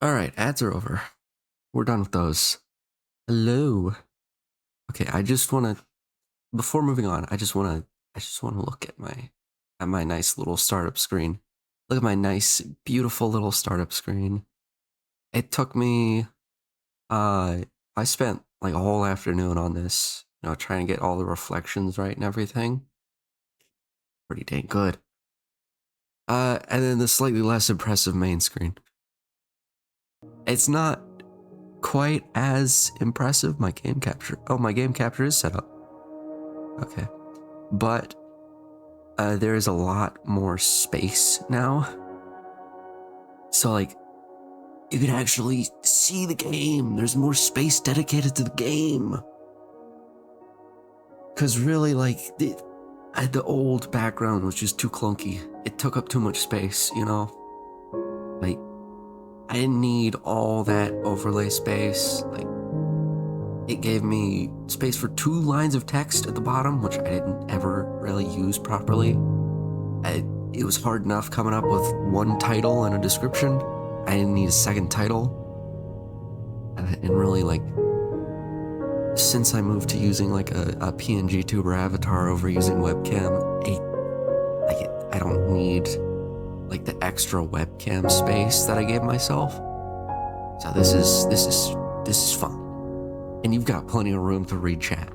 All right, ads are over. We're done with those. Hello. Okay, I just want to before moving on, I just want to look at my nice little startup screen. Look at my nice beautiful little startup screen. It took me I spent like a whole afternoon on this, trying to get all the reflections right and everything. Pretty dang good. And then the slightly less impressive main screen. It's not quite as impressive. My game capture. Oh, my game capture is set up. Okay. But there is a lot more space now. So, like, you can actually see the game. There's more space dedicated to the game. Because really, like, the old background was just too clunky. It took up too much space, Like, I didn't need all that overlay space. Like, it gave me space for 2 lines of text at the bottom, which I didn't ever really use properly. It was hard enough coming up with one title and a description. I didn't need a second title. And really, like, since I moved to using like a PNG tuber avatar over using webcam, I don't need like the extra webcam space that I gave myself. So this is fun. And you've got plenty of room to read chat.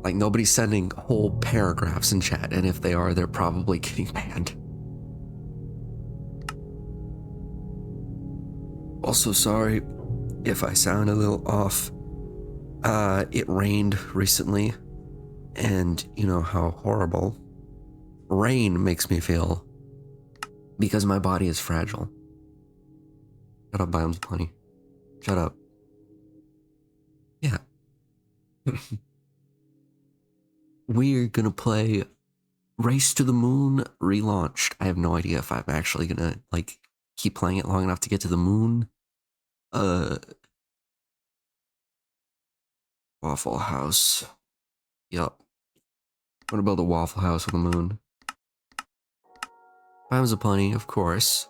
Like, nobody's sending whole paragraphs in chat, and if they are, they're probably getting banned. Also, sorry if I sound a little off. It rained recently, and you know how horrible rain makes me feel because my body is fragile. Shut up, Biomes Plenty. Shut up. Yeah. We're gonna play Race to the Moon Relaunched. I have no idea if I'm actually gonna like keep playing it long enough to get to the moon. Waffle House. Yup. I'm gonna build a Waffle House on the moon. Biomes of Plenty, of course.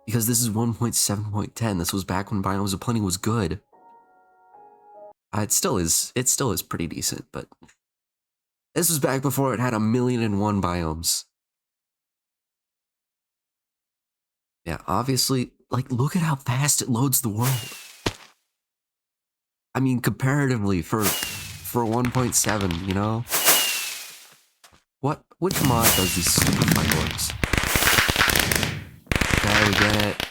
Because this is 1.7.10. This was back when Biomes of Plenty was good. It still is pretty decent, but this was back before it had 1,000,001 biomes. Yeah, obviously, like, look at how fast it loads the world. I mean, comparatively, for 1.7, you know? Which mod does these super fireworks? Okay, we get it.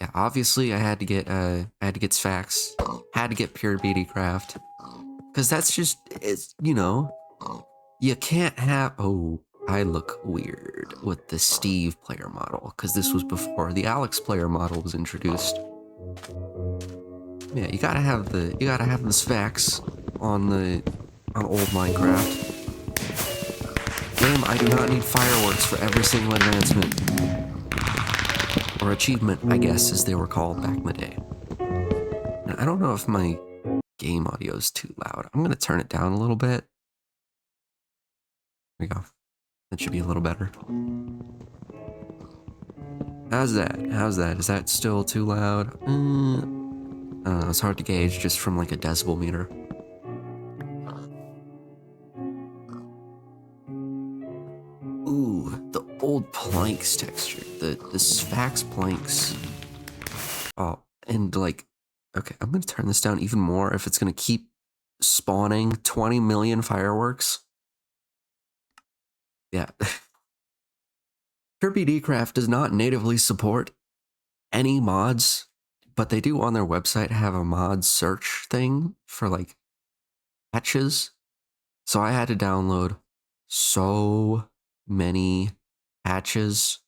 Yeah, obviously I had to get Sphax. Had to get Pure BD Craft. Cause that's just, you can't have, oh, I look weird with the Steve player model, because this was before the Alex player model was introduced. Yeah, you gotta have the Sphax on old Minecraft. Game, I do not need fireworks for every single advancement. Or achievement, I guess, as they were called back in the day. Now, I don't know if my game audio is too loud. I'm gonna turn it down a little bit. There we go. That should be a little better. How's that? Is that still too loud? I don't know, it's hard to gauge just from like a decibel meter. Ooh, the old planks texture. The Sphax planks. Oh, and like, okay, I'm gonna turn this down even more if it's gonna keep spawning 20 million fireworks. Yeah. Kirby Craft does not natively support any mods, but they do on their website have a mod search thing for like patches. So I had to download so many patches.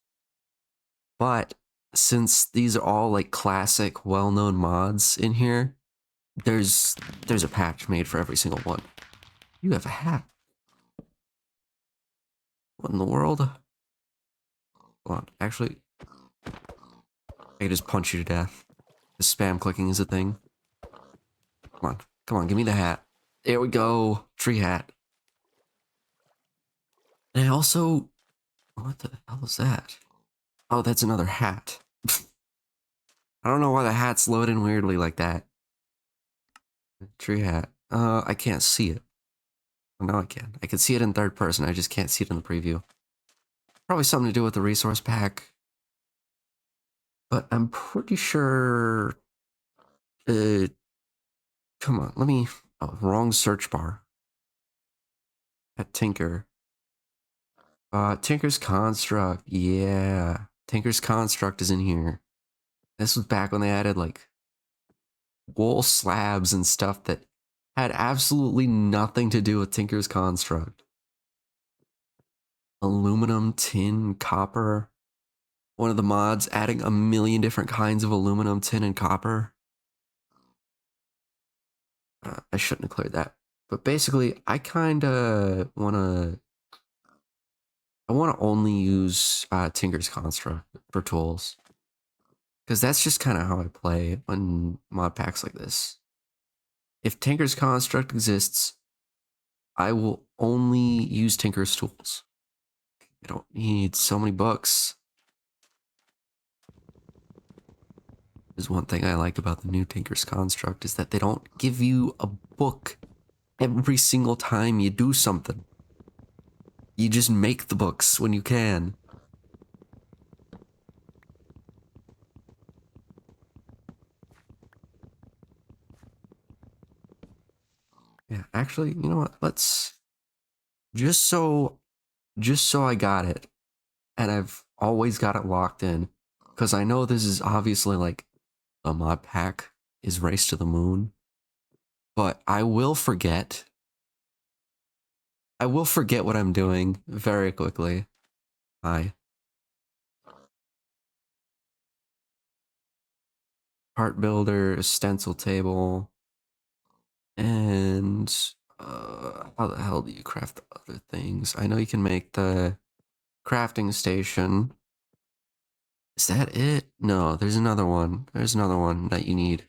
But since these are all like classic, well-known mods in here, there's a patch made for every single one. You have a hat. What in the world? Hold on, actually, I can just punch you to death. The spam clicking is a thing. Come on, give me the hat. There we go, tree hat. And I also, what the hell is that? Oh, that's another hat. I don't know why the hat's loading weirdly like that. Tree hat. I can't see it. Oh, no, I can. I can see it in third person. I just can't see it in the preview. Probably something to do with the resource pack. But I'm pretty sure... come on, let me... Oh, wrong search bar. At Tinker. Tinker's Construct. Yeah. Tinker's Construct is in here. This was back when they added, like, wool slabs and stuff that had absolutely nothing to do with Tinker's Construct. Aluminum, tin, copper. One of the mods adding a million different kinds of aluminum, tin, and copper. I shouldn't have cleared that. But basically, I wanna only use Tinker's Construct for tools. Because that's just kind of how I play on mod packs like this. If Tinker's Construct exists, I will only use Tinker's tools. I don't need so many books. There's one thing I like about the new Tinker's Construct is that they don't give you a book every single time you do something. You just make the books when you can. Yeah, actually, you know what? Let's just so I got it, and I've always got it locked in, because I know this is obviously like a mod pack is Race to the Moon, but I will forget. I will forget what I'm doing very quickly. Hi. Part builder, stencil table, and how the hell do you craft other things? I know you can make the crafting station. Is that it? No, there's another one. There's another one that you need.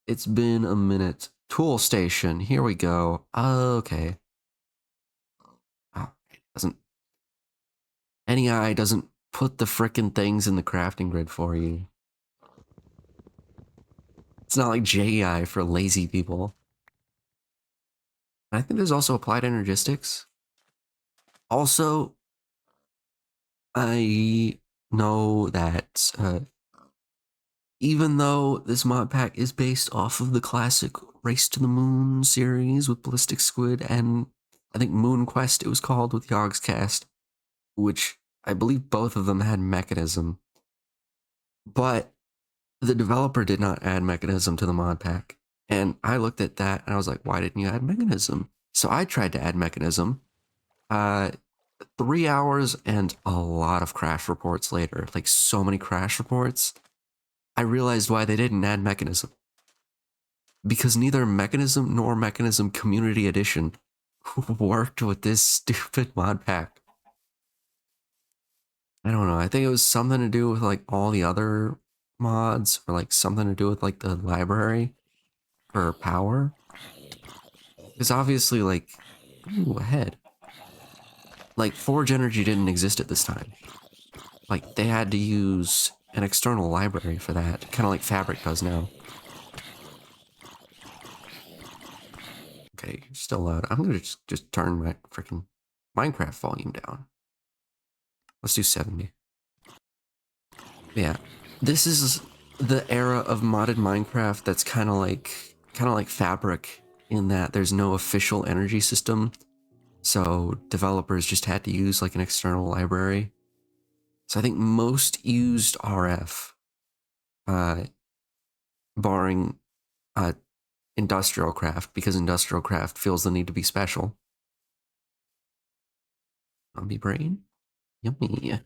It's been a minute. Tool station. Here we go. Okay. Oh, it doesn't. NEI doesn't put the frickin' things in the crafting grid for you. It's not like JEI for lazy people. I think there's also applied energistics. Also, I know that even though this mod pack is based off of the classic Race to the Moon series with Ballistic Squid and I think Moon Quest it was called with Yogscast, which I believe both of them had mechanism. But the developer did not add mechanism to the mod pack. And I looked at that and I was like, why didn't you add mechanism? So I tried to add mechanism. 3 hours and a lot of crash reports later, like so many crash reports, I realized why they didn't add mechanism. Because neither mechanism nor mechanism community edition worked with this stupid mod pack. I don't know. I think it was something to do with like all the other mods or like something to do with like the library for power. Because obviously like, ooh, ahead. Like Forge Energy didn't exist at this time. Like they had to use an external library for that, kind of like Fabric does now. Okay, you're still loud. I'm gonna just turn my freaking Minecraft volume down. Let's do 70. Yeah, this is the era of modded Minecraft that's kind of like Fabric in that there's no official energy system, so developers just had to use like an external library. So I think most used RF, barring industrial craft, because industrial craft feels the need to be special. Zombie brain, yummy.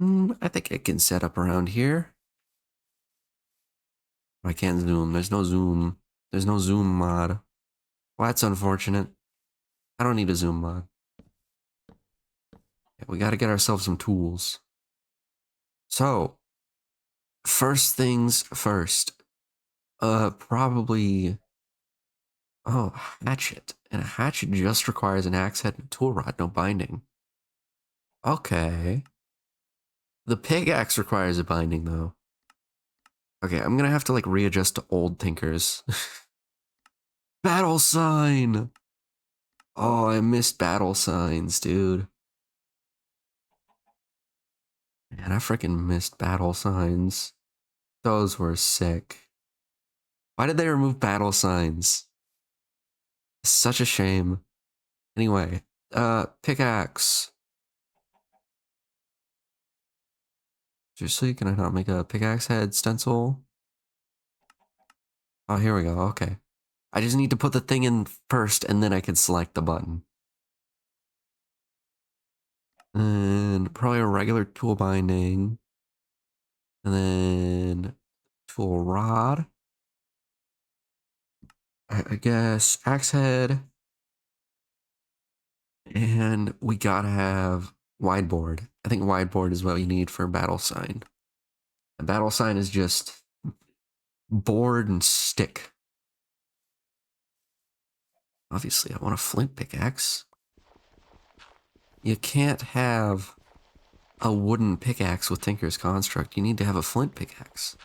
I think I can set up around here. I can't zoom. There's no zoom. There's no zoom mod. Well, that's unfortunate. I don't need a zoom mod. Yeah, we gotta get ourselves some tools. So, first things first. Probably... Oh, hatchet. And a hatchet just requires an axe head and a tool rod, no binding. Okay. The pickaxe requires a binding though. Okay, I'm gonna have to like readjust to old tinkers. Battle sign! Oh, I missed battle signs, dude. Man, I freaking missed battle signs. Those were sick. Why did they remove battle signs? Such a shame. Anyway, pickaxe. Seriously, can I not make a pickaxe head stencil? Oh, here we go, okay. I just need to put the thing in first and then I can select the button. And probably a regular tool binding. And then tool rod. I guess axe head. And we gotta have wide board. I think wide board is what you need for battle sign. A battle sign is just board and stick. Obviously, I want a flint pickaxe. You can't have a wooden pickaxe with Tinker's Construct. You need to have a flint pickaxe.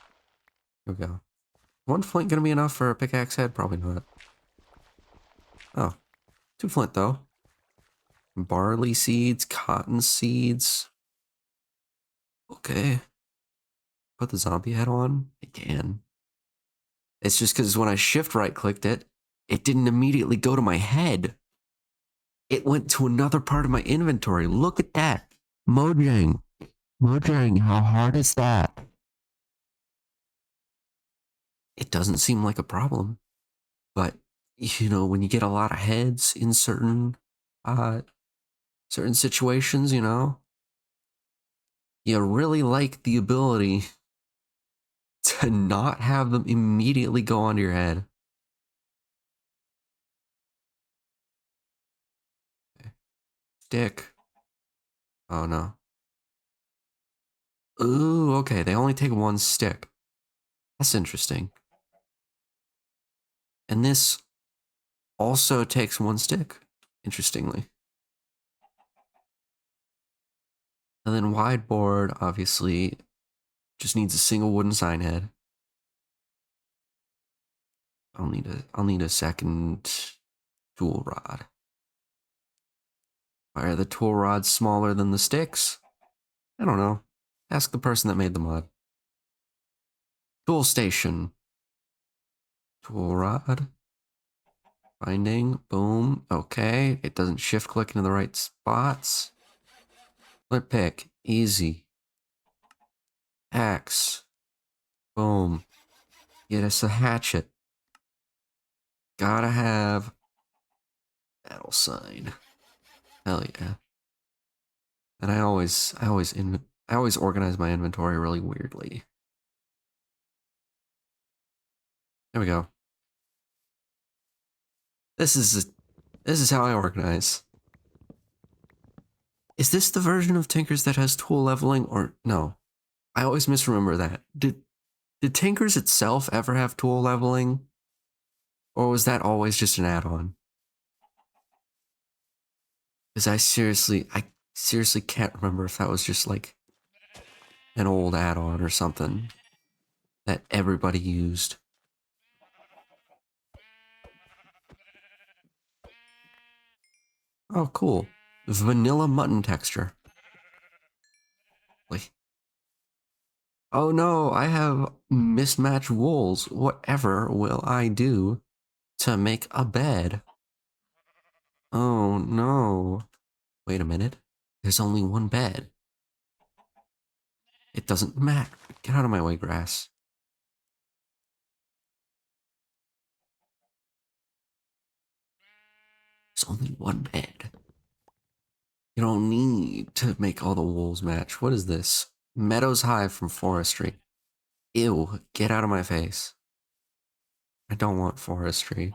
Here we go. One flint gonna be enough for a pickaxe head? Probably not. Oh, two flint though. Barley seeds, cotton seeds. Okay. Put the zombie head on? I can. It's just because when I shift right clicked it, it didn't immediately go to my head. It went to another part of my inventory. Look at that. Mojang. Mojang, how hard is that? It doesn't seem like a problem. But, you know, when you get a lot of heads in certain situations, you know, you really like the ability to not have them immediately go onto your head. Stick. Oh no. Ooh, okay, they only take one stick. That's interesting. And this also takes one stick, interestingly. And then wide board, obviously, just needs a single wooden sign head. I'll need a second tool rod. Why are the tool rods smaller than the sticks? I don't know. Ask the person that made the mod. Tool station. Tool rod. Binding. Boom. Okay. It doesn't shift click into the right spots. Flip pick. Easy. Axe. Boom. Get us a hatchet. Gotta have battle sign. Hell yeah. And I always organize my inventory really weirdly. There we go. This is how I organize. Is this the version of Tinkers that has tool leveling or no? I always misremember that. Did Tinkers itself ever have tool leveling? Or was that always just an add-on? Because I seriously can't remember if that was just like an old add-on or something that everybody used. Oh, cool. Vanilla mutton texture. Wait. Oh no, I have mismatched wools. Whatever will I do to make a bed? Oh no. Wait a minute. There's only one bed. It doesn't matter. Get out of my way, grass. There's only one bed. You don't need to make all the wools match. What is this? Meadows Hive from Forestry. Ew, get out of my face. I don't want forestry.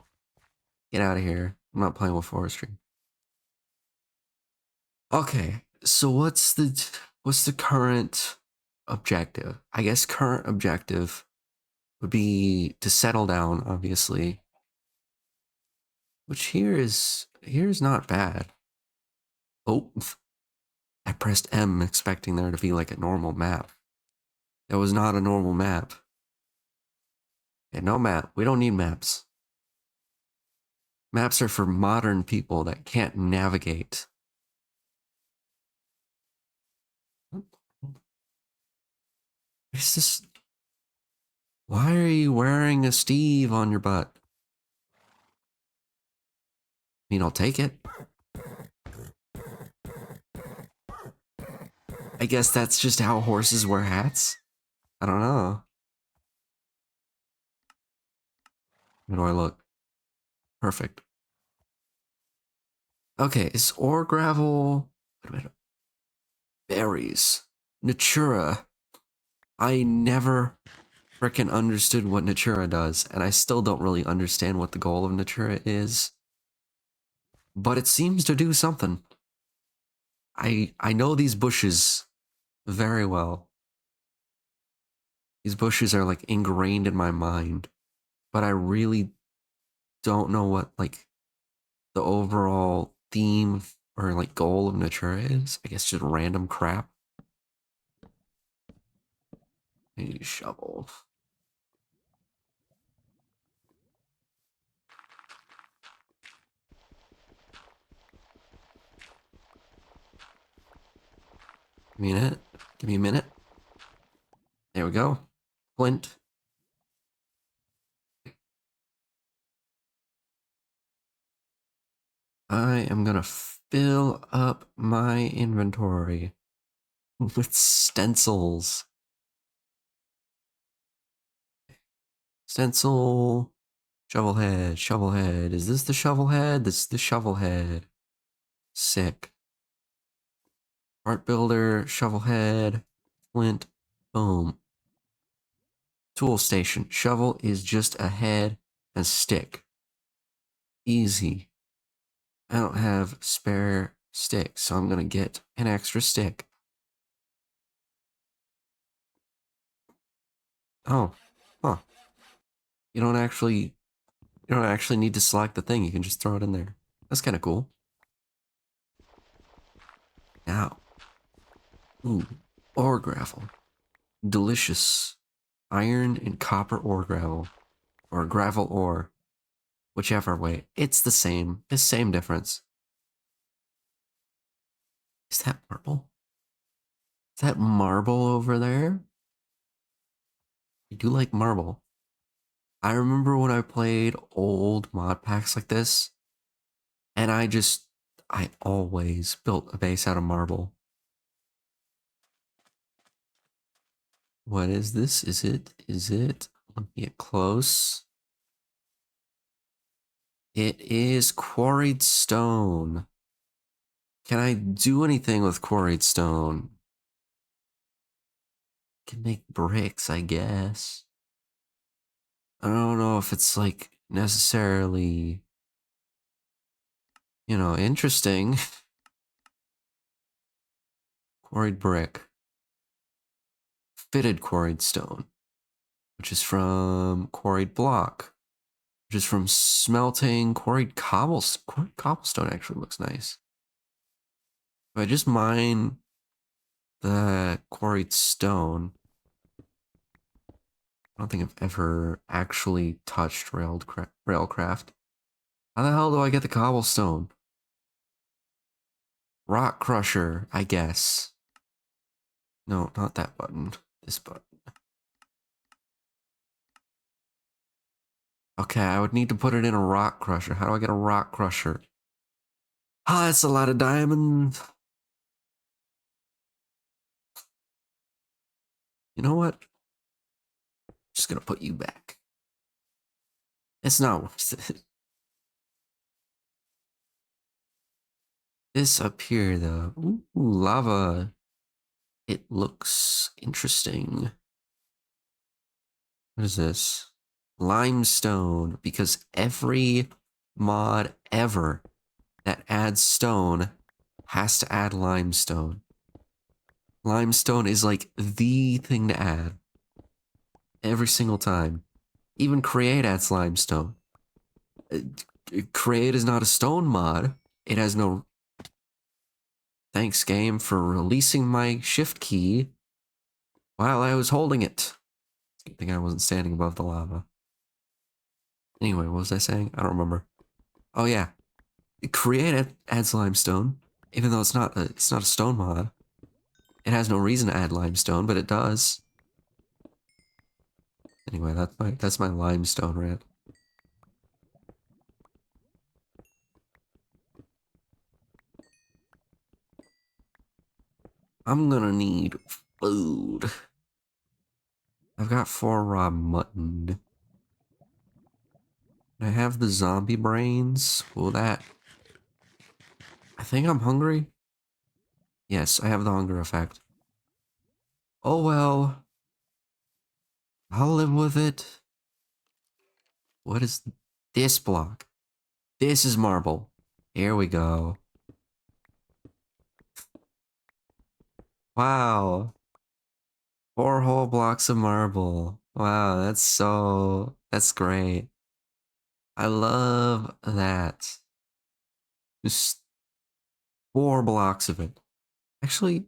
Get out of here. I'm not playing with forestry. Okay, so what's the current objective? I guess current objective would be to settle down, obviously. Which here is not bad. Oh, I pressed M expecting there to be like a normal map. It was not a normal map. Yeah, no map. We don't need maps. Maps are for modern people that can't navigate. Is this? Why are you wearing a Steve on your butt? I mean, I'll take it. I guess that's just how horses wear hats. I don't know. How do I look? Perfect. Okay, is ore gravel? Wait a minute. Berries. Natura. I never frickin' understood what Natura does, and I still don't really understand what the goal of Natura is. But it seems to do something. I know these bushes very well. These bushes are like ingrained in my mind, but I really don't know what like the overall theme or like goal of Natura is. I guess just random crap. I need a shovel. Give me a minute. Give me a minute. There we go. Flint. I am gonna fill up my inventory with stencils. Stencil. Shovelhead. Shovelhead. Is this the shovelhead? This is the shovelhead. Sick. Art builder. Shovelhead. Flint. Boom. Tool station. Shovel is just a head and stick. Easy. I don't have spare sticks, so I'm gonna get an extra stick. Oh, huh. You don't actually need to select the thing. You can just throw it in there. That's kind of cool. Now, ooh, ore gravel, delicious. Iron and copper ore gravel, or gravel ore, whichever way. It's the same. The same difference. Is that marble? Is that marble over there? I do like marble. I remember when I played old mod packs like this, and I always built a base out of marble. What is this? Is it? Let me get close. It is quarried stone. Can I do anything with quarried stone? Can make bricks, I guess. I don't know if it's like necessarily, interesting. Quarried brick. Fitted quarried stone, which is from quarried block, which is from smelting quarried cobblestone. Quarried cobblestone actually looks nice. If I just mine the quarried stone, I don't think I've ever actually touched railcraft. How the hell do I get the cobblestone? Rock crusher, I guess. No, not that button. This button. Okay, I would need to put it in a rock crusher. How do I get a rock crusher? Ah, that's a lot of diamonds. You know what? Just gonna put you back. It's not worth it. This up here, though. Ooh, lava. It looks interesting. What is this? Limestone. Because every mod ever that adds stone has to add limestone. Limestone is like the thing to add. Every single time. Even Create adds limestone. Create is not a stone mod. It has no... Thanks, game, for releasing my shift key while I was holding it. Good thing I wasn't standing above the lava. Anyway, what was I saying? I don't remember. Oh yeah, create adds limestone, even though it's not a stone mod. It has no reason to add limestone, but it does. Anyway, that's my limestone rant. I'm gonna need food. I've got 4 raw mutton. I have the zombie brains. Will that... I think I'm hungry. Yes, I have the hunger effect. Oh well. I'll live with it. What is this block? This is marble. Here we go. Wow. 4 whole blocks of marble. Wow, that's great. I love that. Just 4 blocks of it. Actually,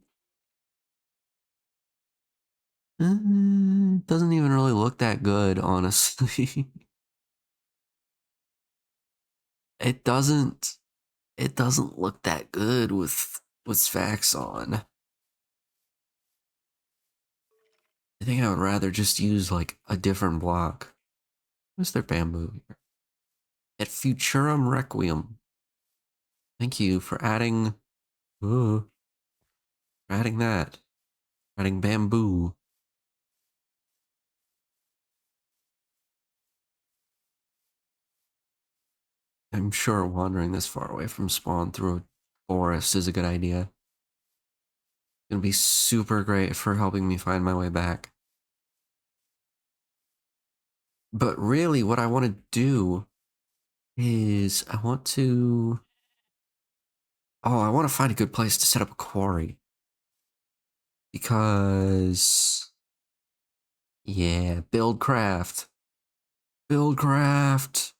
it doesn't even really look that good, honestly. It doesn't look that good with Fax on. I think I would rather just use like a different block. Where's their bamboo here? At Futurum Requiem. Thank you for adding that. Adding bamboo. I'm sure wandering this far away from spawn through a forest is a good idea. It's gonna be super great for helping me find my way back. But really, what I want to do is I want to find a good place to set up a quarry. Because yeah, buildcraft. Buildcraft.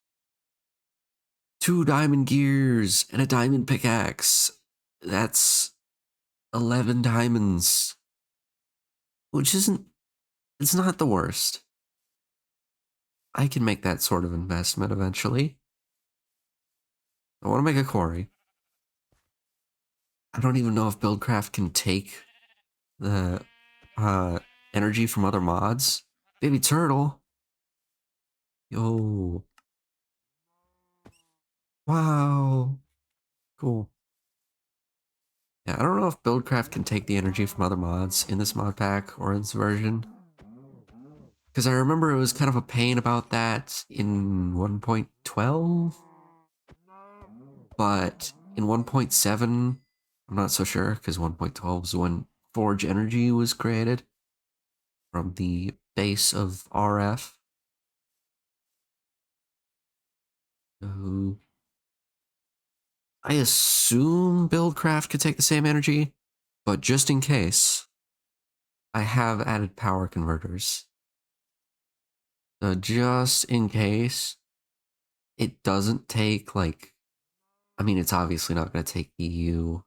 2 diamond gears and a diamond pickaxe. That's 11 diamonds. Which it's not the worst. I can make that sort of investment eventually. I want to make a quarry. I don't even know if Buildcraft can take the energy from other mods. Baby turtle. Yo. Wow. Cool. Yeah, I don't know if Buildcraft can take the energy from other mods in this mod pack or in this version. Because I remember it was kind of a pain about that in 1.12. But in 1.7, I'm not so sure, because 1.12 is when Forge Energy was created from the base of RF. I assume Buildcraft could take the same energy, but just in case, I have added power converters. So just in case, it doesn't take, like, I mean, it's obviously not going to take EU,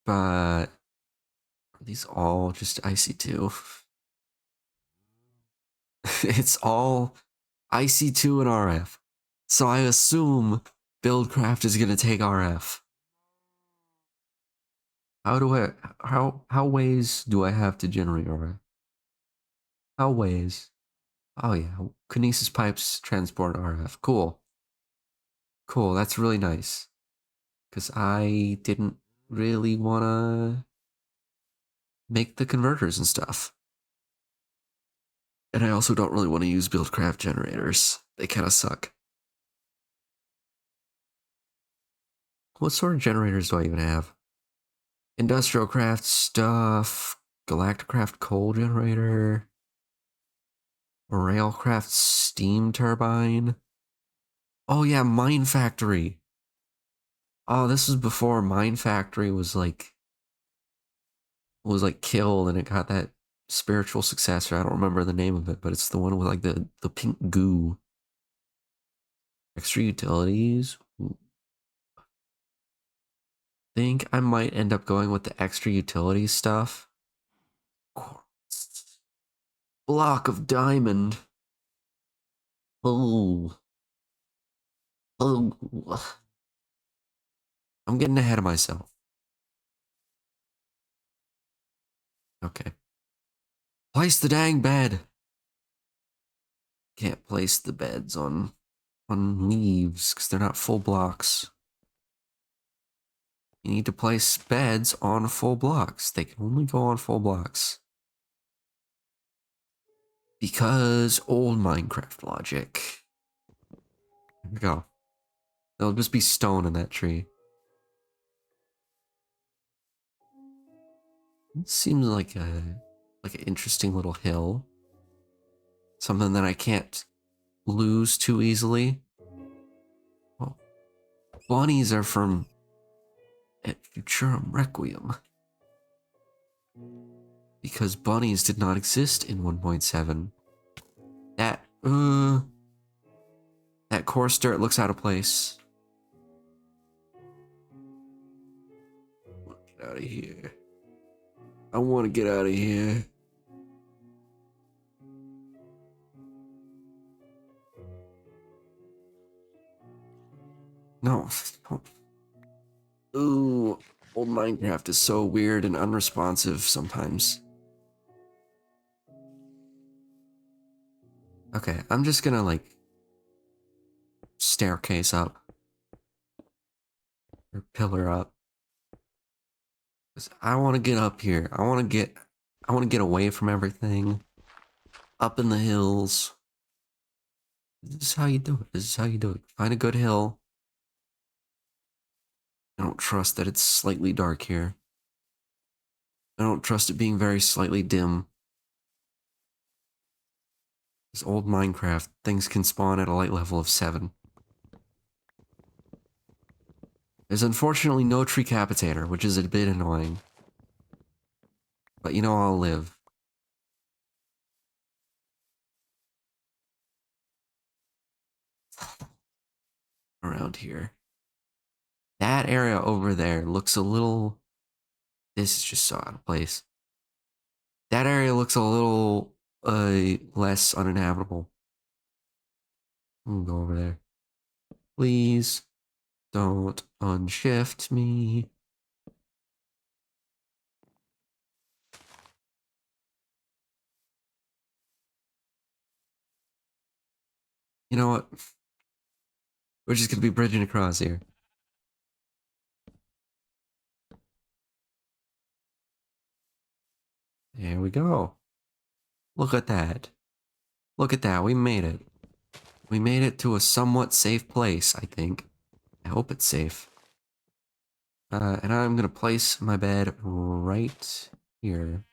but are these all just IC2? It's all IC2 and RF. So I assume Buildcraft is going to take RF. How ways do I have to generate RF? How ways? Oh yeah, Kinesis pipes transport RF. Cool. Cool, that's really nice. Because I didn't really want to make the converters and stuff. And I also don't really want to use Buildcraft generators. They kind of suck. What sort of generators do I even have? Industrial craft stuff, Galacticraft coal generator, Railcraft steam turbine. Oh yeah, Mine Factory. Oh, this was before Mine Factory was like killed and it got that spiritual successor. I don't remember the name of it, but it's the one with like the pink goo. Extra utilities. Ooh. think I might end up going with the extra utility stuff. Quartz. Block of diamond. Oh. Oh. I'm getting ahead of myself. Okay. Place the dang bed. Can't place the beds on leaves because they're not full blocks. You need to place beds on full blocks. They can only go on full blocks. Because old Minecraft logic. Here we go. There'll just be stone in that tree. It seems like an interesting little hill. Something that I can't lose too easily. Oh, bunnies are from Et Futurum Requiem. Because bunnies did not exist in 1.7. That coarse dirt looks out of place. Get out of here. I want to get out of here. No. Ooh, old Minecraft is so weird and unresponsive sometimes. Okay, I'm just gonna like staircase up or pillar up. 'Cause I want to get up here. I want to get away from everything. Up in the hills. This is how you do it. This is how you do it. Find a good hill. I don't trust that it's slightly dark here. I don't trust it being very slightly dim. This old Minecraft, things can spawn at a light level of 7. There's unfortunately no tree capitator, which is a bit annoying. But you know I'll live. Around here. That area over there looks a little... This is just so out of place. That area looks a little less uninhabitable. I'm gonna go over there. Please don't unshift me. You know what? We're just gonna be bridging across here. There we go. Look at that. Look at that. We made it. We made it to a somewhat safe place, I think. I hope it's safe. And I'm gonna place my bed right here.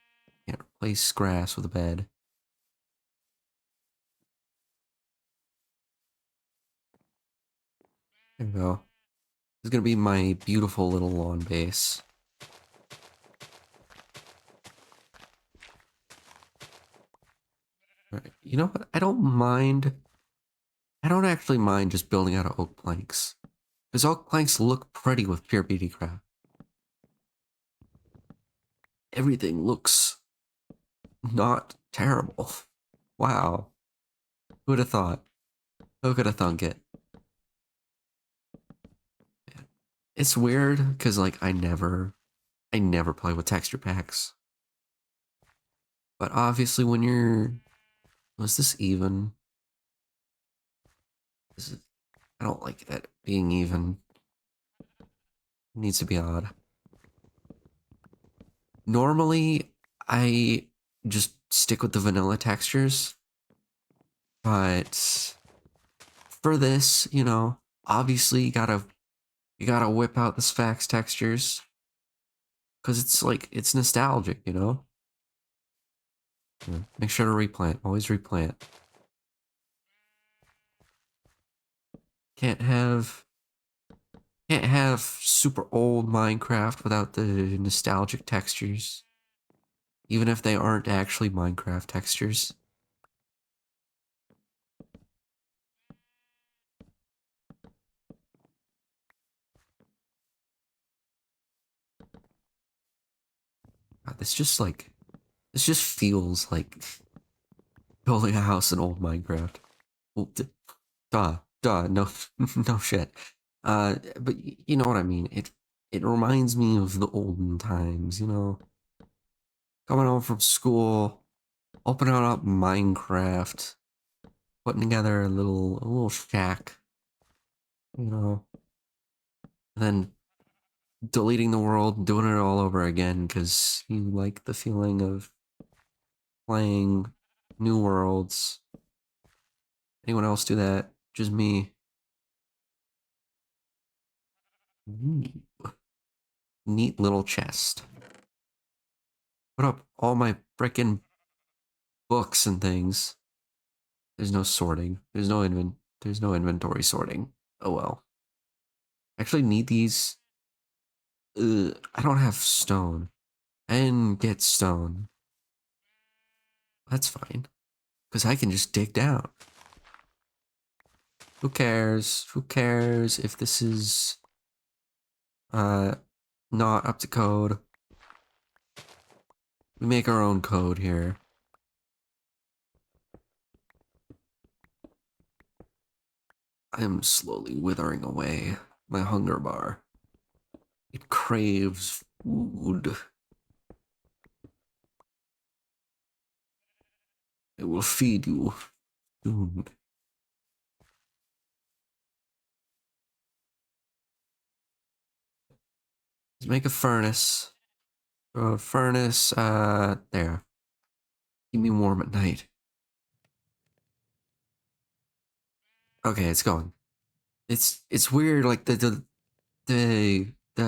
Can't replace grass with a bed. There we go. This is gonna be my beautiful little lawn base. Alright, you know what? I don't mind. I don't actually mind just building out of oak planks. Because oak planks look pretty with pure beauty craft. Everything looks not terrible. Wow. Who would have thought? Who could have thunk it? It's weird because like I never play with texture packs. But obviously when you're... Was this even? This is, I don't like that being even. It needs to be odd. Normally, I just stick with the vanilla textures. But for this, you know, obviously you gotta whip out the Sphax textures. Cause it's like, it's nostalgic, you know? Yeah. Make sure to replant. Always replant. Can't have super old Minecraft without the nostalgic textures. Even if they aren't actually Minecraft textures. God, this just feels like building a house in old Minecraft. Well, duh, no, no shit. But you know what I mean. It reminds me of the olden times. You know, coming home from school, opening up Minecraft, putting together a little shack. You know, and then deleting the world, doing it all over again because you like the feeling of playing new worlds. Anyone else do that? Just me. Ooh, neat little chest. Put up all my frickin' books and things. There's no sorting. There's no inventory sorting. Oh well. Actually need these. I don't have stone. I didn't get stone. That's fine. Because I can just dig down. Who cares? Who cares if this is uh not up to code? We make our own code here. I am slowly withering away. My hunger bar. It craves food. It will feed you soon. Let's make a furnace. A furnace, there. Keep me warm at night. Okay, it's going. It's weird, like the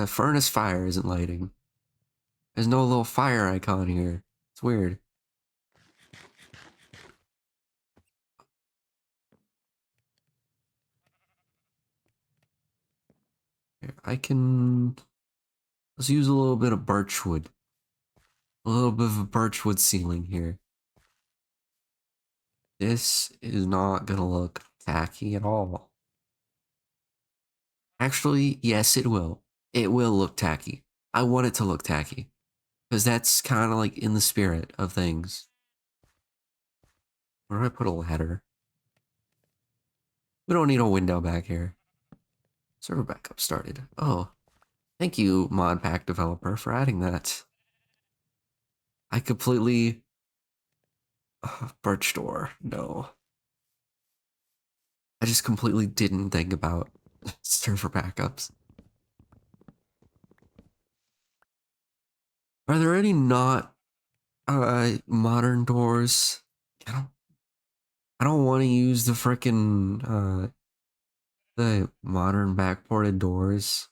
furnace fire isn't lighting. There's no little fire icon here. It's weird. Here, I can let's use a little bit of birch wood. A little bit of a birch wood ceiling here. This is not gonna look tacky at all. Actually, yes, it will. It will look tacky. I want it to look tacky. Because that's kind of like in the spirit of things. Where do I put a ladder? We don't need a window back here. Server backup started. Oh, thank you, mod pack developer, for adding that. I completely... birch door. No. I just completely didn't think about server backups. Are there any not modern doors? I don't I don't want to use the frickin' the modern backported doors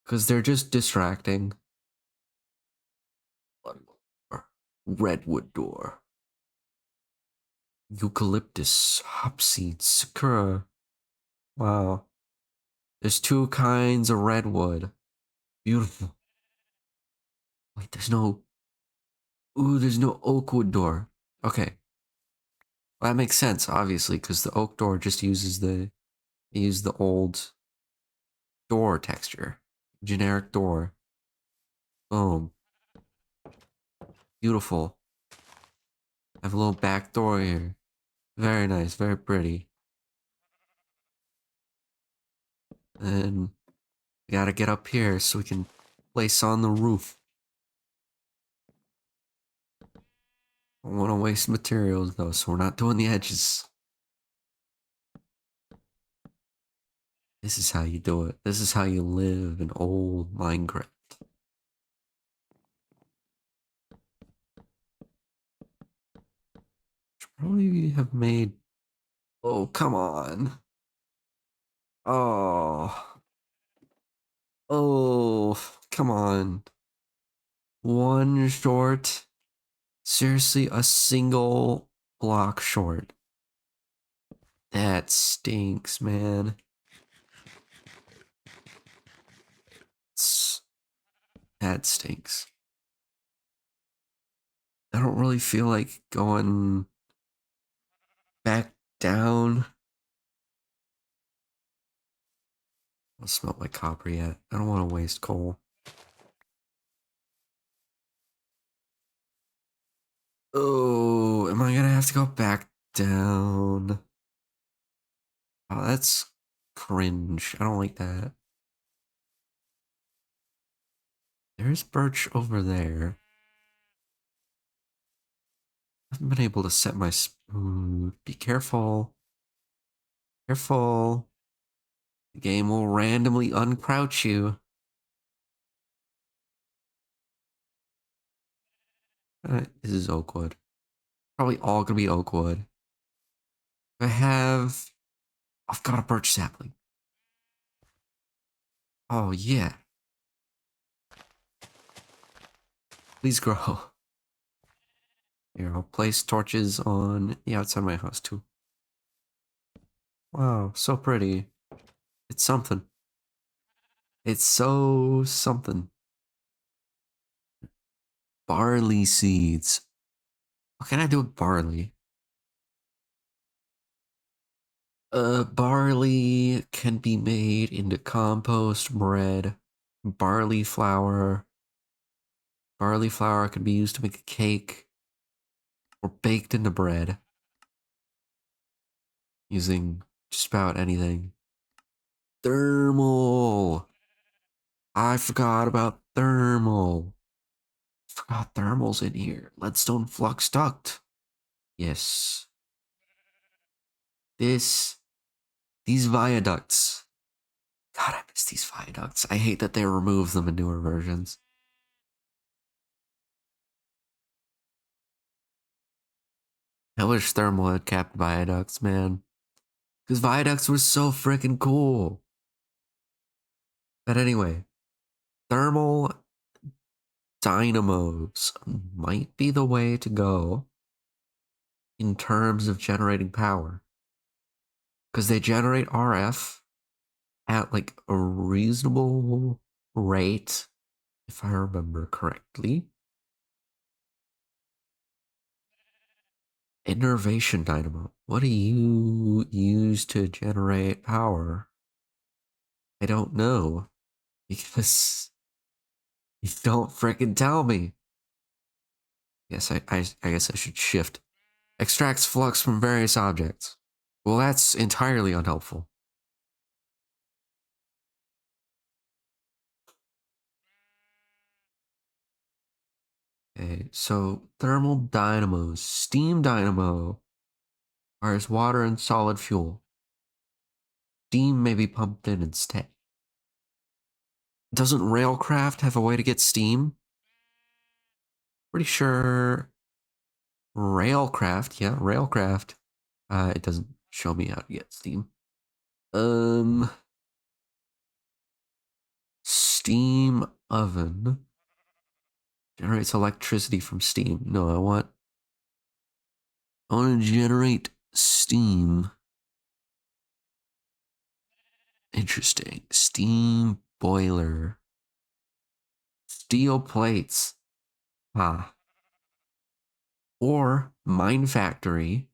because they're just distracting. Redwood door. Eucalyptus, hopseed, sakura. Wow. There's two kinds of redwood. Beautiful. Wait, there's no. Ooh, there's no oak wood door. Okay. Well, that makes sense, obviously, because the oak door just uses the old door texture. Generic door. Boom. Beautiful. I have a little back door here. Very nice, very pretty. And we gotta get up here so we can place on the roof. I don't want to waste materials though, so we're not doing the edges. This is how you do it. This is how you live in old Minecraft. Should probably have made. Oh, come on. Oh. Oh, come on. One short. Seriously, a single block short. That stinks, man. It's, that stinks. I don't really feel like going back down. I'll smelt my copper yet. I don't want to waste coal. Oh, am I gonna have to go back down? Oh, that's cringe. I don't like that. There's birch over there. I haven't been able to set my spoon. Be careful. Careful. The game will randomly uncrouch you. This is oak wood. Probably all gonna be oak wood. I've got a birch sapling. Oh yeah. Please grow. Here, I'll place torches on the outside of my house too. Wow, so pretty. It's something. It's so something. Barley seeds. What can I do with barley? Barley can be made into compost, bread, barley flour. Barley flour can be used to make a cake or baked into bread using just about anything. Thermal. I forgot about thermal. Forgot thermal's in here. Leadstone flux duct. Yes. These viaducts. God, I miss these viaducts. I hate that they remove them in newer versions. I wish thermal had kept viaducts, man. Because viaducts were so freaking cool. But anyway, thermal dynamos might be the way to go in terms of generating power. Because they generate RF at like a reasonable rate, if I remember correctly. Innervation dynamo. What do you use to generate power? I don't know. Because you don't frickin' tell me. Yes, I guess I should shift. Extracts flux from various objects. Well, that's entirely unhelpful. Okay, so thermal dynamos. Steam dynamo requires water and solid fuel. Steam may be pumped in instead. Doesn't Railcraft have a way to get steam? Pretty sure Railcraft, yeah, Railcraft. It doesn't show me how to get steam. Steam oven generates electricity from steam. No, I want to generate steam. Interesting. Steam boiler. Steel plates. Ah. Or mine factory.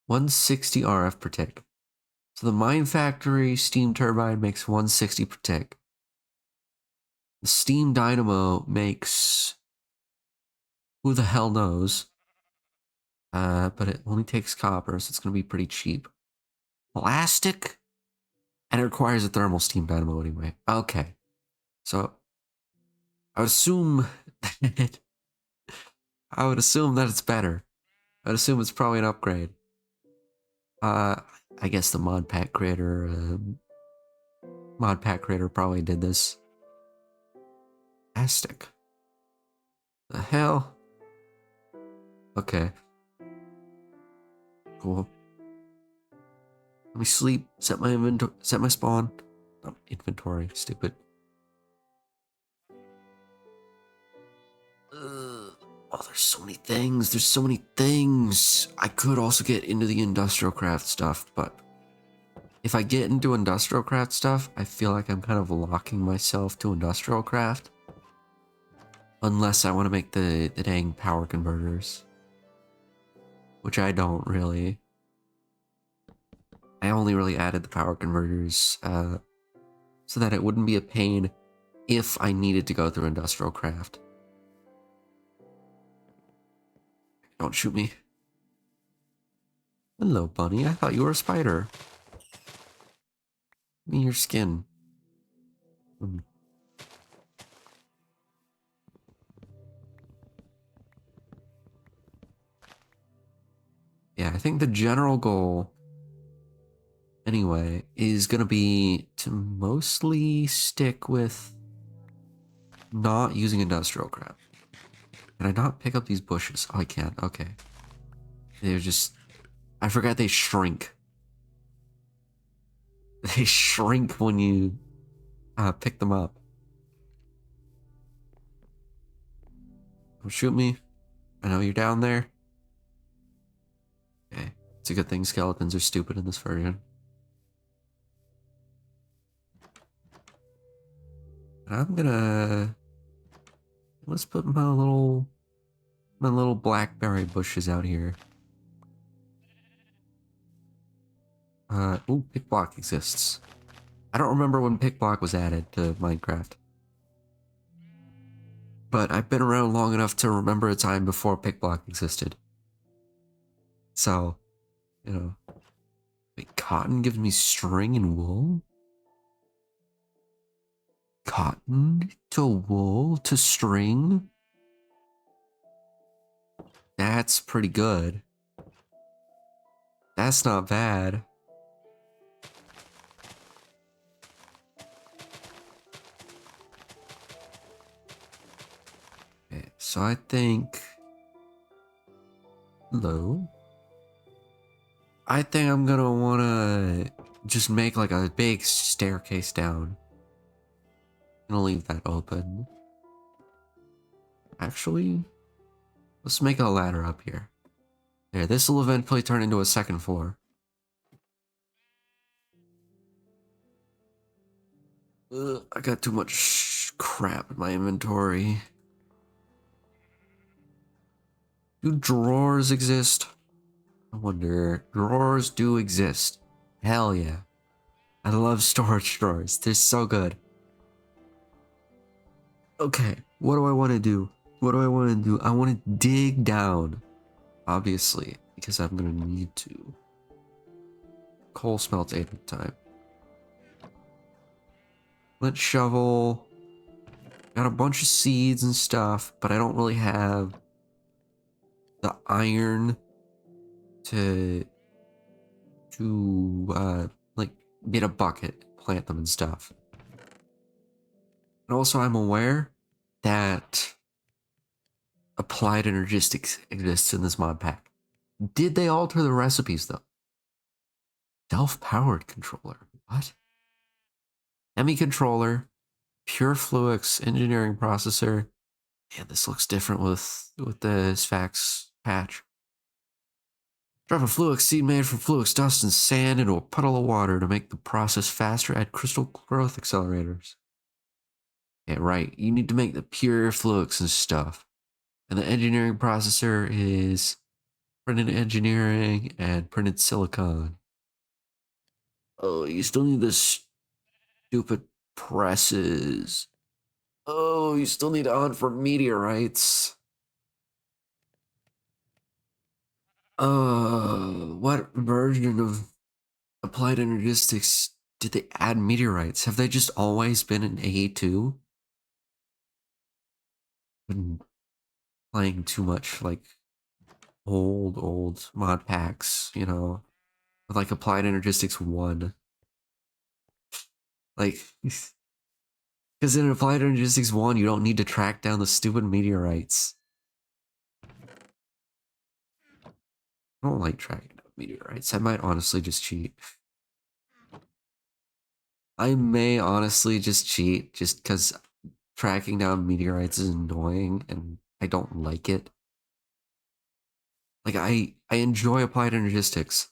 160 RF per tick. So the mine factory steam turbine makes 160 per tick. The steam dynamo makes who the hell knows. But it only takes copper, so it's gonna be pretty cheap. Plastic? And it requires a thermal steam dynamo anyway. Okay. So I would assume that it's better. I'd assume it's probably an upgrade. I guess the mod pack creator probably did this. Plastic. The hell? Okay. Cool. Let me sleep. Set my inventory. Set my spawn. Not inventory. Stupid. Oh, there's so many things. There's so many things. I could also get into the industrial craft stuff, but if I get into industrial craft stuff, I feel like I'm kind of locking myself to industrial craft. Unless I want to make the dang power converters. Which I don't really. I only really added the power converters so that it wouldn't be a pain if I needed to go through industrial craft. Don't shoot me. Hello, bunny. I thought you were a spider. Give me your skin. Mm. Yeah, I think the general goal, anyway, is gonna be to mostly stick with not using industrial crap. Can I not pick up these bushes? Oh, I can. Okay. They're just... I forgot they shrink. They shrink when you pick them up. Don't shoot me. I know you're down there. Okay. It's a good thing skeletons are stupid in this version. And I'm gonna... Let's put my little blackberry bushes out here. Ooh, pick block exists. I don't remember when pick block was added to Minecraft. But I've been around long enough to remember a time before pick block existed. So, you know. Wait, cotton gives me string and wool? Cotton to wool to string? That's pretty good. That's not bad. Okay, so I think... Hello? I think I'm gonna wanna just make like a big staircase down. I'm gonna leave that open. Actually, let's make a ladder up here. There, this will eventually turn into a second floor. Ugh, I got too much crap in my inventory. Do drawers exist? I wonder. Drawers do exist. Hell yeah. I love storage drawers. They're so good. Okay, what do I want to do? What do I want to do? I want to dig down. Obviously, because I'm gonna need to. Coal smelts 8 at a time. Let's shovel. Got a bunch of seeds and stuff, but I don't really have the iron to like get a bucket, plant them and stuff. And also I'm aware that applied energistics exists in this mod pack. Did they alter the recipes though? Self-powered controller. What? Hemi controller, pure fluix engineering processor. Yeah, this looks different with the Sphax patch. Drop a fluix seed made from fluix dust and sand into a puddle of water to make the process faster. Add crystal growth accelerators. Yeah, right. You need to make the pure fluix and stuff. And the engineering processor is printed engineering and printed silicon. Oh, you still need this stupid presses. Oh, you still need to hunt for meteorites. What version of applied energistics did they add meteorites? Have they just always been in A2? Been playing too much like old mod packs, you know, with like applied energistics 1. Like, because in applied energistics 1, you don't need to track down the stupid meteorites. I don't like tracking down meteorites. I might honestly just cheat. I may honestly just cheat just because tracking down meteorites is annoying and I don't like it. Like, I enjoy applied energistics,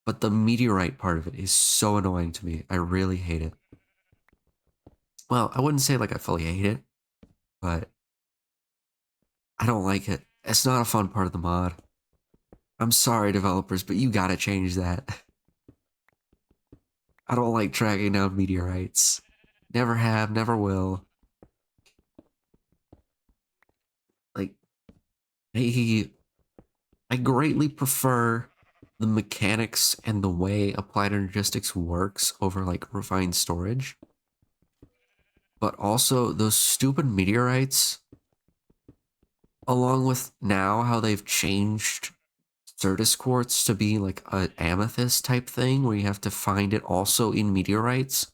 but the meteorite part of it is so annoying to me. I really hate it. Well, I wouldn't say like I fully hate it, but I don't like it. It's not a fun part of the mod. I'm sorry, developers, but you gotta change that. I don't like tracking down meteorites. Never have, never will. Like, I greatly prefer the mechanics and the way applied energistics works over like refined storage. But also those stupid meteorites, along with now how they've changed Certus quartz to be like an amethyst type thing where you have to find it also in meteorites.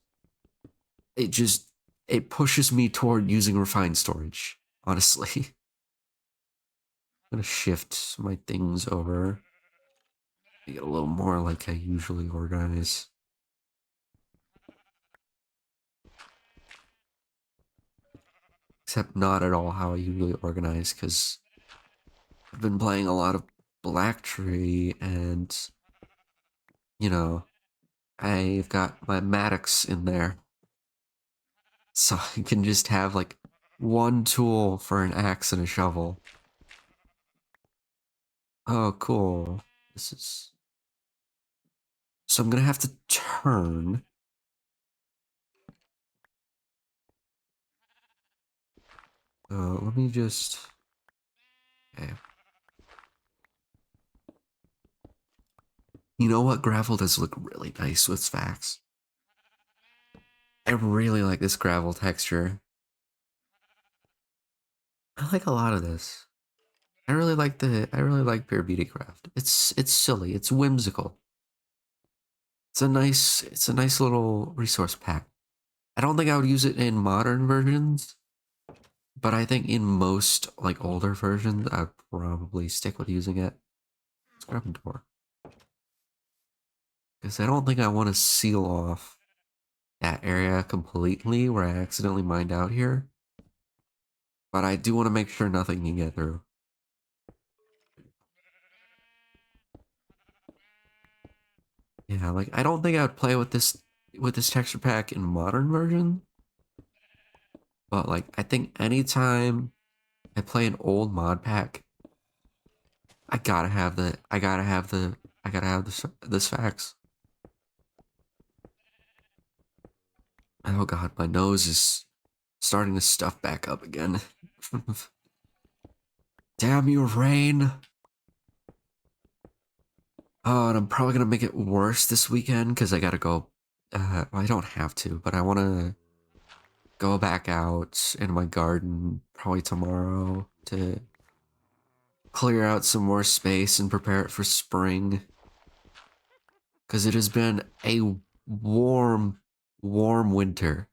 It just it pushes me toward using refined storage, honestly. I'm gonna shift my things over. Get a little more like I usually organize. Except not at all how I usually organize, because I've been playing a lot of Black Tree, and, you know, I've got my Maddox in there. So I can just have, like, one tool for an axe and a shovel. Oh, cool. This is... So I'm gonna have to turn. Let me just... Okay. You know what? Gravel does look really nice with Sphax. I really like this gravel texture. I like a lot of this. I really like Pure Beauty Craft. It's silly, it's whimsical. It's a nice little resource pack. I don't think I would use it in modern versions, but I think in most like older versions I'd probably stick with using it. Let's grab a door. Because I don't think I want to seal off that area completely where I accidentally mined out here. But I do want to make sure nothing can get through. Yeah, like I don't think I would play with this texture pack in modern version. But like I think anytime I play an old mod pack, I gotta have this facts. Oh god, my nose is starting to stuff back up again. Damn you, rain. Oh, and I'm probably gonna make it worse this weekend because I gotta go. Well, I don't have to, but I want to go back out in my garden probably tomorrow to clear out some more space and prepare it for spring. Because it has been a warm, warm winter.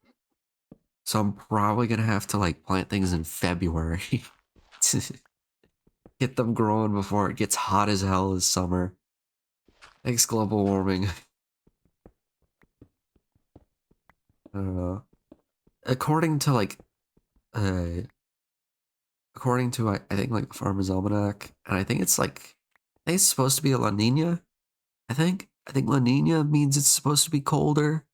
So I'm probably gonna have to like plant things in February to get them growing before it gets hot as hell this summer. Thanks, global warming. According to like, uh, according to I think like Farmer's Almanac, and I think it's like, I think it's supposed to be a La Nina. I think La Nina means it's supposed to be colder,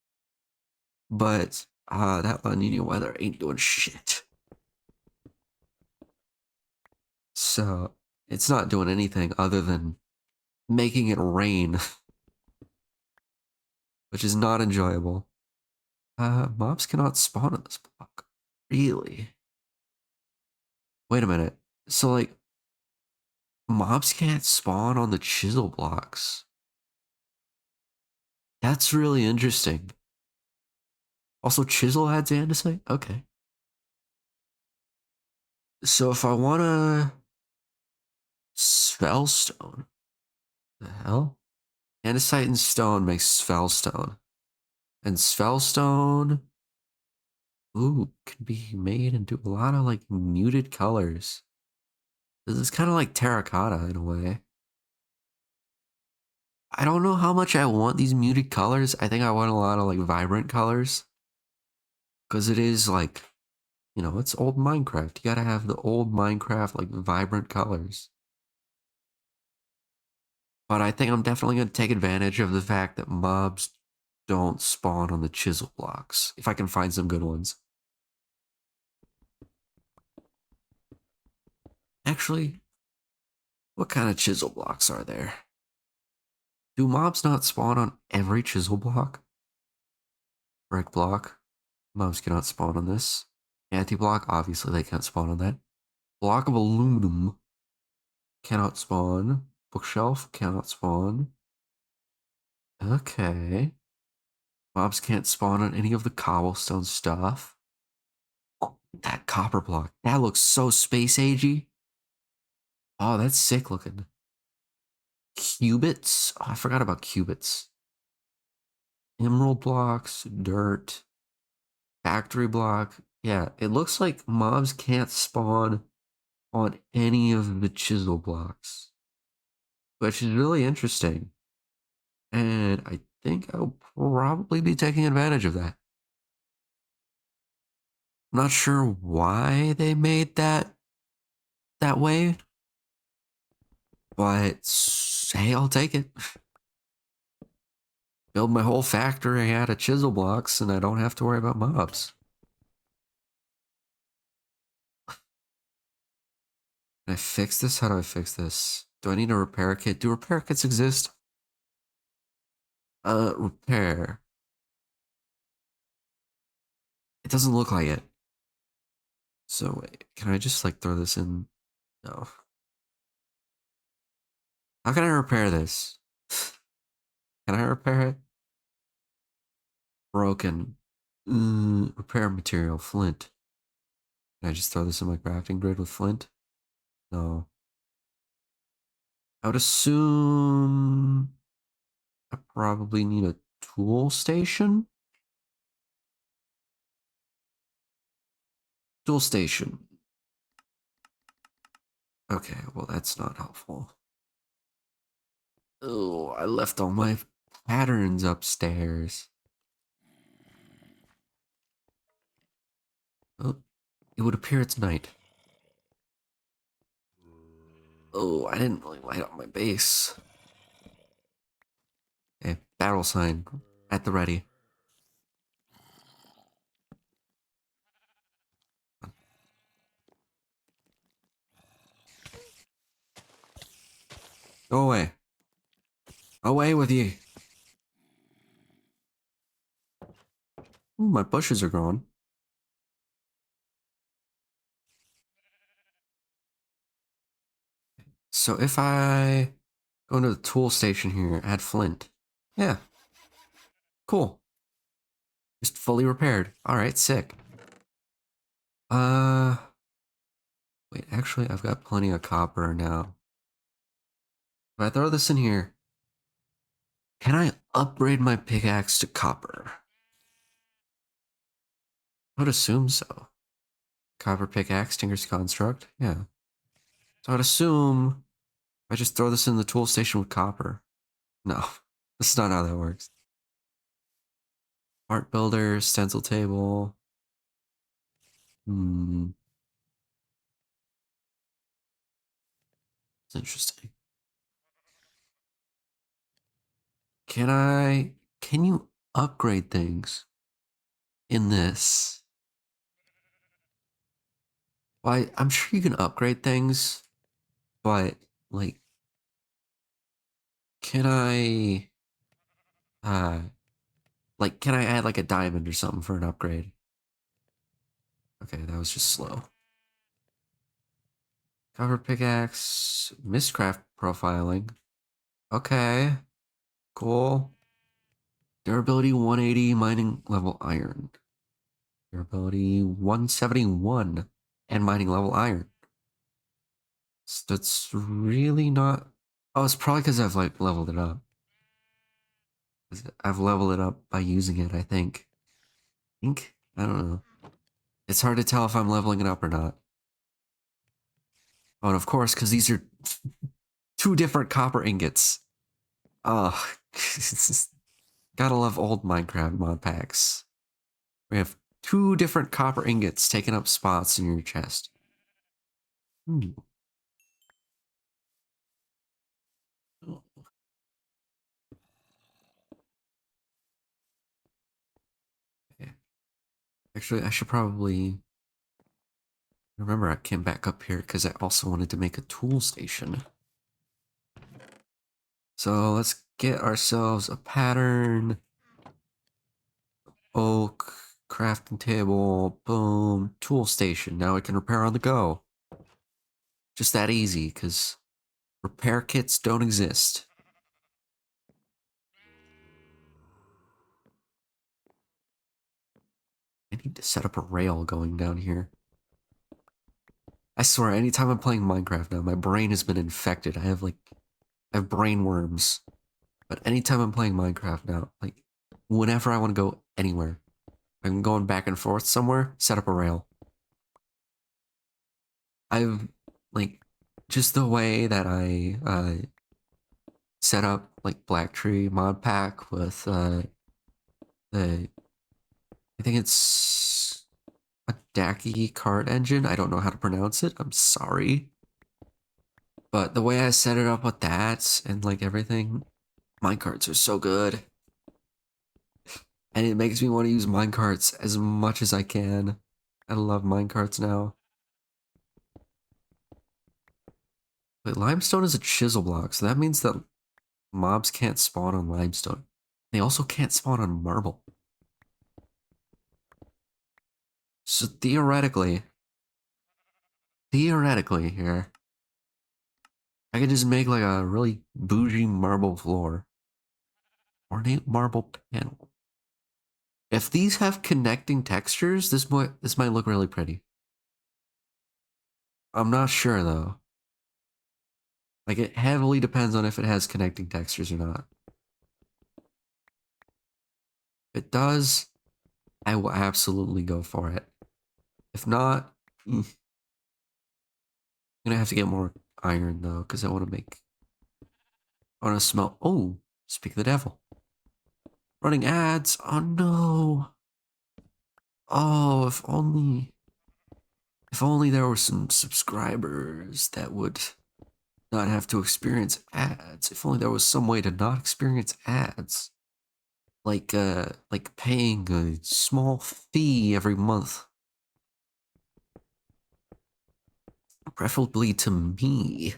but that La Nina weather ain't doing shit. So it's not doing anything other than making it rain, which is not enjoyable. Mobs cannot spawn on this block. Really? Wait a minute. So like, mobs can't spawn on the chisel blocks. That's really interesting. Also, chisel adds andesite? Okay. So if I wanna spellstone, the hell? Andesite and stone makes spellstone. And spellstone, ooh, can be made into a lot of like muted colors. This is kind of like terracotta in a way. I don't know how much I want these muted colors. I think I want a lot of like vibrant colors. Because it is like, you know, it's old Minecraft. You gotta have the old Minecraft like vibrant colors. But I think I'm definitely gonna take advantage of the fact that mobs don't spawn on the chisel blocks. If I can find some good ones. Actually, what kind of chisel blocks are there? Do mobs not spawn on every chisel block? Brick block. Mobs cannot spawn on this. Anti-block, obviously they can't spawn on that. Block of aluminum cannot spawn. Bookshelf cannot spawn. Okay. Mobs can't spawn on any of the cobblestone stuff. Oh, that copper block. That looks so space agey. Oh, that's sick looking. Cubits? Oh, I forgot about cubits. Emerald blocks, dirt, factory block. Yeah, it looks like mobs can't spawn on any of the chisel blocks, which is really interesting. And I think I'll probably be taking advantage of that. I'm not sure why they made that way, but hey, I'll take it. Build my whole factory out of chisel blocks and I don't have to worry about mobs. Can I fix this? How do I fix this? Do I need a repair kit? Do repair kits exist? Repair. It doesn't look like it. So wait, can I just like throw this in? No. How can I repair this? Can I repair it? Broken. Repair material, flint. Can I just throw this in my crafting grid with flint? No. I would assume I probably need a tool station. Tool station. Okay, well, that's not helpful. Oh, I left all my patterns upstairs. Oh, it would appear it's night. Oh, I didn't really light up my base. Okay, battle sign at the ready. Go away. Away with you. Ooh, my bushes are growing. So if I go into the tool station here, add flint. Yeah, cool. Just fully repaired. All right, sick. Uh, wait, actually, I've got plenty of copper now. If I throw this in here, can I upgrade my pickaxe to copper? I would assume so. Copper pickaxe, Tinker's Construct, yeah. So I'd assume if I just throw this in the tool station with copper. No, that's not how that works. Art builder, stencil table. Hmm, it's interesting. Can you upgrade things in this? Well, I'm sure you can upgrade things, but like, can I, uh, can I add like a diamond or something for an upgrade? Okay, that was just slow. Cover pickaxe, Mistcraft profiling. Okay, cool. Durability 180, mining level iron. Durability 171, and mining level iron. So that's really not. Oh, it's probably because I've like leveled it up. I've leveled it up by using it, I think. I don't know. It's hard to tell if I'm leveling it up or not. Oh, and of course, because these are two different copper ingots. Oh, gotta love old Minecraft mod packs. We have two different copper ingots taking up spots in your chest. Hmm. Okay. Actually, I should probably remember I came back up here because I also wanted to make a tool station. So let's get ourselves a pattern. Oak, crafting table, boom, tool station. Now we can repair on the go. Just that easy, because Repair kits don't exist. I need to set up a rail going down here. I swear, anytime I'm playing Minecraft now, my brain has been infected. I have brain worms. But anytime I'm playing Minecraft now, like, whenever I want to go anywhere, I'm going back and forth somewhere, set up a rail. I've, like, just the way that I set up, like, Black Tree mod pack with the, I think it's a Daki card engine. I don't know how to pronounce it. I'm sorry. But the way I set it up with that and, like, everything, minecarts are so good. And it makes me want to use minecarts as much as I can. I love minecarts now. But limestone is a chisel block, so that means that mobs can't spawn on limestone. They also can't spawn on marble. So theoretically here, I could just make like a really bougie marble floor. Ornate marble panel. If these have connecting textures, this might look really pretty. I'm not sure though. Like it heavily depends on if it has connecting textures or not. If it does, I will absolutely go for it. If not, I'm gonna have to get more iron though, because I want to make. I want to smelt. Oh, speak of the devil. Running ads. Oh no. Oh, if only there were some subscribers that would not have to experience ads. If only there was some way to not experience ads. Like paying a small fee every month. Preferably to me.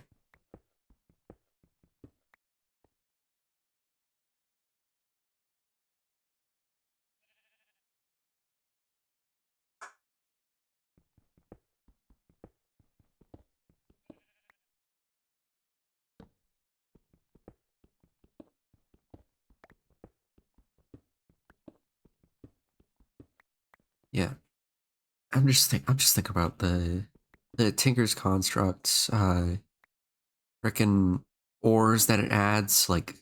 Yeah. I'm just thinking about the Tinker's constructs, frickin' ores that it adds, like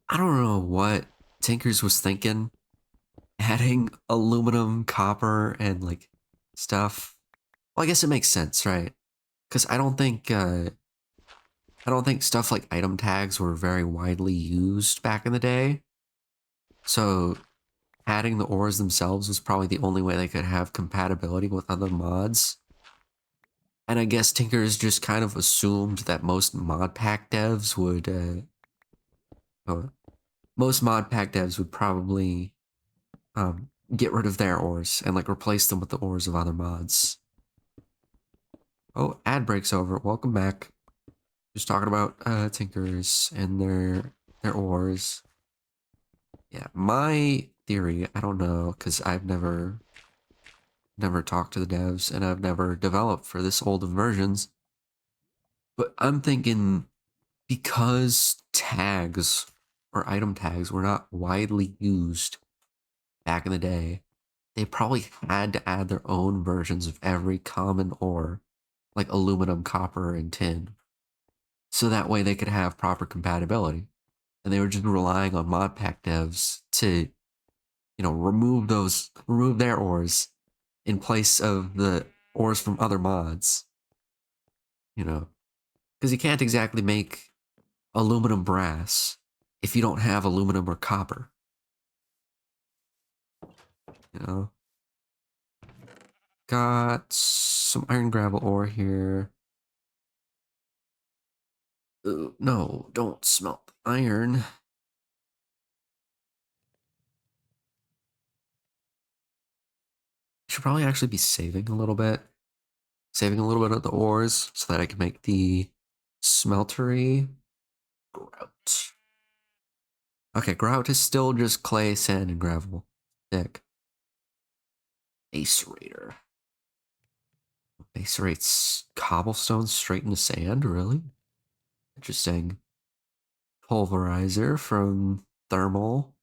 I don't know what Tinkers was thinking. Adding aluminum, copper, and like stuff. Well, I guess it makes sense, right? Because I don't think stuff like item tags were very widely used back in the day. So adding the ores themselves was probably the only way they could have compatibility with other mods. And I guess Tinkers just kind of assumed that most mod pack devs would, oh, most mod pack devs would probably get rid of their ores and like replace them with the ores of other mods. Oh, ad breaks over. Welcome back. Just talking about Tinkers and their ores. Yeah, my theory, I don't know, because I've never talked to the devs and I've never developed for this old of versions. But I'm thinking because tags or item tags were not widely used back in the day, they probably had to add their own versions of every common ore, like aluminum, copper, and tin, so that way they could have proper compatibility. And they were just relying on mod pack devs to, remove their ores in place of the ores from other mods, because you can't exactly make aluminum brass if you don't have aluminum or copper, you know. Got some iron gravel ore here. Ooh, no, don't smelt the iron. Should probably actually be saving a little bit. Saving a little bit of the ores so that I can make the smeltery grout. Okay, grout is still just clay, sand, and gravel. Dick. Acerator. Macerates cobblestone straight into sand, really? Interesting. Pulverizer from thermal.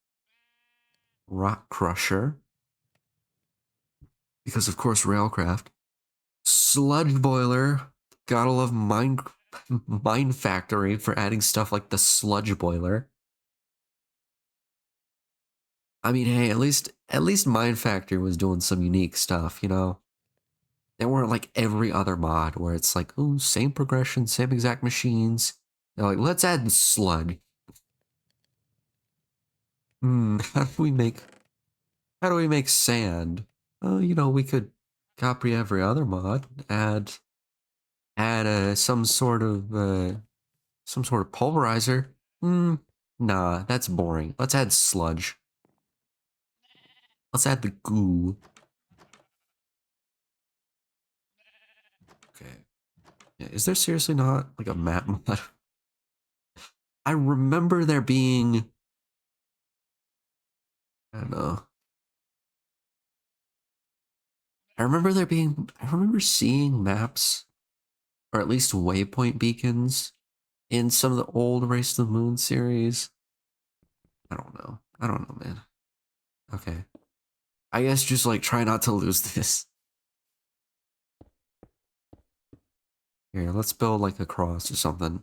Rock crusher. Because of course railcraft. Sludge boiler. Gotta love mine factory for adding stuff like the sludge boiler. I mean, hey, at least Mine Factory was doing some unique stuff, you know? They weren't like every other mod where it's like, oh, same progression, same exact machines. They're like, let's add sludge. How do we make sand? Oh, you know, we could copy every other mod, add some sort of pulverizer. Nah, that's boring. Let's add sludge. Let's add the goo. Okay. Yeah, is there seriously not like a map mod? I remember there being, I don't know. I remember seeing maps, or at least waypoint beacons in some of the old Race to the Moon series. I don't know. I don't know, man. Okay. I guess just like try not to lose this. Here, let's build like a cross or something.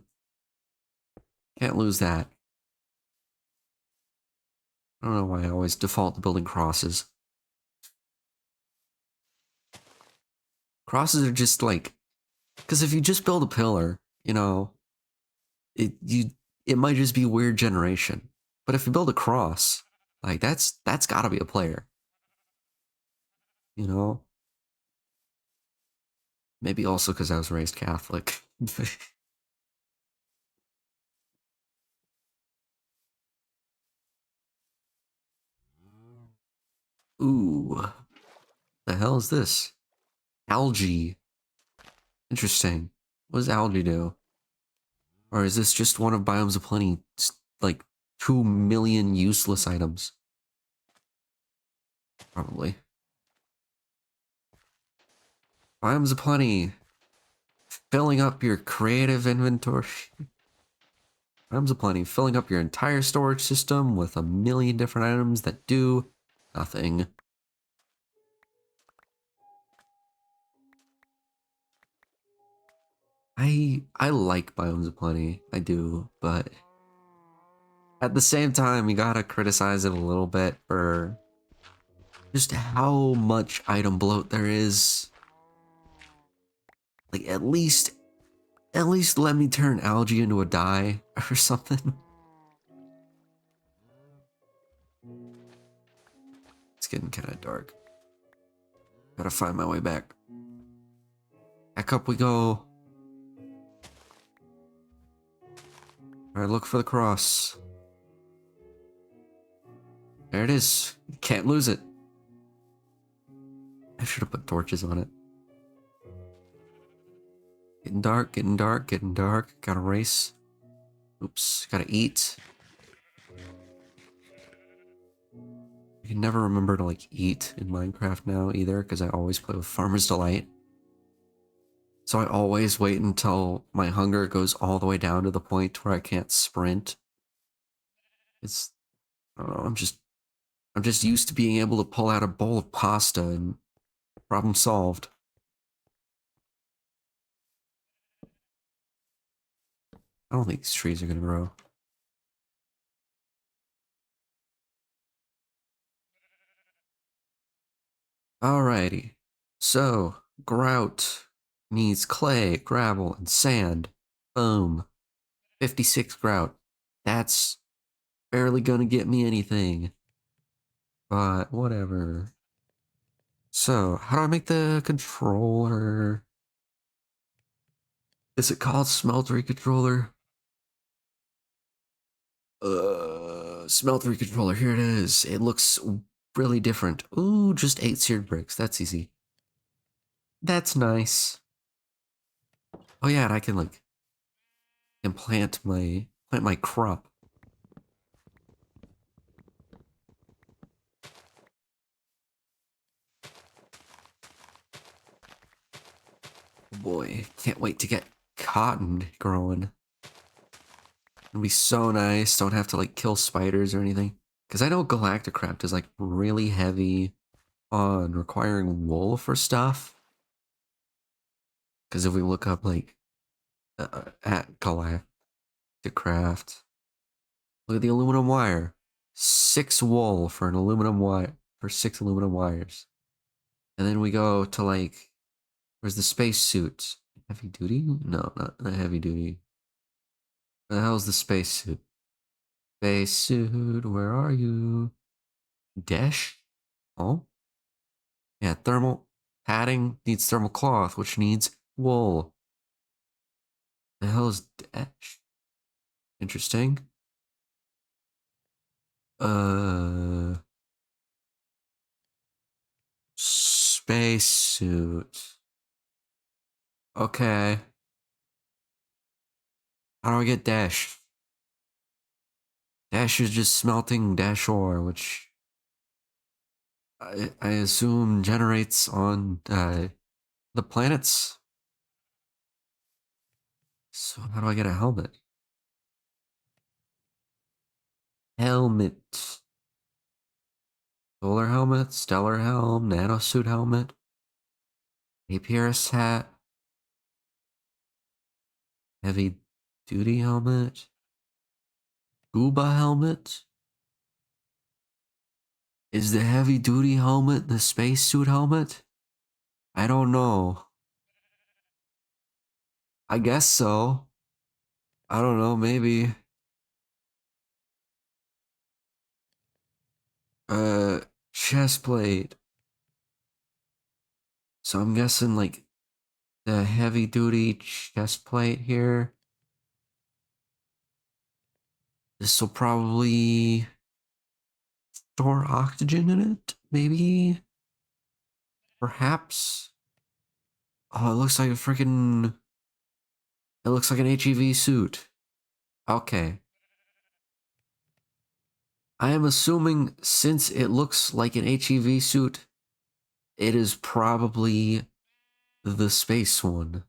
Can't lose that. I don't know why I always default to building crosses. Crosses are just like, because if you just build a pillar, you know, it you it might just be weird generation. But if you build a cross, like that's got to be a player, you know. Maybe also because I was raised Catholic. Ooh, the hell is this? Algae. Interesting. What does algae do? Or is this just one of Biomes of Plenty, like 2 million useless items? Probably. Biomes of Plenty, filling up your creative inventory. Biomes of Plenty, filling up your entire storage system with a million different items that do nothing. I like Biomes of Plenty, I do, but at the same time, you gotta criticize it a little bit for just how much item bloat there is. Like at least let me turn algae into a dye or something. It's getting kind of dark. Gotta find my way back. Back up we go. All right, look for the cross. There it is. Can't lose it. I should have put torches on it. Getting dark, getting dark, getting dark. Gotta race. Oops, gotta eat. I can never remember to like eat in Minecraft now either because I always play with Farmer's Delight. So I always wait until my hunger goes all the way down to the point where I can't sprint. It's, I don't know, I'm just used to being able to pull out a bowl of pasta and problem solved. I don't think these trees are gonna grow. Alrighty. So, grout needs clay, gravel, and sand. Boom. 56 grout. That's barely gonna get me anything. But whatever. So, how do I make the controller? Is it called smeltery controller? Smeltery controller. Here it is. It looks really different. Ooh, just 8 seared bricks. That's easy. That's nice. Oh yeah, and I can like plant my crop. boy, can't wait to get cotton growing. It'll be so nice. Don't have to like kill spiders or anything. Because I know Galacticraft is like really heavy on requiring wool for stuff. Because if we look up like at Galacticraft, look at the aluminum wire. 6 wool for an aluminum wire for 6 aluminum wires. And then we go to like, where's the spacesuit? Heavy duty? No, not heavy duty. Where the hell's the spacesuit? Spacesuit, where are you? Dash? Oh? Yeah, thermal padding needs thermal cloth, which needs wool. The hell is Dash? Interesting. Spacesuit. Okay. How do I get Dash? Dash is just smelting Dash ore, which I assume generates on the planets. So how do I get a helmet? Helmet. Solar helmet, stellar helm, nanosuit helmet, APRS hat, heavy duty helmet, scuba helmet. Is the heavy duty helmet the spacesuit helmet? I don't know. I guess so. I don't know, maybe. Uh, chest plate. So I'm guessing like the heavy duty chest plate here. This will probably store oxygen in it, maybe? Perhaps? Oh, it looks like a freaking. It looks like an HEV suit. Okay. I am assuming since it looks like an HEV suit, it is probably the space one.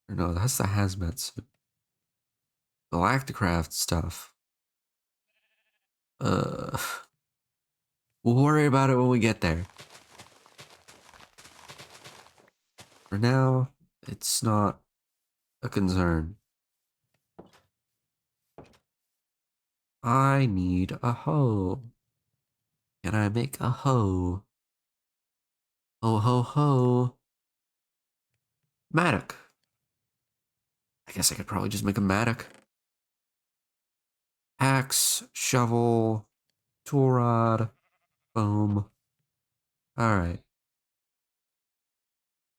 Or no, that's the hazmat suit. Galacticraft stuff. Uh, we'll worry about it when we get there. For now, it's not a concern. I need a hoe. Can I make a hoe? Ho ho ho. Mattock. I guess I could probably just make a mattock. Axe, shovel, tool rod, boom. Alright.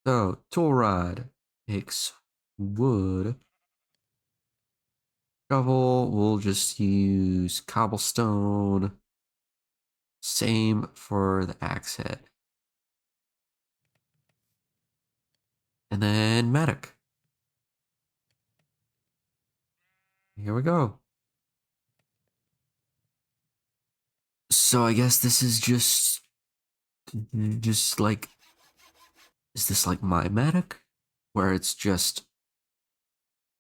So, tool rod takes wood. Shovel, we'll just use cobblestone. Same for the axe head. And then mattock. Here we go. So I guess this is just like, is this like my mattock? Where it's just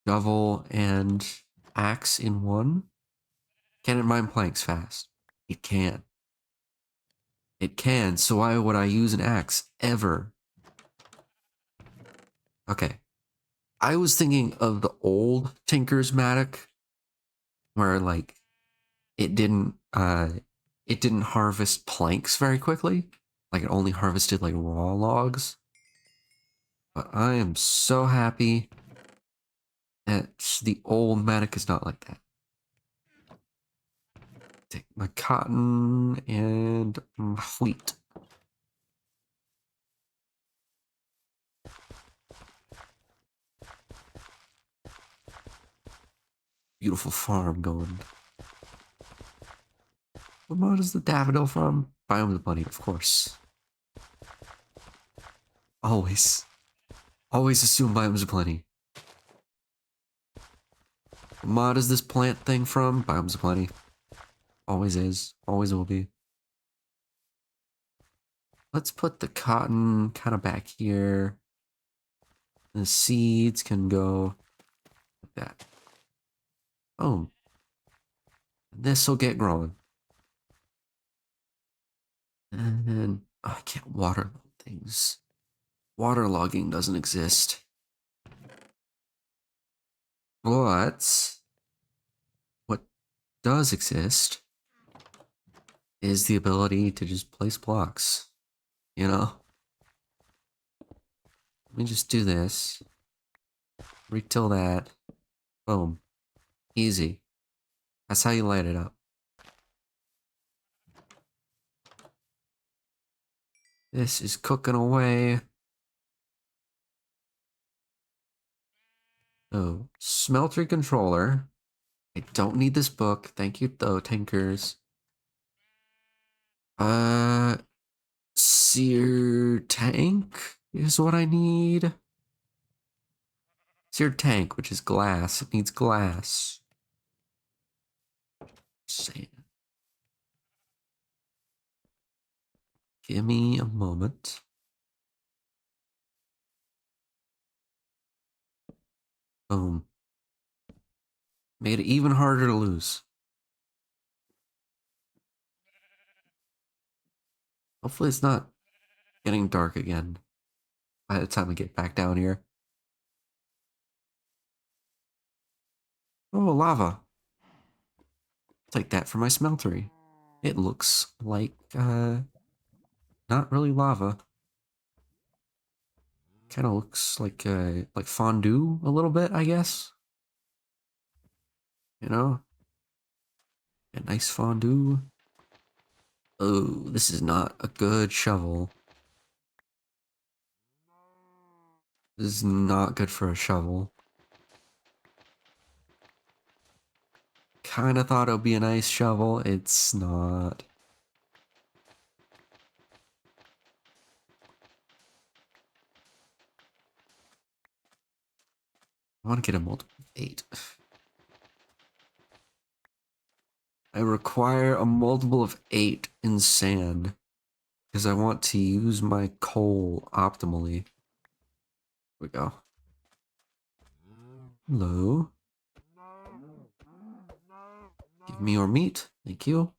shovel and axe in one? Can it mine planks fast? It can. It can, so why would I use an axe ever? Okay. I was thinking of the old Tinker's mattock, where like it didn't harvest planks very quickly. Like it only harvested like raw logs. But I am so happy that the old mattock is not like that. Take my cotton and my wheat. Beautiful farm going. What mod is the daffodil from? Biome the bunny, of course. Always. Always assume biomes plenty. What mod is this plant thing from? Biomes plenty. Always is. Always will be. Let's put the cotton kind of back here. The seeds can go like that. Oh, this will get growing. And then oh, I can't water things. Waterlogging doesn't exist. But what does exist is the ability to just place blocks. You know? Let me just do this. Retill that. Boom. Easy. That's how you light it up. This is cooking away. Oh, smeltery controller. I don't need this book. Thank you, though, Tinkers. Uh, sear tank is what I need. Seared tank, which is glass. It needs glass. Sand. Give me a moment. Boom. Made it even harder to lose. Hopefully it's not getting dark again by the time I get back down here. Oh, lava. Take that for my smeltery. It looks like, not really lava. Kind of looks like fondue a little bit, I guess. You know, a nice fondue. Oh, this is not a good shovel. This is not good for a shovel. Kind of thought it would be a nice shovel. It's not. I want to get a multiple of 8. I require a multiple of 8 in sand because I want to use my coal optimally. Here we go. Hello. Give me your meat. Thank you.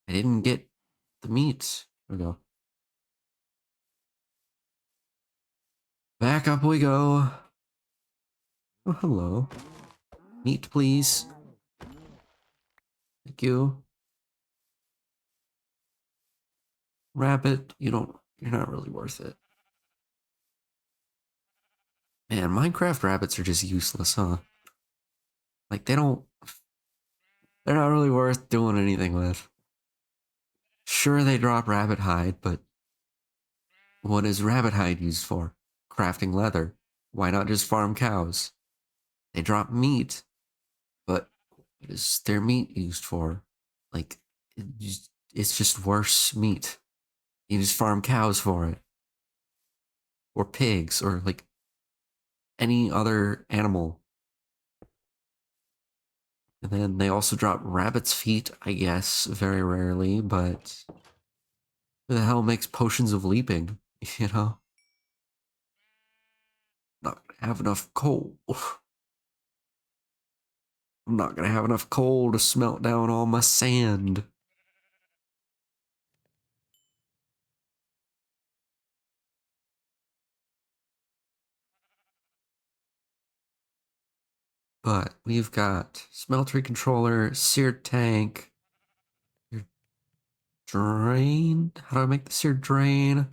I didn't get the meat. Here we go. Back up we go. Oh, hello. Meat, please. Thank you. Rabbit, you're not really worth it. Man, Minecraft rabbits are just useless, huh? Like, they're not really worth doing anything with. Sure, they drop rabbit hide, but what is rabbit hide used for? Crafting leather. Why not just farm cows? They drop meat, but what is their meat used for? Like, it's just worse meat. You just farm cows for it. Or pigs, or like any other animal. And then they also drop rabbit's feet, I guess, very rarely, but who the hell makes potions of leaping? You know? Not gonna have enough coal. I'm not gonna have enough coal to smelt down all my sand. But we've got smeltery controller, seared tank, drain. How do I make the seared drain?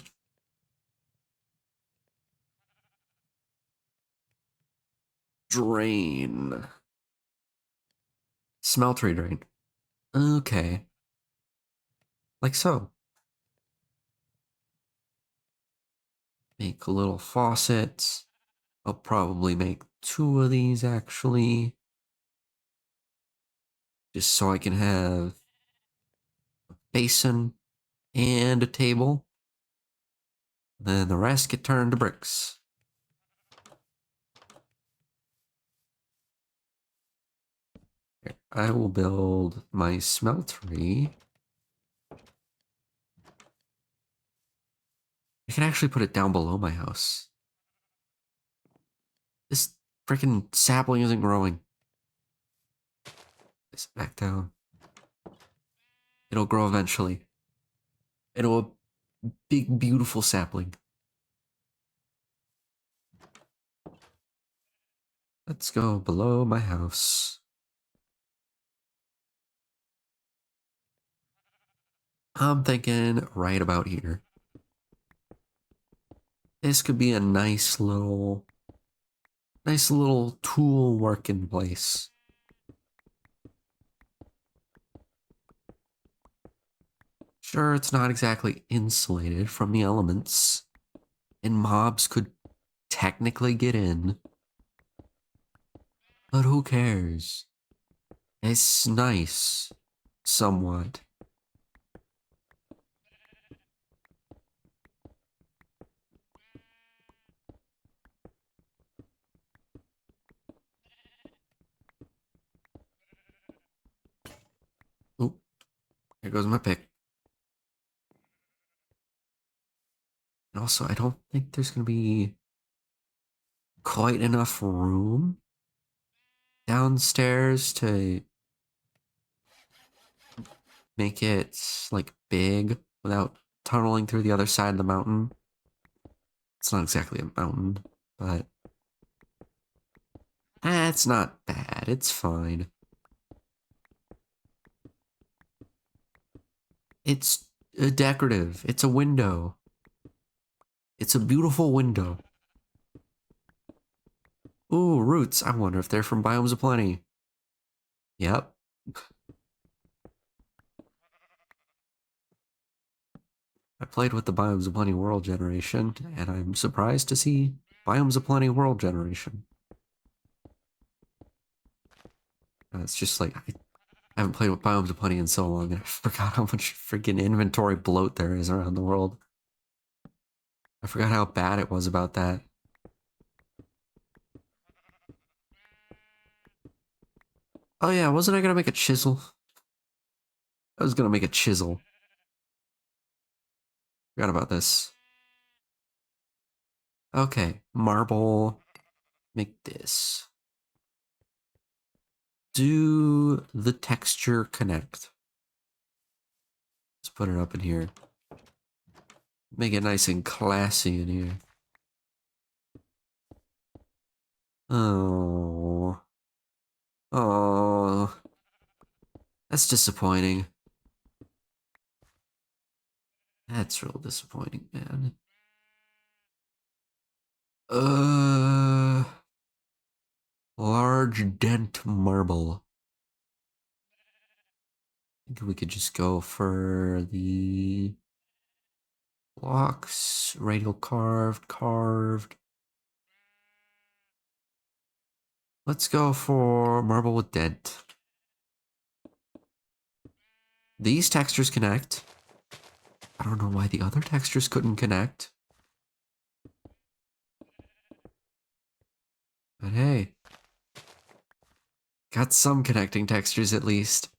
Drain. Smeltery drain. Okay. Like so. Make a little faucet. I'll probably make 2 of these actually. Just so I can have a basin and a table. Then the rest get turned to bricks. Here, I will build my smeltery. I can actually put it down below my house. This freaking sapling isn't growing. Place it back down. It'll grow eventually. It'll a big, beautiful sapling. Let's go below my house. I'm thinking right about here. This could be a nice little tool working place. Sure, it's not exactly insulated from the elements, and mobs could technically get in, but who cares? It's nice, somewhat. Oop, there goes my pick. And also, I don't think there's gonna be quite enough room downstairs to make it like big without tunneling through the other side of the mountain. It's not exactly a mountain, but it's not bad. It's fine. It's a decorative. It's a window. It's a beautiful window. Ooh, roots. I wonder if they're from Biomes of Plenty. Yep. I played with the Biomes of Plenty World Generation, and I'm surprised to see Biomes of Plenty World Generation. It's just like, I haven't played with Biomes of Plenty in so long, and I forgot how much freaking inventory bloat there is around the world. I forgot how bad it was about that. Oh yeah, wasn't I gonna make a chisel? I was gonna make a chisel. Forgot about this. Okay, marble. Make this. Do the texture connect? Let's put it up in here. Make it nice and classy in here. Oh. Oh. That's disappointing. That's real disappointing, man. Large dent marble. I think we could just go for the blocks, radial carved. Let's go for marble with dent. These textures connect. I don't know why the other textures couldn't connect. But hey, got some connecting textures at least.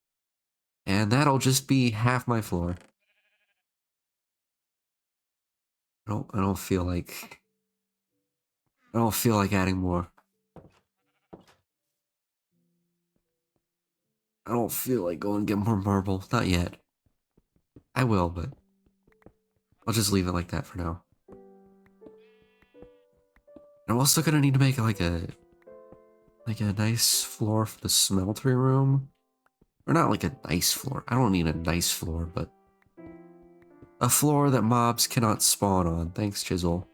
And that'll just be half my floor. I don't feel like adding more. I don't feel like going and get more marble. Not yet. I will, but I'll just leave it like that for now. I'm also gonna need to make like a nice floor for the smeltery room. Or not like a nice floor. I don't need a nice floor, but a floor that mobs cannot spawn on. Thanks, Chisel.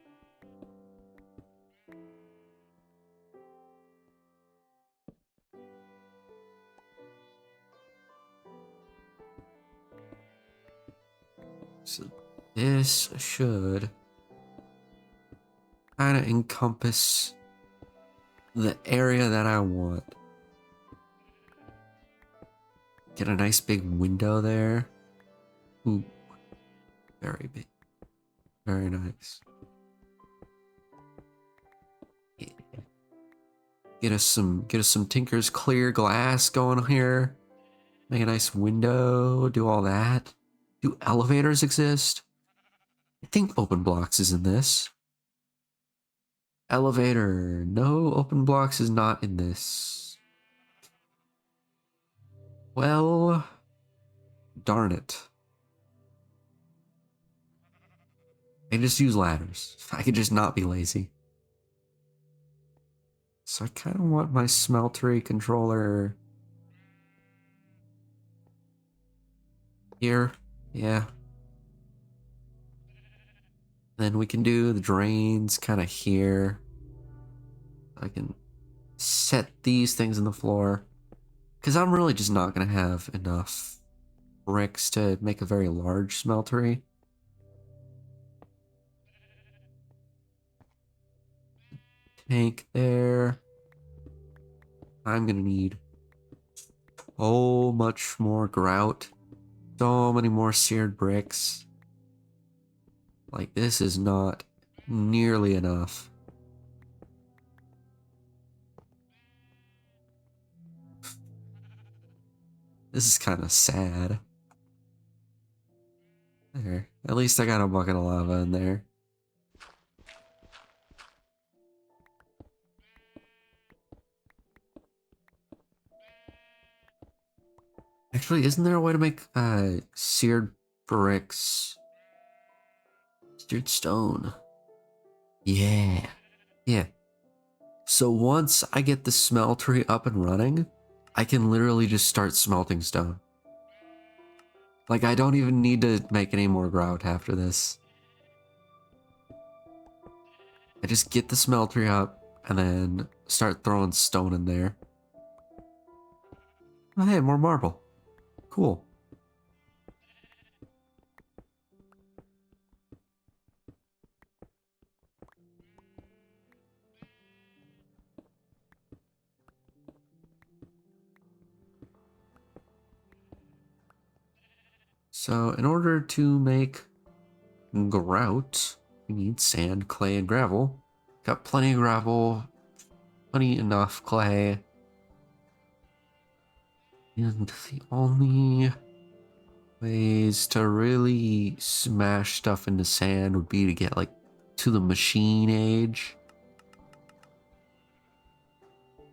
So this should kind of encompass the area that I want. Get a nice big window there. Ooh, very big. Very nice. Yeah. Get us some Tinker's clear glass going here. Make a nice window, do all that. Do elevators exist? I think open blocks is in this. Elevator. No, open blocks is not in this. Well, darn it. I can just use ladders. I could just not be lazy. So I kind of want my smeltery controller here. Yeah. Then we can do the drains kind of here. I can set these things in the floor. Because I'm really just not going to have enough bricks to make a very large smeltery. Tank there. I'm going to need so much more grout. So many more seared bricks. Like, this is not nearly enough. This is kind of sad. There. At least I got a bucket of lava in there. Actually, isn't there a way to make seared bricks? Seared stone. Yeah. Yeah. So once I get the smeltery up and running, I can literally just start smelting stone. Like, I don't even need to make any more grout after this. I just get the smeltery up and then start throwing stone in there. Oh, hey, more marble. Cool. So in order to make grout, we need sand, clay, and gravel. Got plenty of gravel, plenty enough clay. And the only ways to really smash stuff into sand would be to get like to the machine age,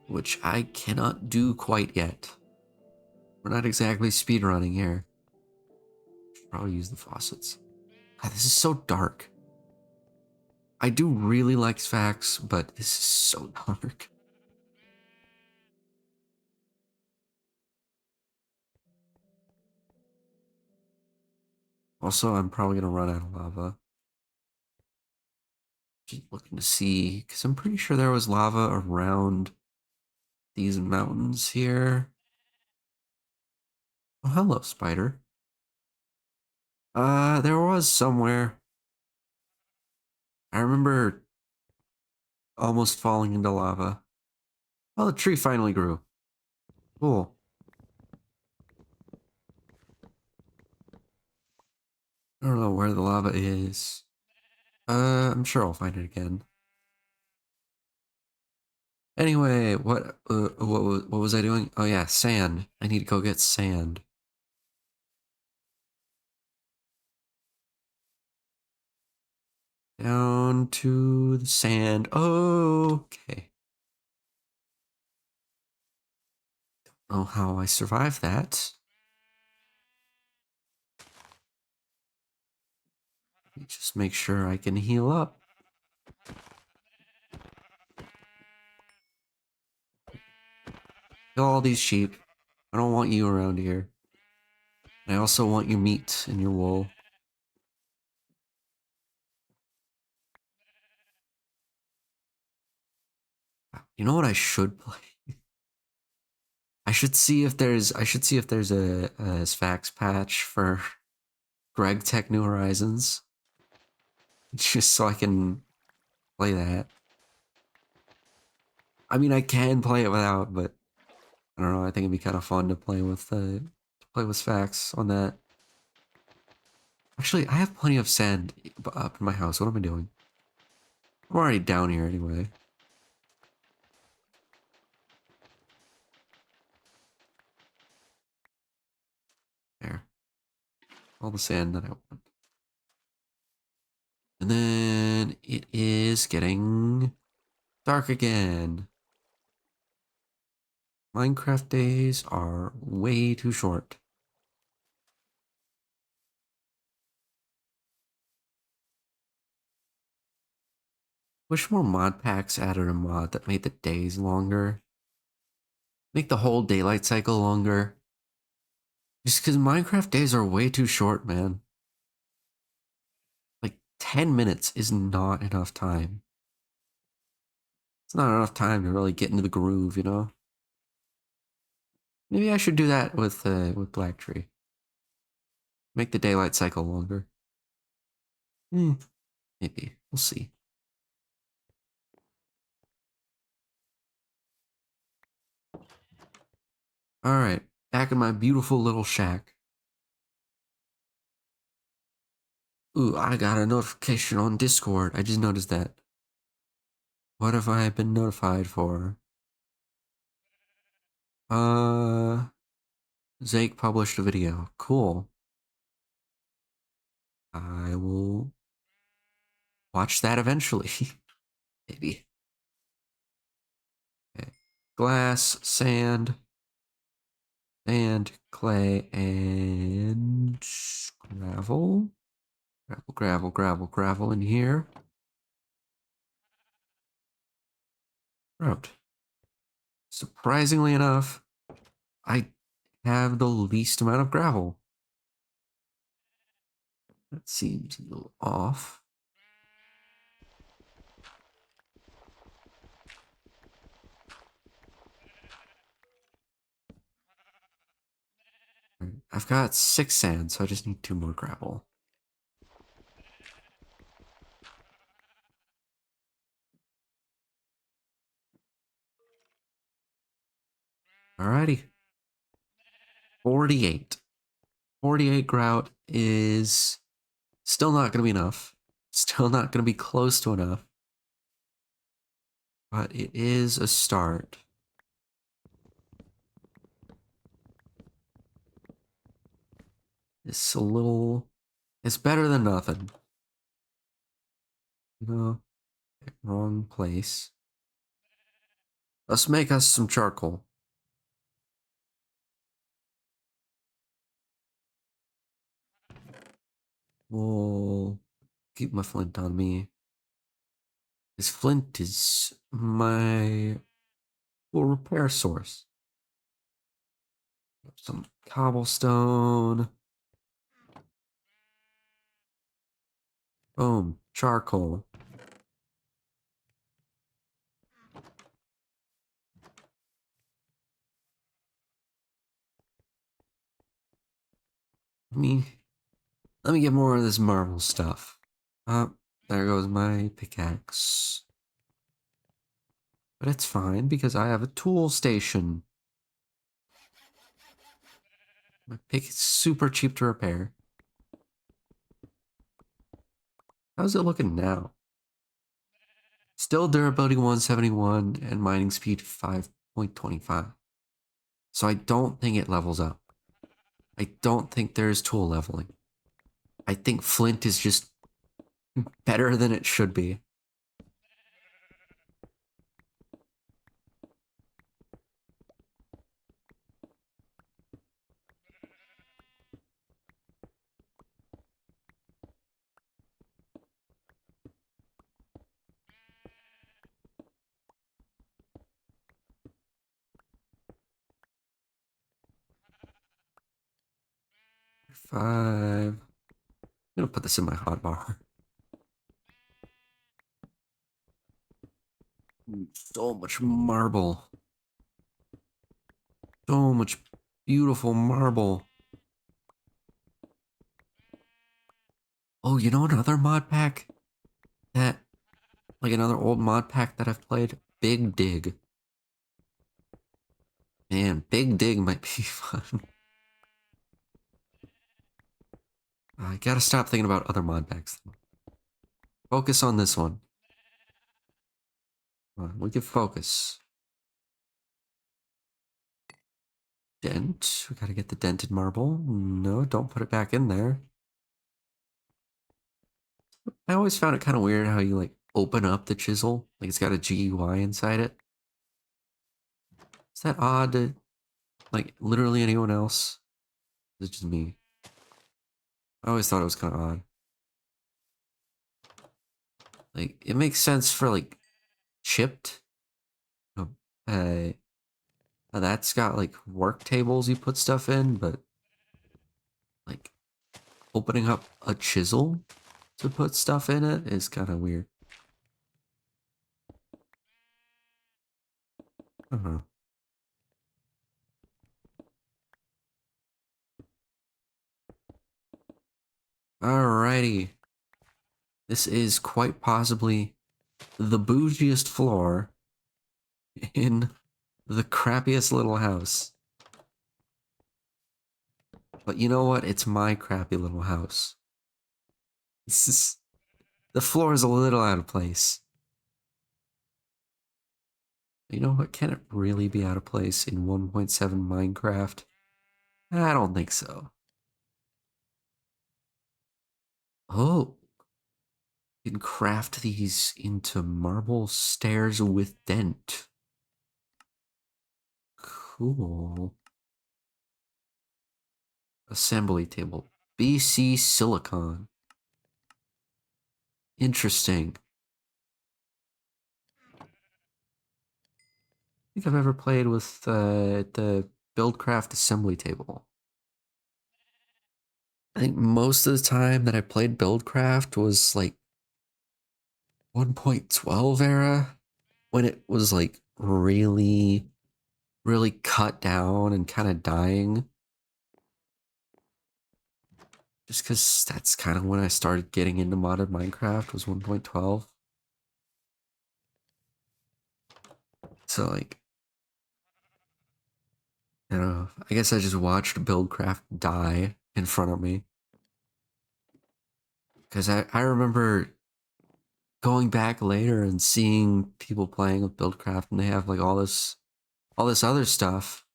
which I cannot do quite yet. We're not exactly speedrunning here. Should probably use the faucets. God, this is so dark. I do really like facts, but this is so dark. Also, I'm probably gonna run out of lava. Just looking to see, because I'm pretty sure there was lava around these mountains here. Oh, hello, spider. There was somewhere. I remember almost falling into lava. Oh, the tree finally grew. Cool. I don't know where the lava is. I'm sure I'll find it again. Anyway, what was I doing? Oh yeah, sand. I need to go get sand. Down to the sand. Okay. Don't know how I survived that. Let me just make sure I can heal up. Kill all these sheep. I don't want you around here. I also want your meat and your wool. You know what I should play? I should see if there's a fax patch for Greg Tech New Horizons. Just so I can play that. I mean, I can play it without, but I don't know. I think it'd be kind of fun to play with fax on that. Actually, I have plenty of sand up in my house. What am I doing? I'm already down here anyway. There. All the sand that I want. And then it is getting dark again. Minecraft days are way too short. Wish more mod packs added a mod that made the days longer. Make the whole daylight cycle longer. Just because Minecraft days are way too short, man. Like 10 minutes is not enough time. It's not enough time to really get into the groove, you know? Maybe I should do that with Black Tree. Make the daylight cycle longer. Hmm, maybe. We'll see. Alright, back in my beautiful little shack. Ooh, I got a notification on Discord. I just noticed that. What have I been notified for? Uh, Zake published a video. Cool. I will watch that eventually. Maybe. Okay. Glass, sand, clay, and gravel. Gravel in here. Route. Surprisingly enough, I have the least amount of gravel. That seems a little off. I've got 6 sand, so I just need 2 more gravel. Alrighty. 48. 48 grout is still not going to be enough. Still not going to be close to enough. But it is a start. It's a little... It's better than nothing. No, wrong place. Let's make us some charcoal. We'll keep my flint on me. This flint is my full repair source. Some cobblestone. Boom, charcoal. Let me let me get more of this marble stuff. There goes my pickaxe. But it's fine because I have a tool station. My pick is super cheap to repair. How's it looking now? Still durability 171 and mining speed 5.25. So I don't think it levels up. I don't think there's tool leveling. I think flint is just better than it should be. Five. I'm gonna put this in my hotbar. So much marble. So much beautiful marble. Oh, you know another mod pack that, like another old mod pack that I've played? Big Dig. Man, Big Dig might be fun. I gotta stop thinking about other mod packs. Focus on this one. We can focus. Dent. We gotta get the dented marble. No, don't put it back in there. I always found it kind of weird how you like open up the chisel, like it's got a GUI inside it. Is that odd to like literally anyone else? Is it just me? I always thought it was kind of odd. Like it makes sense for like chipped. You know, that's got like work tables you put stuff in, but like opening up a chisel to put stuff in it is kind of weird. I don't know. Alrighty. This is quite possibly the bougiest floor in the crappiest little house. But you know what? It's my crappy little house. This is, the floor is a little out of place. You know what? Can it really be out of place in 1.7 Minecraft? I don't think so. Oh, you can craft these into marble stairs with dent. Cool. Assembly table. BC silicon. Interesting. I think I've ever played with the Buildcraft assembly table. I think most of the time that I played Buildcraft was like 1.12 era when it was like really, really cut down and kind of dying. Just because that's kind of when I started getting into modded Minecraft was 1.12. So like, I don't know. I guess I just watched Buildcraft die in front of me. Because I remember going back later and seeing people playing with Buildcraft and they have like all this other stuff.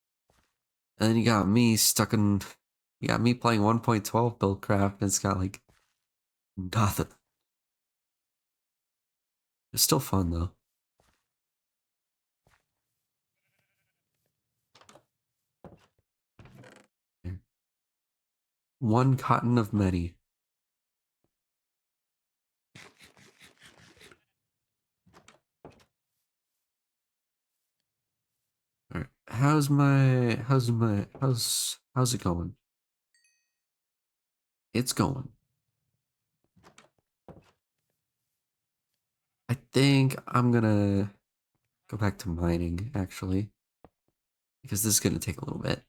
And then you got me stuck in you got me playing 1.12 Buildcraft and it's got like nothing. It's still fun though. One cotton of many. Alright. How's it going? It's going. I think I'm gonna go back to mining actually. Because this is gonna take a little bit.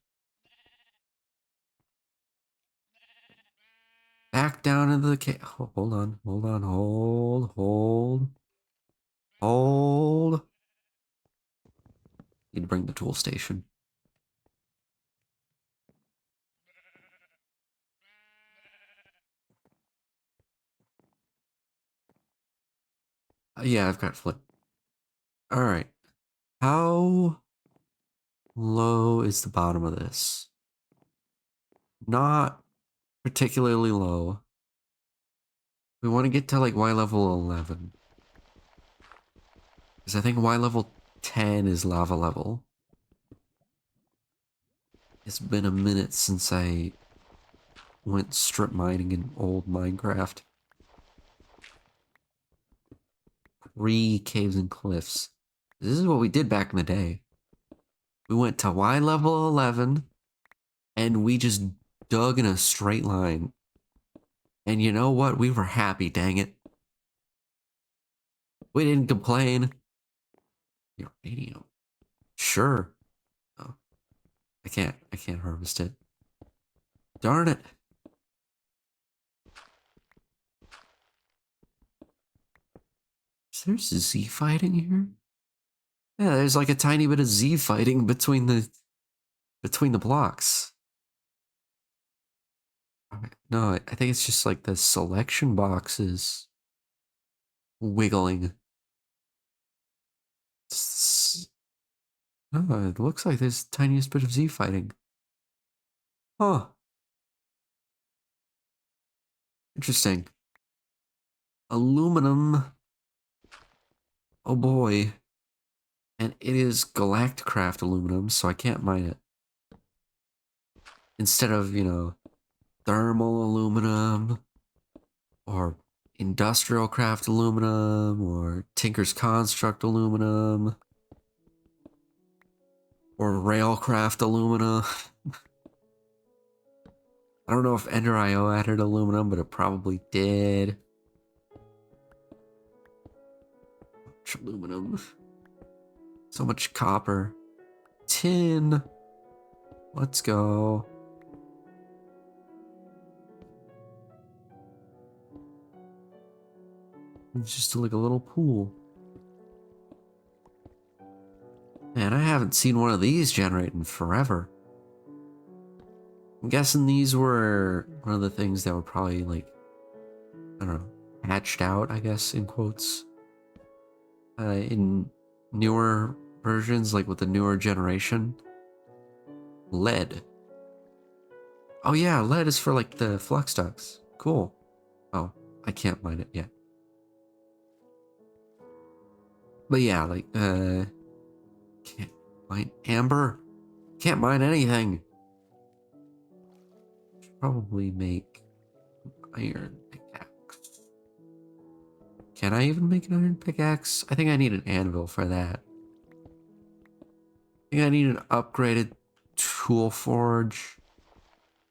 Back down into the cave. Oh, hold on, hold. Need to bring the tool station. Yeah, I've got flip. All right. How low is the bottom of this? Not particularly low. We want to get to like Y level 11. Because I think Y level 10 is lava level. It's been a minute since I went strip mining in old Minecraft. Caves and cliffs. This is what we did back in the day. We went to Y level 11 and we just dug in a straight line. And you know what? We were happy, dang it. We didn't complain. Uranium. Sure. Oh, I can't harvest it. Darn it. Is there Z fighting here? Yeah, there's like a tiny bit of Z fighting between the blocks. No, I think it's just like the selection boxes wiggling. No, it looks like there's the tiniest bit of Z fighting. Huh. Interesting. aluminum. Oh boy. And it is Galacticraft aluminum, so I can't mine it. Instead of, thermal aluminum or industrial craft aluminum or Tinker's Construct aluminum or Railcraft aluminum. I don't know if Ender.io added aluminum, but it probably did. Much aluminum. So much copper. Tin. Let's go. It's just like a little pool. Man, I haven't seen one of these generate in forever. I'm guessing these were one of the things that were probably like, I don't know, hatched out, I guess, in quotes. In newer versions, like with the newer generation. Lead. Oh yeah, lead is for like the flux ducts. Cool. Oh, I can't mine it yet. But yeah, like, can't mine amber. Can't mine anything. Should probably make iron pickaxe. Can I even make an iron pickaxe? I think I need an anvil for that. I think I need an upgraded tool forge.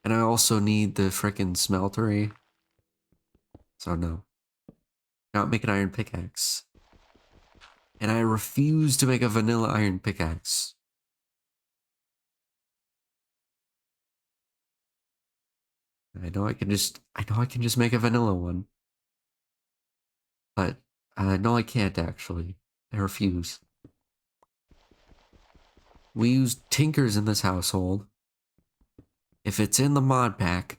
And I also need the frickin' smeltery. So no. Not make an iron pickaxe. And I refuse to make a vanilla iron pickaxe. I know I can just make a vanilla one. But no I can't actually. I refuse. We use tinkers in this household. If it's in the mod pack,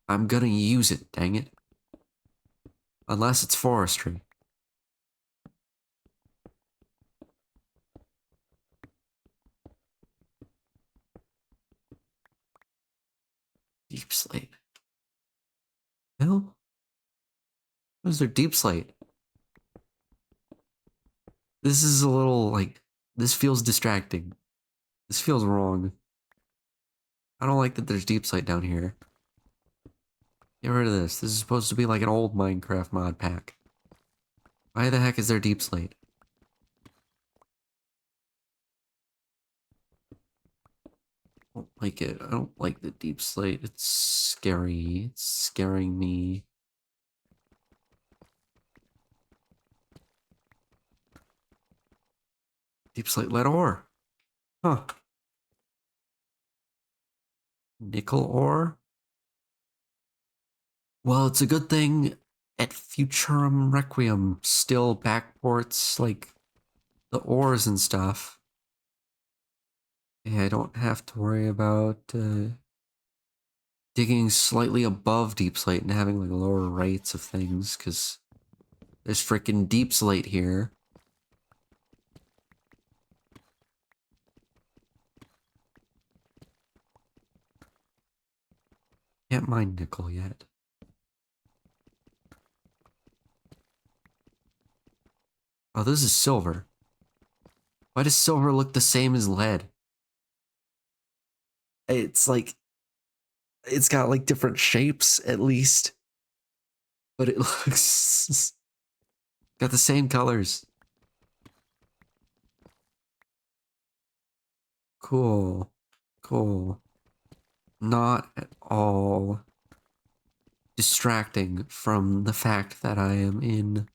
I'm gonna use it, dang it. Unless it's forestry. Deep slate. Hell? What is their deep slate? This is a little, like, this feels distracting. This feels wrong. I don't like that there's deep slate down here. Get rid of this. This is supposed to be like an old Minecraft mod pack. Why the heck is there deep slate? I don't like it. I don't like the deep slate. It's scary. It's scaring me. Deep slate lead ore. Huh. Nickel ore? Well, it's a good thing at Futurum Requiem still backports like the ores and stuff. Yeah, I don't have to worry about digging slightly above deep slate and having like lower rates of things, because there's freaking deep slate here. Can't mine nickel yet. Oh, this is silver. Why does silver look the same as lead? It's like, it's got like different shapes at least, but it looks got the same colors. Cool. Cool. Not at all distracting from the fact that I am in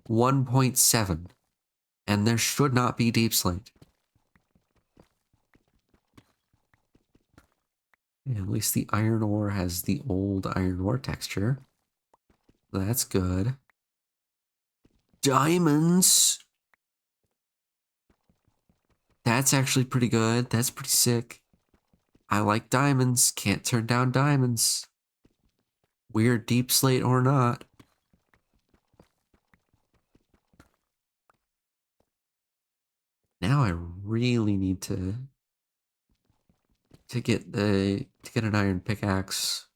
1.7 and there should not be deep slate. Yeah, at least the iron ore has the old iron ore texture. That's good. Diamonds! That's actually pretty good. That's pretty sick. I like diamonds. Can't turn down diamonds. Weird deep slate or not. Now I really need to get an iron pickaxe.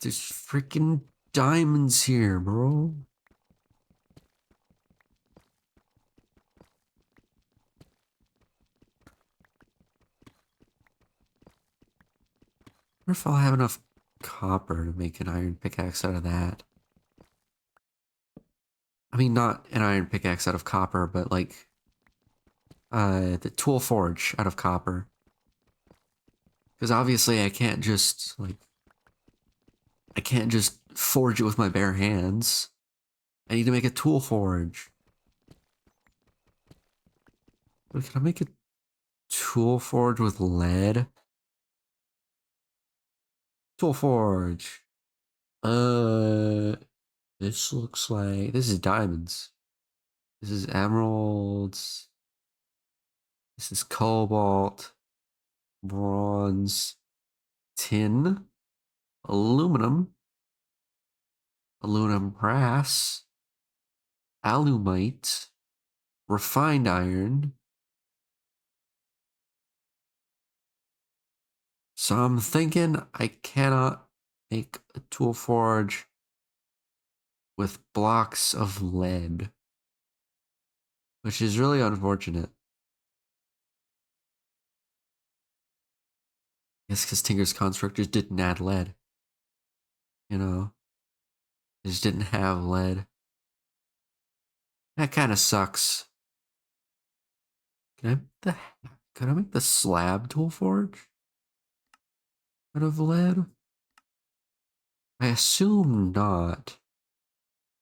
There's freaking diamonds here, bro. I wonder if I'll have enough copper to make an iron pickaxe out of that. I mean, not an iron pickaxe out of copper, but like the tool forge out of copper. Because obviously I can't just forge it with my bare hands. I need to make a tool forge. But can I make a tool forge with lead? Tool forge. This looks like this is diamonds. This is emeralds. This is cobalt, bronze, tin, aluminum, aluminum brass, alumite, refined iron. So I'm thinking I cannot make a tool forge with blocks of lead, which is really unfortunate. Yes, because Tinker's constructors didn't add lead. You know, they just didn't have lead. That kind of sucks. Can I make the Could I make the slab tool forge out of lead? I assume not,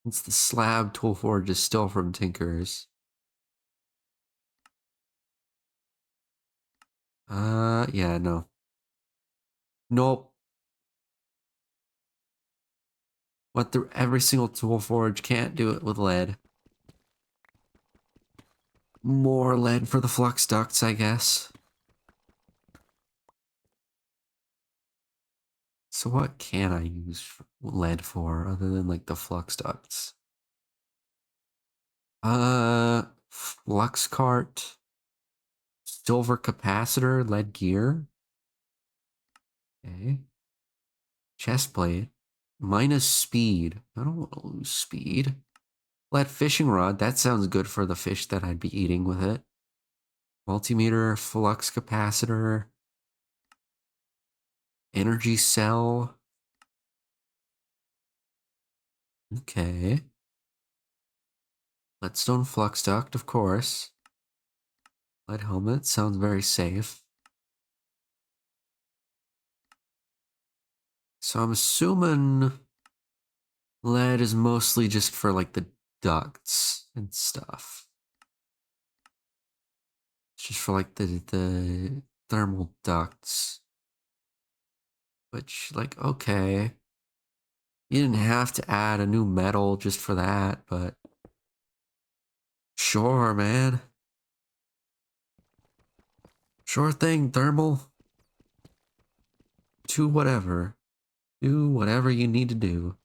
since the slab tool forge is still from Tinker's. Yeah, no. Nope. Went through every single tool forge, can't do it with lead. More lead for the flux ducts, I guess. So what can I use lead for other than like the flux ducts? Flux cart, silver capacitor, lead gear. Okay. Chest plate. Minus speed. I don't want to lose speed. Lead fishing rod. That sounds good for the fish that I'd be eating with it. Multimeter, flux capacitor, energy cell. Okay. Leadstone flux duct, of course. Lead helmet sounds very safe. So I'm assuming lead is mostly just for like the ducts and stuff. It's just for like the thermal ducts. Which, like, okay. You didn't have to add a new metal just for that, but sure, man. Sure thing, thermal. Do whatever. Do whatever you need to do.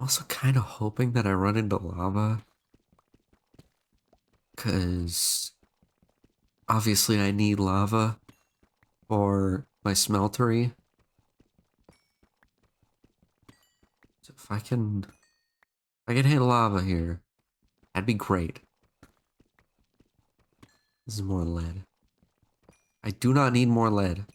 Also kind of hoping that I run into lava. Because obviously I need lava for my smeltery. So if I can hit lava here, that'd be great. This is more lead. I do not need more lead.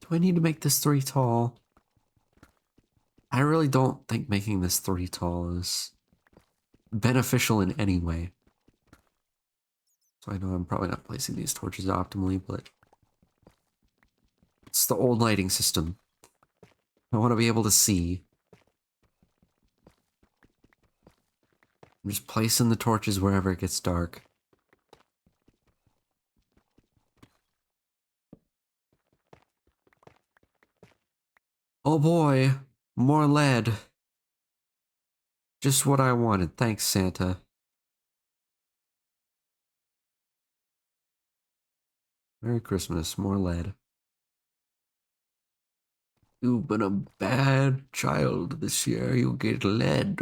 Do I need to make this 3 tall? I really don't think making this 3 tall is beneficial in any way. So I know I'm probably not placing these torches optimally, but it's the old lighting system. I want to be able to see. I'm just placing the torches wherever it gets dark. Oh boy, more lead. Just what I wanted. Thanks, Santa. Merry Christmas, more lead. You've been a bad child this year. You'll get lead.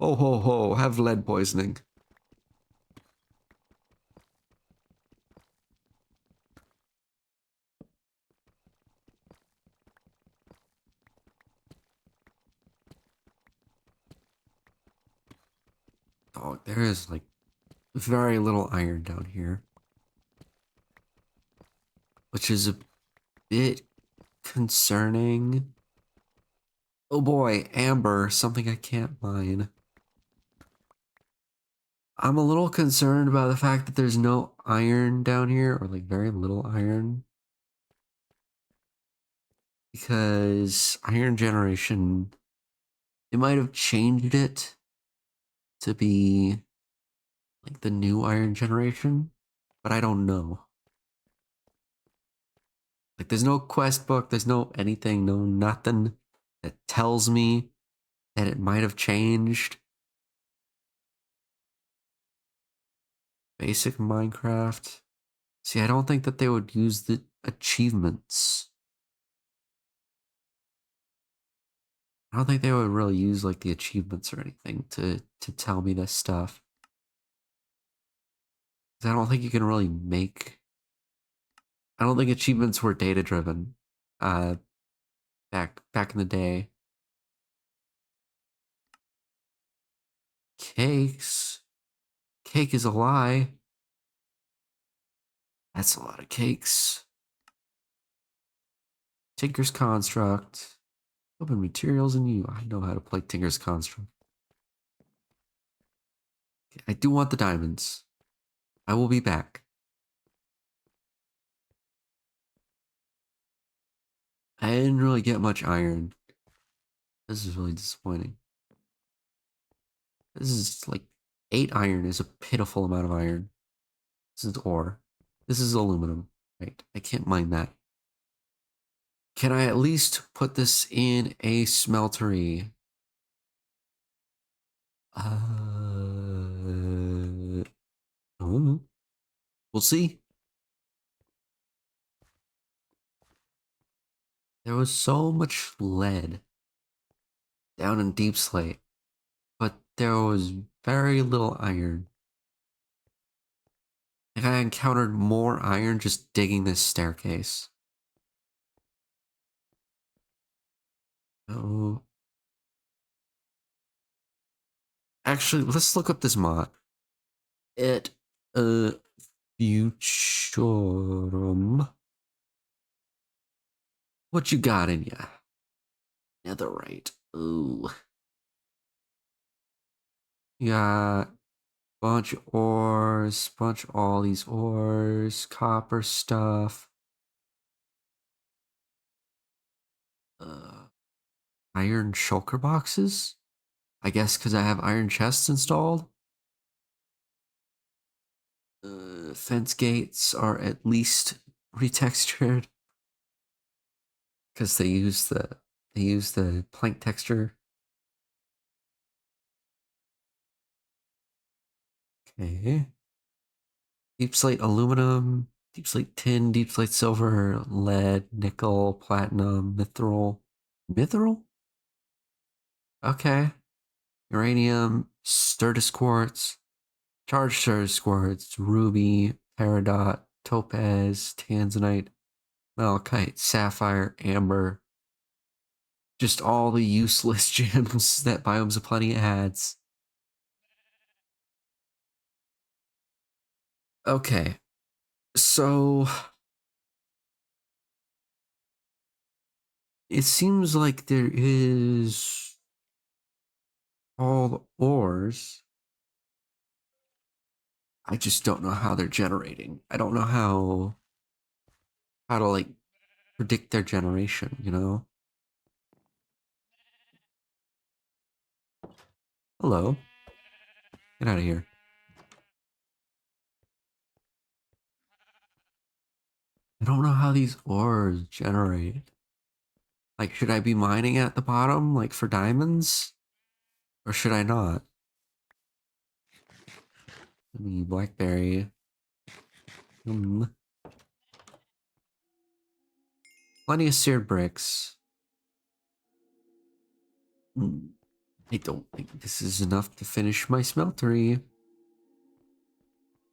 Oh ho ho, have lead poisoning. Oh, there is like very little iron down here, which is a bit concerning. Oh boy, amber, something I can't mine. I'm a little concerned about the fact that there's no iron down here, or like very little iron, because iron generation, they might have changed it to be like the new iron generation, but I don't know. Like there's no quest book, there's no anything, no nothing that tells me that it might have changed. Basic Minecraft. See, I don't think that they would use the achievements. I don't think they would really use like the achievements or anything to tell me this stuff. 'Cause I don't think you can really make. I don't think achievements were data driven. Uh, back in the day. Cakes. Cake is a lie. That's a lot of cakes. Tinker's Construct. Open materials and you. I know how to play Tinker's Construct. I do want the diamonds. I will be back. I didn't really get much iron. This is really disappointing. This is like 8 iron is a pitiful amount of iron. This is ore. This is aluminum. Right. I can't mine that. Can I at least put this in a smeltery? Oh, we'll see. There was so much lead down in Deep Slate, but there was very little iron. And I encountered more iron just digging this staircase. Oh, actually, let's look up this mod. It, Futurum. What you got in ya? Netherite. Ooh. You got bunch of ores, bunch of all these ores, copper stuff. Uh, Iron shulker boxes? I guess because I have iron chests installed. Fence gates are at least retextured because they use the plank texture. Okay. Deep slate aluminum, deep slate tin, deep slate silver, lead, nickel, platinum, mithril. Mithril? Okay. Uranium, Sturgis quartz, charged Sturgis quartz, ruby, peridot, topaz, tanzanite, malachite, sapphire, amber. Just all the useless gems that Biomes of Plenty adds. Okay, so it seems like there is all the ores. I just don't know how they're generating. I don't know how to like predict their generation, you know? Hello. Get out of here. I don't know how these ores generate. Like, should I be mining at the bottom, like for diamonds? Or should I not? Let me blackberry. Hmm. Plenty of seared bricks. I don't think this is enough to finish my smeltery.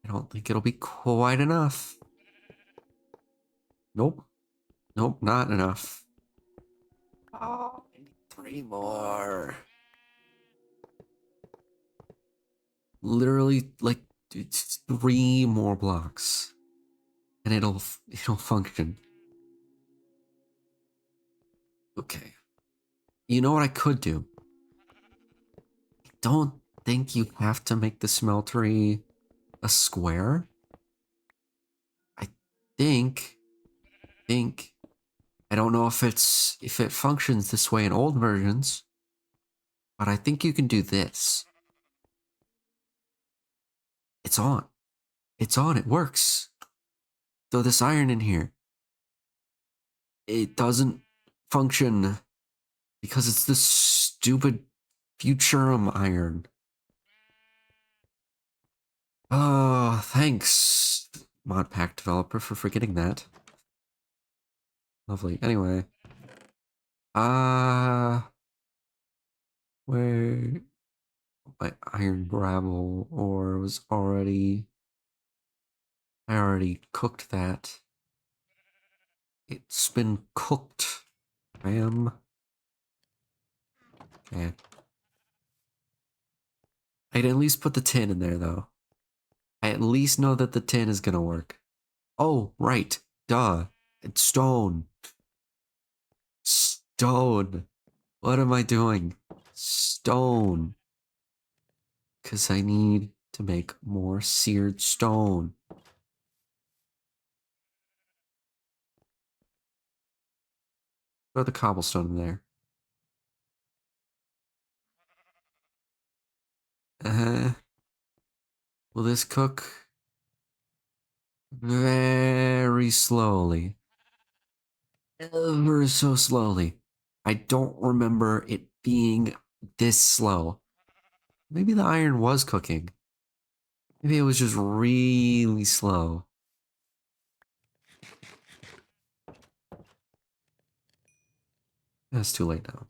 I don't think it'll be quite enough. Nope. Nope, not enough. Oh, I need 3 more. Literally, like, it's 3 more blocks. And it'll function. Okay. You know what I could do? I don't think you have to make the smeltery a square. I think think I don't know if it functions this way in old versions, but I think you can do this. It's on. It's on. It works. Throw this iron in here. It doesn't function because it's this stupid Futurum iron. Oh, thanks, mod pack developer, for forgetting that. Lovely. Anyway. Where my iron gravel ore was already. I already cooked that. It's been cooked. I am. Okay. I'd at least put the tin in there, though. I at least know that the tin is gonna work. Oh, right. Duh. It's stone. Stone. What am I doing? Stone. Because I need to make more seared stone. Throw the cobblestone in there. Uh, will this cook? Very slowly. Ever so slowly. I don't remember it being this slow. Maybe the iron was cooking. Maybe it was just really slow. It's too late now.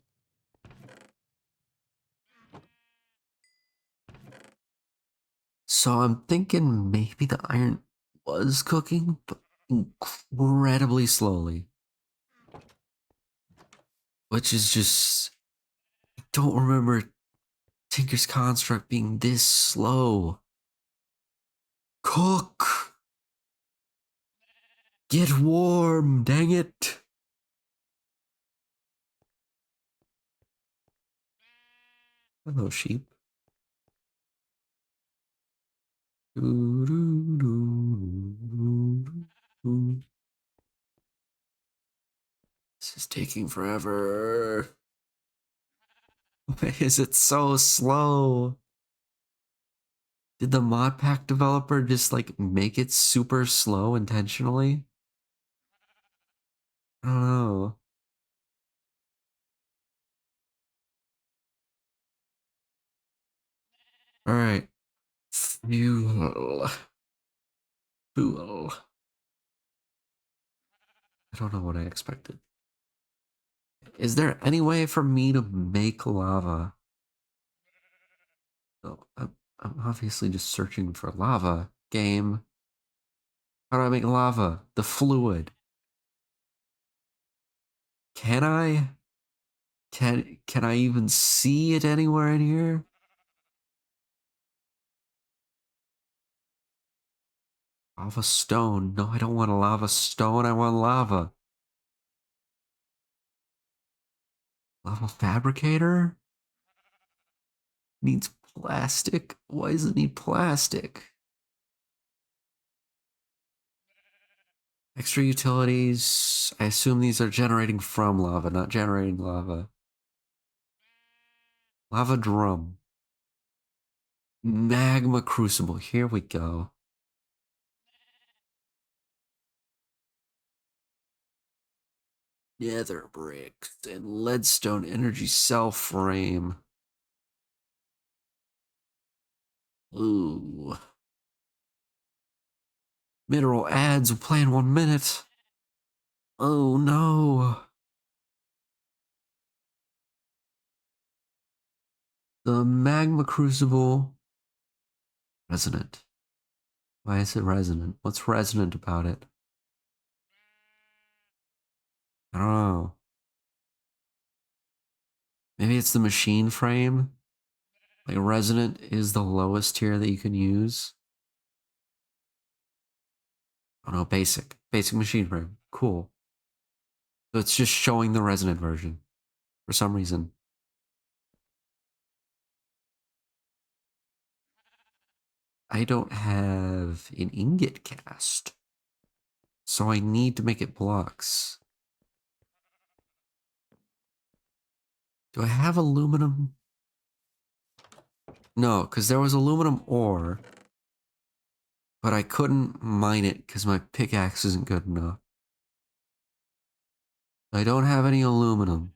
So I'm thinking maybe the iron was cooking, but incredibly slowly. Which is just, I don't remember Tinker's construct being this slow. Cook! Get warm, dang it! Hello, sheep. This is taking forever. Why is it so slow? Did the mod pack developer just like make it super slow intentionally? I don't know. All right. Fuel. Fuel. I don't know what I expected. Is there any way for me to make lava? Oh, I'm obviously just searching for lava. Game. How do I make lava? The fluid. Can I? Can I even see it anywhere in here? Lava stone. No, I don't want a lava stone. I want lava. Lava fabricator? Needs plastic? Why does it need plastic? Extra utilities. I assume these are generating from lava, not generating lava. Lava drum. Magma crucible. Here we go. Nether bricks and leadstone energy cell frame. Ooh. Mineral ads will play in 1 minute. Oh no. The magma crucible. Resonant. Why is it resonant? What's resonant about it? I don't know. Maybe it's the machine frame? Like resonant is the lowest tier that you can use. Oh no, basic. Basic machine frame. Cool. So it's just showing the resonant version for some reason. I don't have an ingot cast. So I need to make it blocks. Do I have aluminum? No, because there was aluminum ore, but I couldn't mine it because my pickaxe isn't good enough. I don't have any aluminum.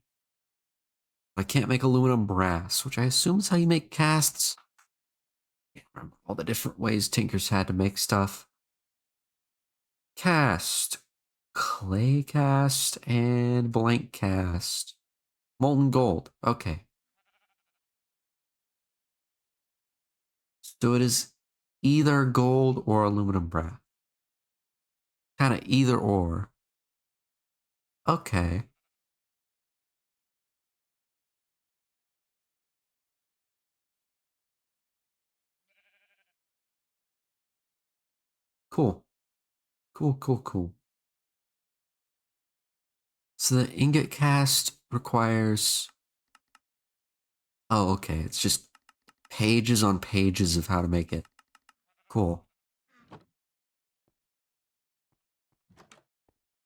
I can't make aluminum brass, which I assume is how you make casts. I can't remember all the different ways Tinkers had to make stuff. Cast, clay cast, and blank cast. Molten gold. Okay. So it is either gold or aluminum brass. Kind of either or. Okay. Cool. Cool, cool, cool. So the ingot cast requires. Oh, okay. It's just pages on pages of how to make it. Cool.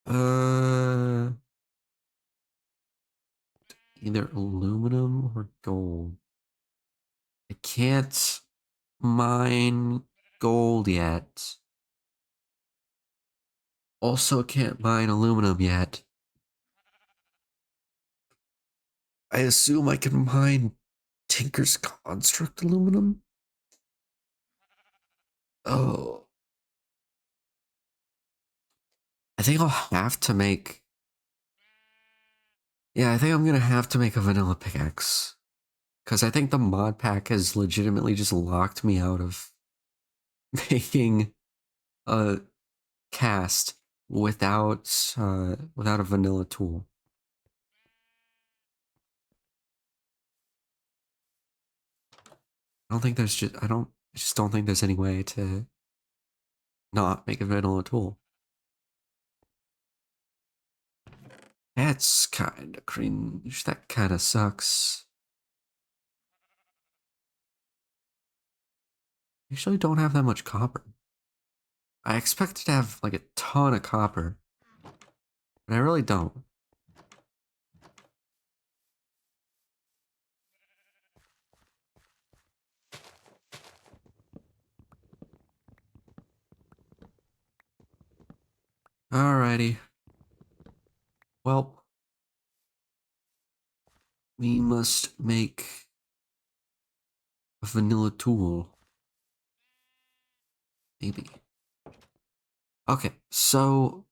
Uh, Either aluminum or gold. I can't mine gold yet. Also can't mine aluminum yet. I assume I can mine Tinker's Construct aluminum? Oh. I think I'll have to make. Yeah, I think I'm gonna have to make a vanilla pickaxe. Because I think the mod pack has legitimately just locked me out of making a cast without a vanilla tool. I don't think there's just I just don't think there's any way to not make a vanilla tool. That's kinda cringe. That kinda sucks. I actually don't have that much copper. I expected to have like a ton of copper, but I really don't. Alrighty. Well, we must make a vanilla tool. Maybe. Okay, so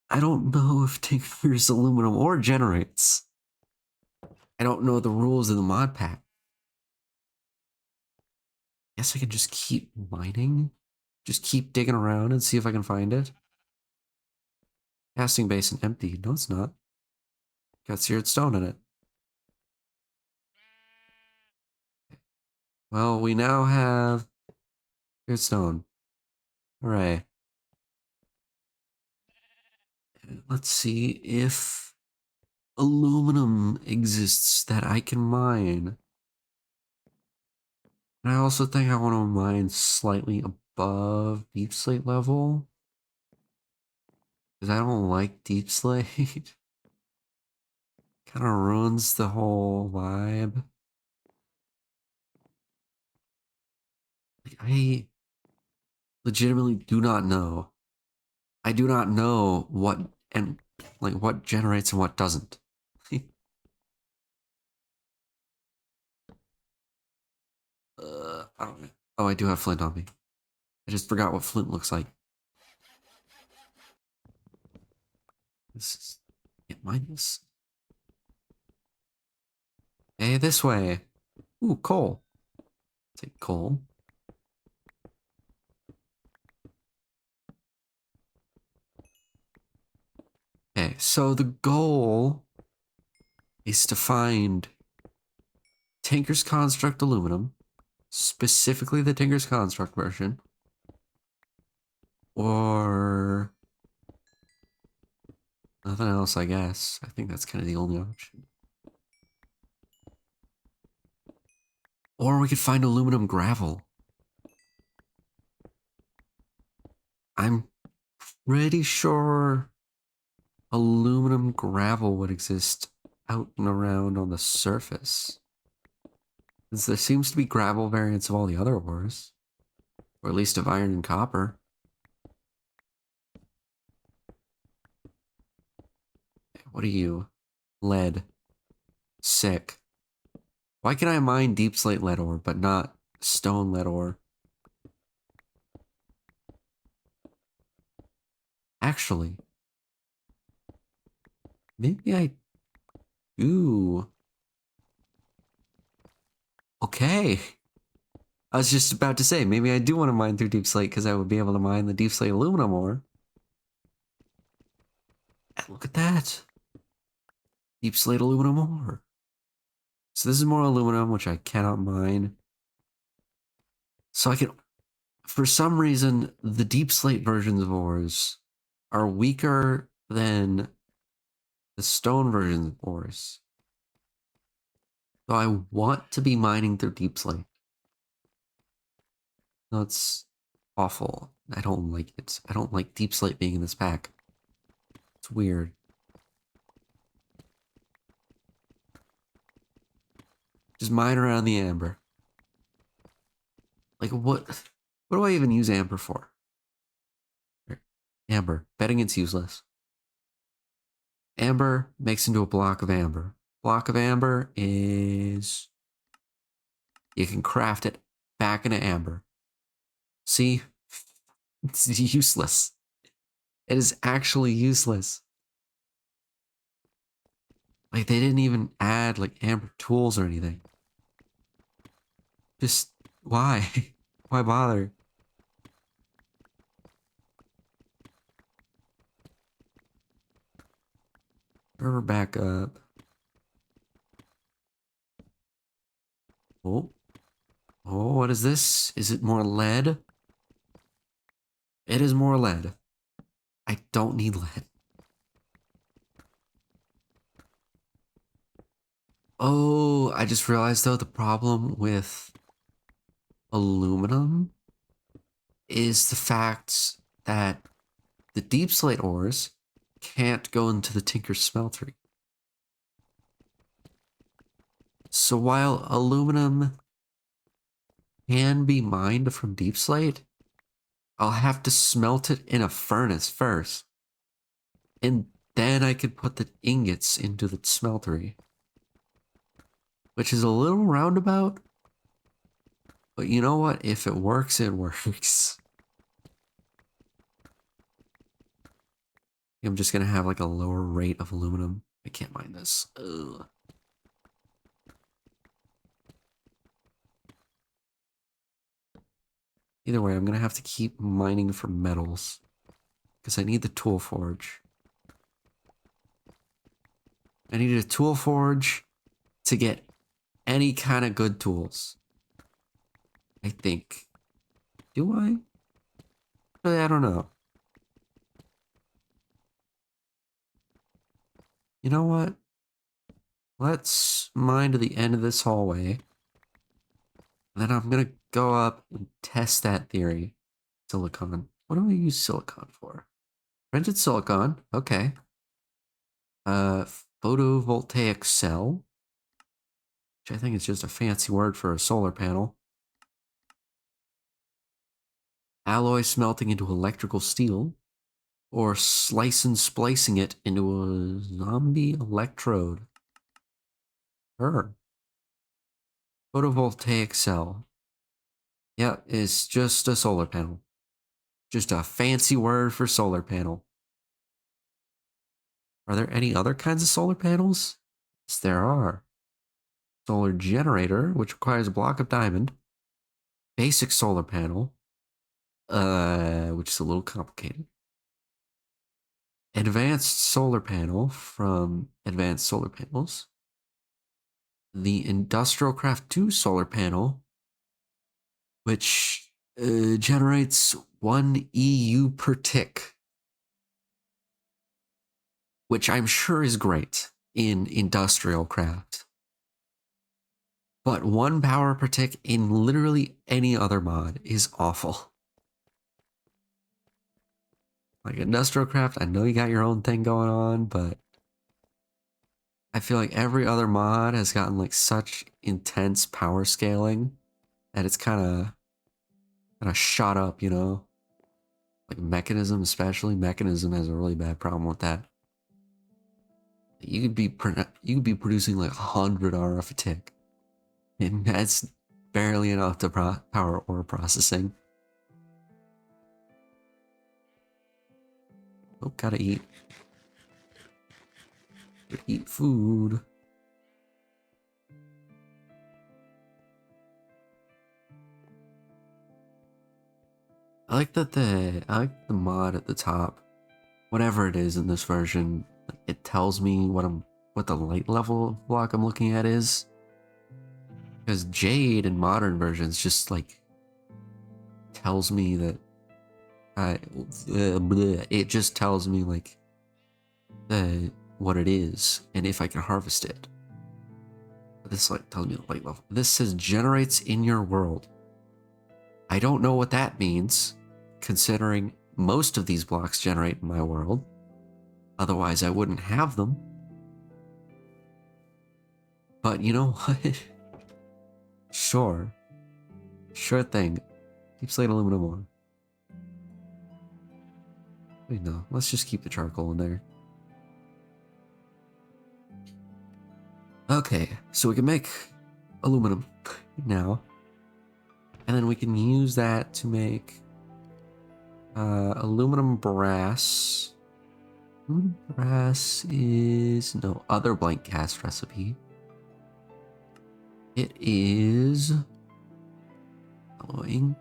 I don't know if Tinker's aluminum ore generates. I don't know the rules of the mod pack. Guess I can just keep mining. Just keep digging around and see if I can find it. Casting basin empty. No, it's not. Got seared stone in it. Well, we now have seared stone. Hooray. Let's see if aluminum exists that I can mine. And I also think I want to mine slightly above deep slate level. Because I don't like deep slate. Kind of ruins the whole vibe. Like, I legitimately do not know. I do not know what and like what generates and what doesn't. I don't know. Oh, I do have flint on me. I just forgot what flint looks like. This is, can't mind this. Hey, this way. Ooh, coal. Take coal. Okay, so the goal is to find Tinker's Construct aluminum, specifically the Tinker's Construct version, or nothing else, I guess. I think that's kind of the only option. Or we could find aluminum gravel. I'm pretty sure aluminum gravel would exist out and around on the surface. Since there seems to be gravel variants of all the other ores. Or at least of iron and copper. What are you? Lead. Sick. Why can I mine deep slate lead ore, but not stone lead ore? Actually, maybe I... Ooh. Okay. I was just about to say, maybe I do want to mine through deep slate because I would be able to mine the deep slate aluminum ore. And look at that. Deep slate aluminum ore. So this is more aluminum, which I cannot mine. So I can... For some reason, the deep slate versions of ores are weaker than the stone versions of ores. So I want to be mining through deep slate. That's awful. I don't like it. I don't like deep slate being in this pack. It's weird. Just mine around the amber. Like what do I even use amber for? Amber. Betting it's useless. Amber makes into a block of amber. Block of amber is... You can craft it back into amber. See? It's useless. It is actually useless. Like, they didn't even add, like, amber tools or anything. Just, why? Why bother? River back up. Oh. Oh, what is this? Is it more lead? It is more lead. I don't need lead. Oh, I just realized though the problem with aluminum is the fact that the deep slate ores can't go into the Tinker's smeltery. So while aluminum can be mined from deep slate, I'll have to smelt it in a furnace first. And then I could put the ingots into the smeltery. Which is a little roundabout. But you know what? If it works, it works. I'm just gonna have like a lower rate of aluminum. I can't mine this. Ugh. Either way, I'm gonna have to keep mining for metals. Because I need the tool forge. I need a tool forge to get any kind of good tools. I think. Do I? I don't know. You know what? Let's mine to the end of this hallway. And then I'm gonna go up and test that theory. Silicon. What do I use silicon for? Printed silicon. Okay. Photovoltaic cell. Which I think is just a fancy word for a solar panel. Alloy smelting into electrical steel. Or slice and splicing it into a zombie electrode. Sure. Photovoltaic cell. Yeah, it's just a solar panel. Just a fancy word for solar panel. Are there any other kinds of solar panels? Yes, there are. Solar generator, which requires a block of diamond. Basic solar panel, which is a little complicated. Advanced solar panel from Advanced Solar Panels. The Industrial Craft 2 solar panel, which generates 1 EU per tick, which I'm sure is great in industrial craft. But 1 power per tick in literally any other mod is awful. Like industrial craft, I know you got your own thing going on, but I feel like every other mod has gotten like such intense power scaling that it's kind of shot up, you know? Like Mechanism, especially Mechanism has a really bad problem with that. You could be producing like 100 RF a tick, and that's barely enough to power ore processing. Oh, gotta eat. Gotta eat food. I like the mod at the top. Whatever it is in this version, it tells me what the light level block I'm looking at is. Because Jade in modern versions just like tells me that it just tells me like what it is and if I can harvest it. But this like tells me the light level. This says generates in your world. I don't know what that means, considering most of these blocks generate in my world. Otherwise, I wouldn't have them. But you know what? Sure. Sure thing. Keep slate aluminum ore. Wait, no. Let's just keep the charcoal in there. Okay, so we can make aluminum now. And then we can use that to make aluminum brass. Aluminum brass is no other blank cast recipe. It is following.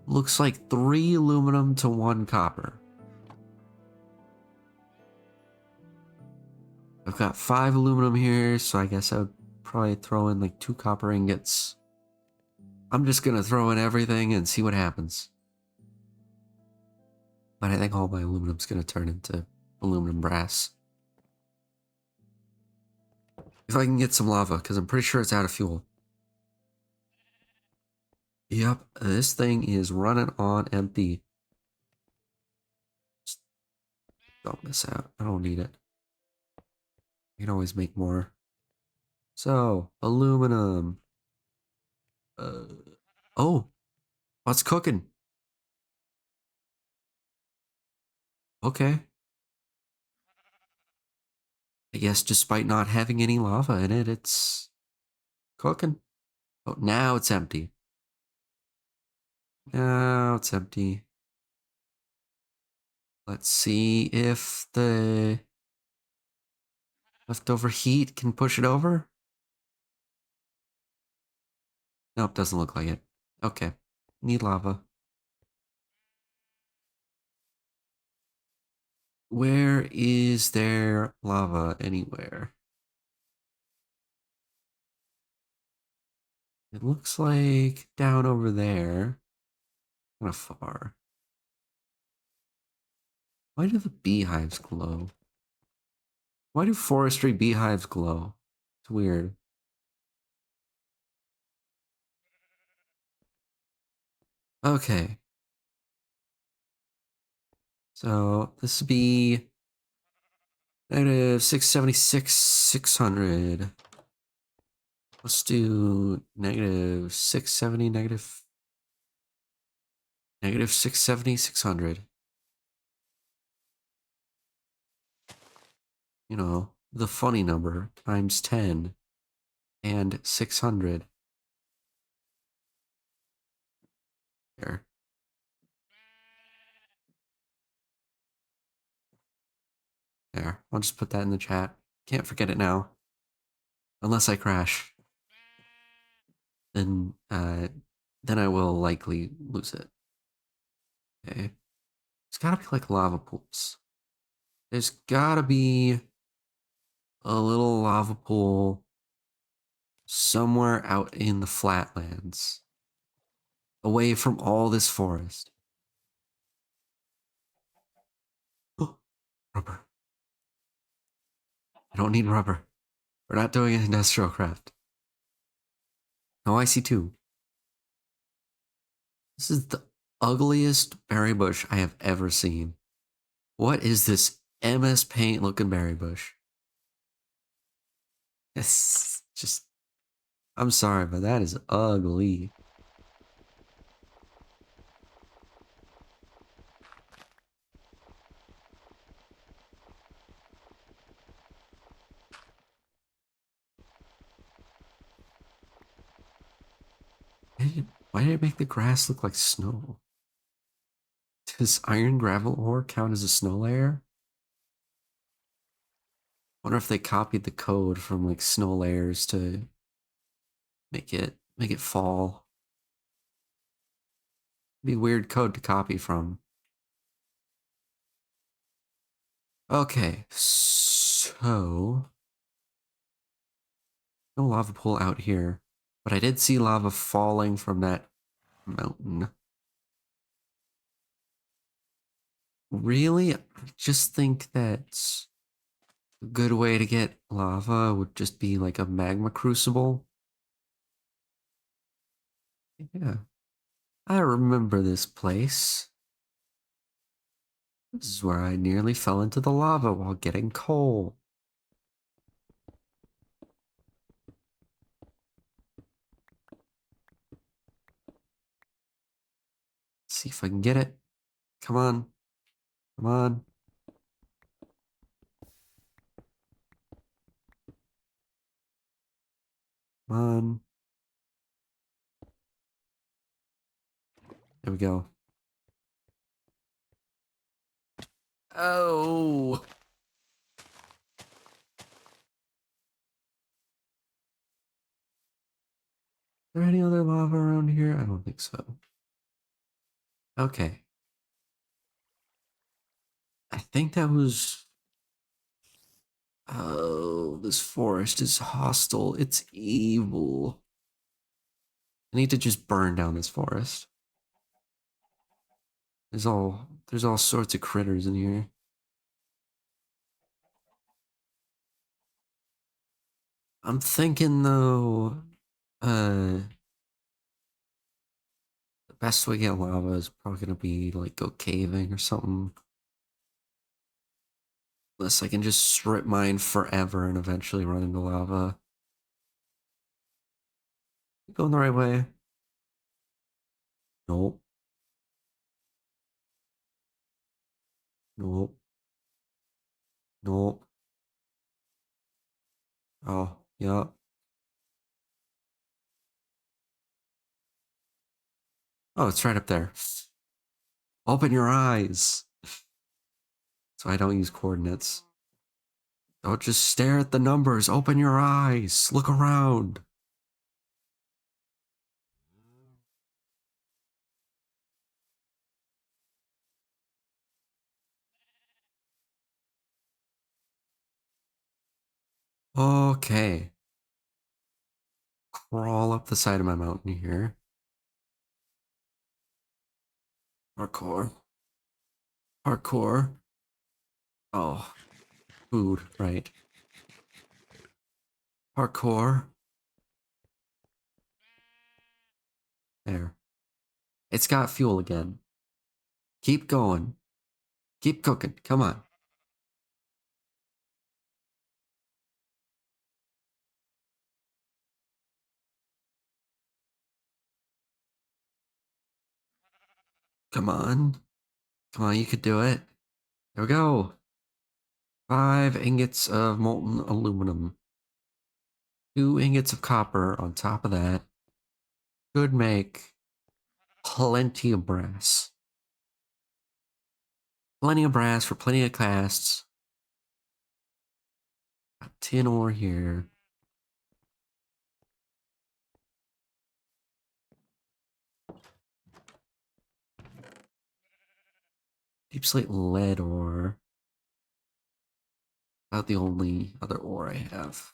Looks like 3 aluminum to 1 copper. I've got 5 aluminum here, so I guess I would probably throw in like 2 copper ingots. I'm just gonna throw in everything and see what happens. But I think all my aluminum's gonna turn into aluminum brass. If I can get some lava, because I'm pretty sure it's out of fuel. Yep, this thing is running on empty. Just don't miss out. I don't need it. I can always make more. So, aluminum. Oh, what's cooking? Okay. I guess despite not having any lava in it, it's cooking. Oh, now it's empty. Now it's empty. Let's see if the leftover heat can push it over. Nope, doesn't look like it. Okay. Need lava. Where is there lava anywhere? It looks like down over there. Kind of far. Why do the beehives glow? Why do forestry beehives glow? It's weird. Okay. So this would be negative 676, 600. Let's do negative 670, negative 670, 600. You know, the funny number times 10 and 600. There. There, I'll just put that in the chat. Can't forget it now. Unless I crash, then I will likely lose it. Okay. There's gotta be like lava pools. There's gotta be a little lava pool somewhere out in the flatlands, away from all this forest. Oh, rubber. I don't need rubber. We're not doing an industrial craft. No, I see two. This is the ugliest berry bush I have ever seen. What is this MS Paint looking berry bush? It's just, I'm sorry, but that is ugly. Why did it make the grass look like snow? Does iron gravel ore count as a snow layer? Wonder if they copied the code from like snow layers to make it fall. Be weird code to copy from. Okay, so no lava pool out here, but I did see lava falling from that mountain. Really? I just think that a good way to get lava would just be like a magma crucible. Yeah, I remember this place. This is where I nearly fell into the lava while getting coal. Let's see if I can get it. Come on. Come on. Come on. There we go. Oh. Is there any other lava around here? I don't think so. Okay. I think that was... Oh, this forest is hostile. It's evil. I need to just burn down this forest. There's all sorts of critters in here. I'm thinking though, the best way to get lava is probably gonna be like go caving or something. Unless I can just strip mine forever and eventually run into lava. Going the right way? Nope. Nope. Nope. Oh, yeah. Oh, it's right up there. Open your eyes. So I don't use coordinates. Don't just stare at the numbers. Open your eyes. Look around. Okay. Crawl up the side of my mountain here. Parkour. Parkour. Oh, food, right. Parkour. There. It's got fuel again. Keep going. Keep cooking. Come on. Come on. Come on, you could do it. There we go. 5 ingots of molten aluminum. 2 ingots of copper on top of that. Could make plenty of brass. Plenty of brass for plenty of casts. Tin ore here. Deep slate lead ore. About the only other ore I have.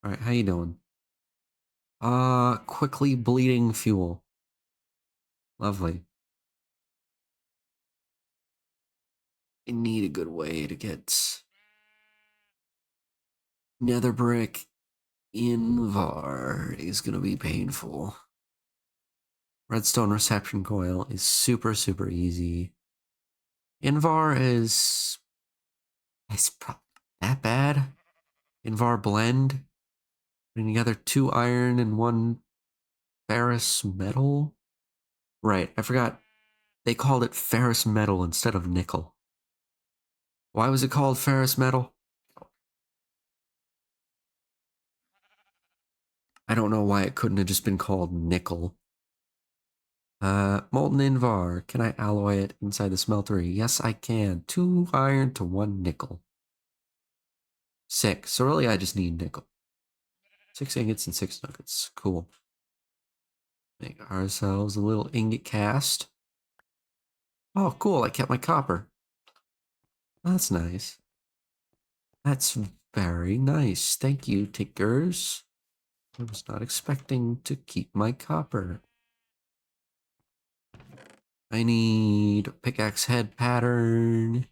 All right, how you doing? Quickly bleeding fuel. Lovely. I need a good way to get nether brick in VAR is gonna be painful. Redstone reception coil is super, super easy. Invar is that bad. Invar blend, putting together 2 iron and 1 ferrous metal. Right, I forgot. They called it ferrous metal instead of nickel. Why was it called ferrous metal? I don't know why it couldn't have just been called nickel. Molten Invar. Can I alloy it inside the smeltery? Yes, I can. 2 iron to 1 nickel. Sick. So really, I just need nickel. 6 ingots and 6 nuggets. Cool. Make ourselves a little ingot cast. Oh, cool. I kept my copper. That's nice. That's very nice. Thank you, Tickers. I was not expecting to keep my copper. I need pickaxe head pattern.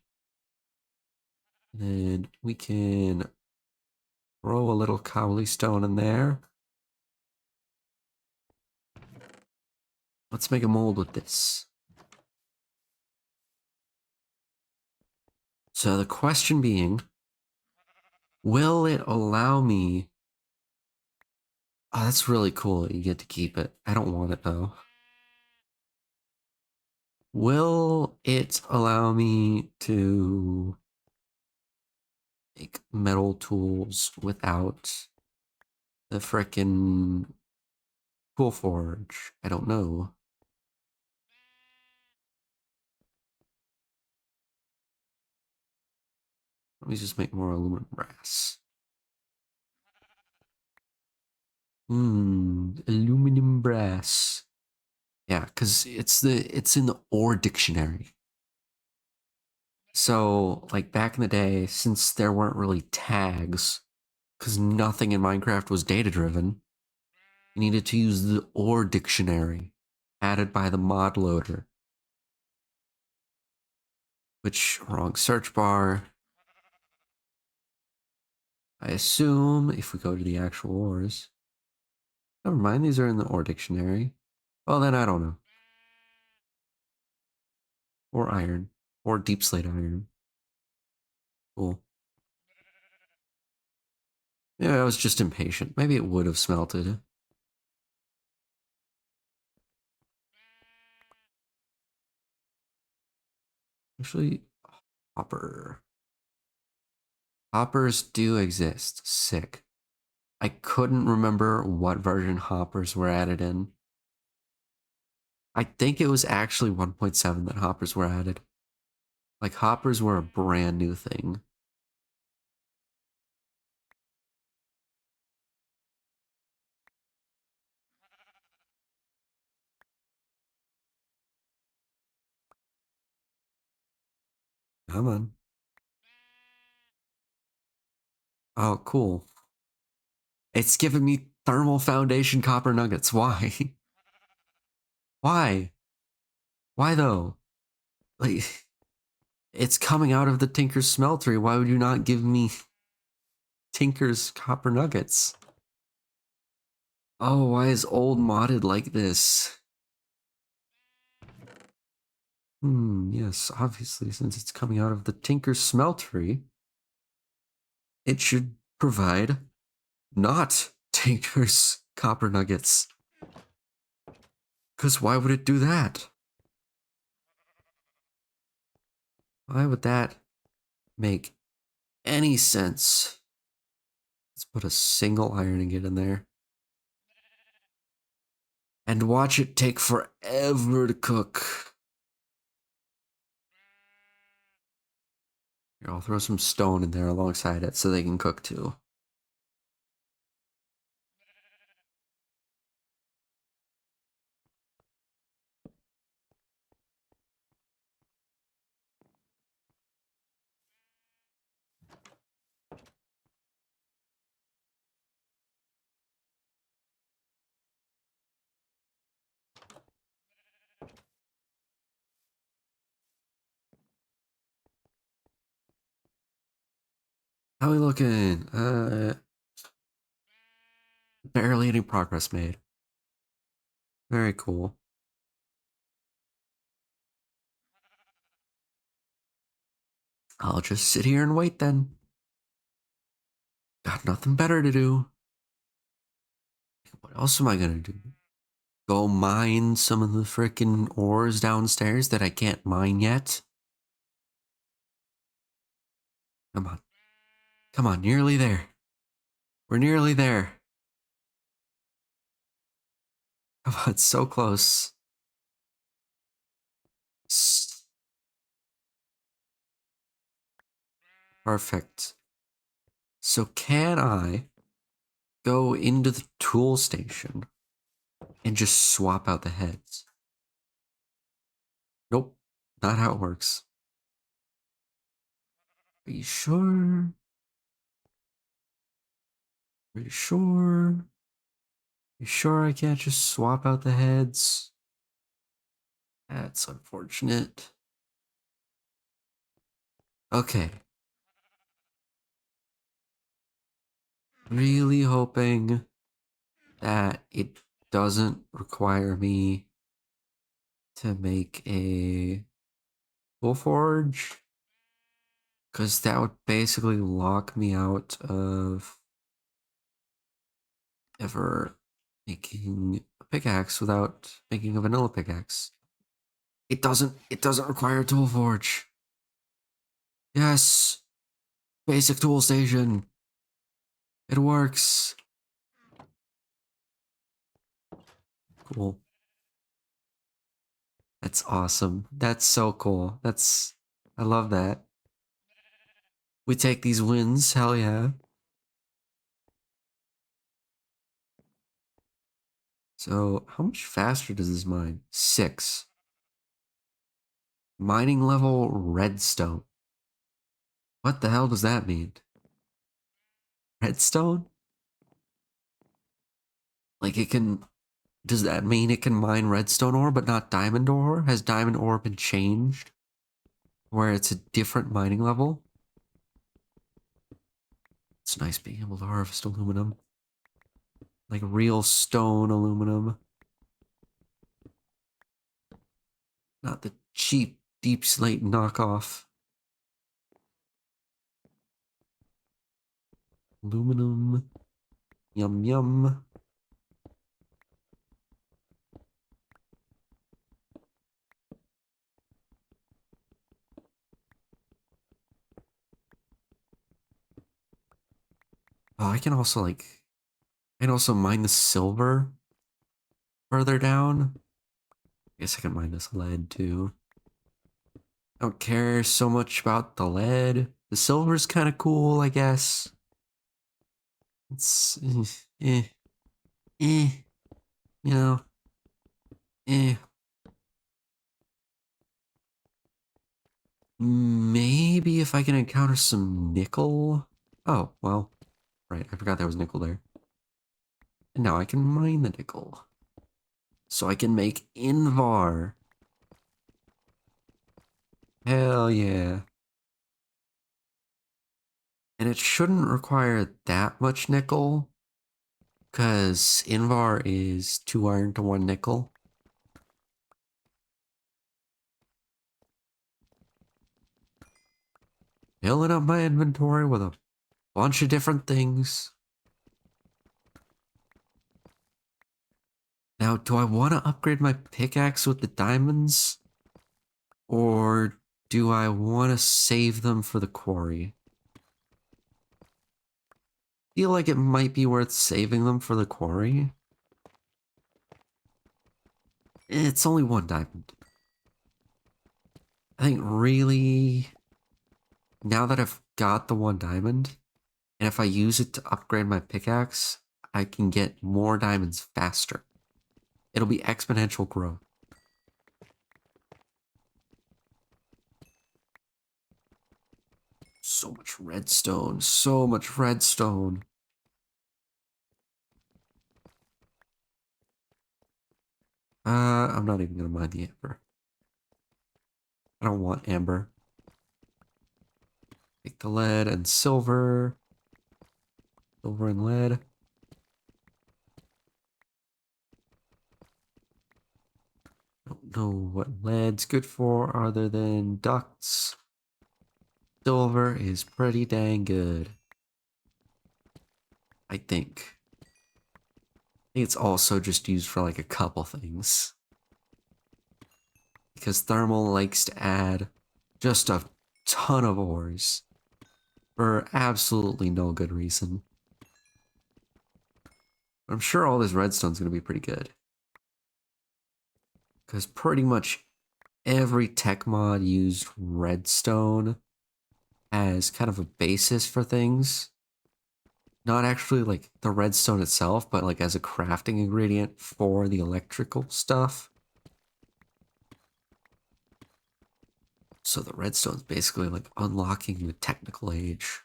Then we can throw a little cowley stone in there. Let's make a mold with this. So the question being, will it allow me... Oh, that's really cool. You get to keep it. I don't want it though. Will it allow me to make metal tools without the frickin' tool forge? I don't know. Let me just make more aluminum brass. Aluminum brass. Yeah, because it's in the ore dictionary. So, like back in the day, since there weren't really tags, because nothing in Minecraft was data driven, you needed to use the ore dictionary added by the mod loader. Which, wrong search bar. I assume if we go to the actual ores. Never mind, these are in the ore dictionary. Well, then I don't know. Or iron. Or deep slate iron. Cool. Yeah, I was just impatient. Maybe it would have smelted. Actually, hopper. Hoppers do exist. Sick. I couldn't remember what version hoppers were added in. I think it was actually 1.7 that hoppers were added. Like, hoppers were a brand new thing. Come on. Oh, cool. It's giving me thermal foundation copper nuggets. Why? Why? Why though? Like, it's coming out of the Tinker's smeltery. Why would you not give me Tinker's copper nuggets? Oh, why is old modded like this? Yes, obviously, since it's coming out of the Tinker's smeltery, it should provide not Tinker's copper nuggets. Because why would it do that? Why would that make any sense? Let's put a single iron ingot in there. And watch it take forever to cook. Here, I'll throw some stone in there alongside it so they can cook too. How we looking? Barely any progress made. Very cool. I'll just sit here and wait then. Got nothing better to do. What else am I gonna do? Go mine some of the frickin' ores downstairs that I can't mine yet? Come on. Come on, nearly there. We're nearly there. Come on, it's so close. Perfect. So can I go into the tool station and just swap out the heads? Nope, not how it works. Are you sure? Are you sure? You sure I can't just swap out the heads? That's unfortunate. Okay. Really hoping that it doesn't require me to make a full forge, because that would basically lock me out of ever making a pickaxe without making a vanilla pickaxe. It doesn't require a tool forge. Yes. Basic tool station. It works. Cool. That's awesome. That's so cool. I love that. We take these wins, hell yeah. So, how much faster does this mine? 6. Mining level redstone. What the hell does that mean? Redstone? Like it can. Does that mean it can mine redstone ore but not diamond ore? Has diamond ore been changed? Where it's a different mining level? It's nice being able to harvest aluminum. Like real stone aluminum. Not the cheap deep slate knockoff. Aluminum. Yum yum. Oh, I can also mine the silver further down. I guess I can mine this lead too. I don't care so much about the lead. The silver's kind of cool, I guess. It's eh, you know, eh. Maybe if I can encounter some nickel. Oh, well, right. I forgot there was nickel there. And now I can mine the nickel. So I can make Invar. Hell yeah. And it shouldn't require that much nickel, because Invar is 2 iron to 1 nickel. Filling up my inventory with a bunch of different things. Now, do I want to upgrade my pickaxe with the diamonds? Or do I want to save them for the quarry? Feel like it might be worth saving them for the quarry. It's only 1 diamond. I think really now that I've got the 1 diamond, and if I use it to upgrade my pickaxe, I can get more diamonds faster. It'll be exponential growth. So much redstone, so much redstone. I'm not even gonna mine the amber. I don't want amber. Take the lead and silver. Silver and lead. Don't know what lead's good for other than ducts. Silver is pretty dang good. I think. It's also just used for like a couple things. Because thermal likes to add just a ton of ores for absolutely no good reason. I'm sure all this redstone's going to be pretty good. Because pretty much every tech mod used redstone as kind of a basis for things. Not actually like the redstone itself, but like as a crafting ingredient for the electrical stuff. So the redstone's basically like unlocking the technical age.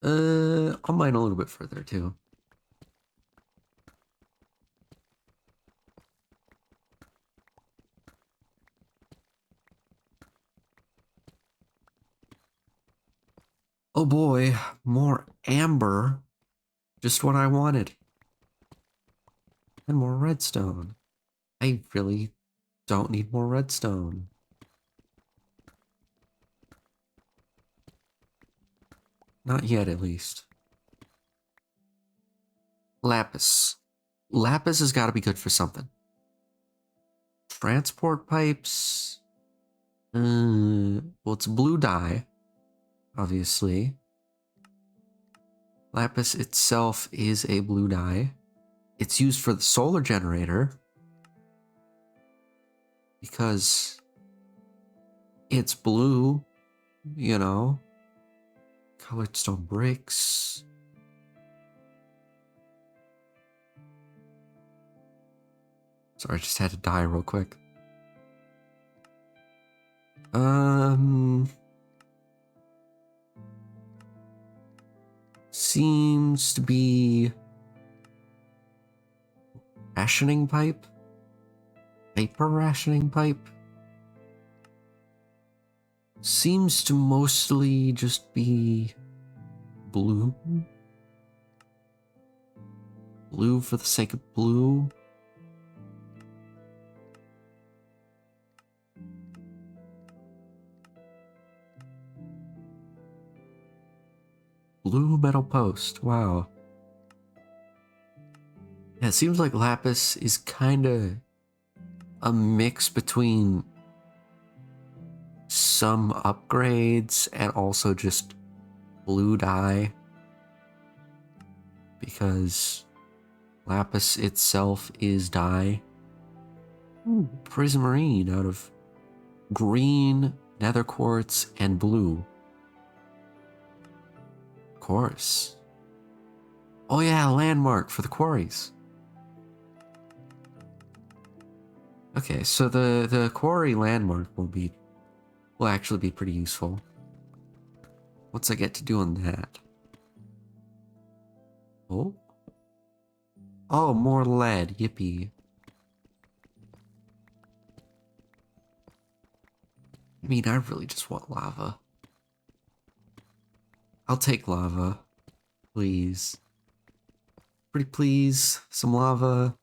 I'll mine a little bit further too. Oh boy, more amber. Just what I wanted. And more redstone. I really don't need more redstone. Not yet, at least. Lapis. Lapis has got to be good for something. Transport pipes. Well, it's blue dye, obviously. Lapis itself is a blue dye. It's used for the solar generator because it's blue, you know. Colored stone bricks. Sorry, I just had to die real quick. Seems to be rationing pipe? Paper rationing pipe? Seems to mostly just be blue. Blue for the sake of blue. Blue metal post, wow. Yeah, it seems like lapis is kind of a mix between some upgrades and also just blue dye. Because lapis itself is dye. Ooh, prismarine out of green, nether quartz, and blue. Of course. Oh yeah, landmark for the quarries. Okay, so the quarry landmark will actually be pretty useful. Once I get to doing that. Oh. Oh, more lead. Yippee. I mean, I really just want lava. I'll take lava. Please. Pretty please. Some lava.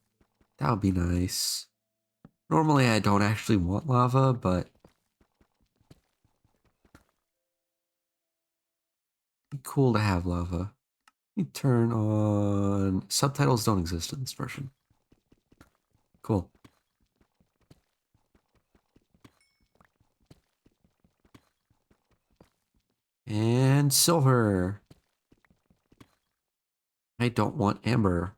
That would be nice. Normally I don't actually want lava, but it'd be cool to have lava. Let me turn on... Subtitles don't exist in this version. Cool. And silver. I don't want amber.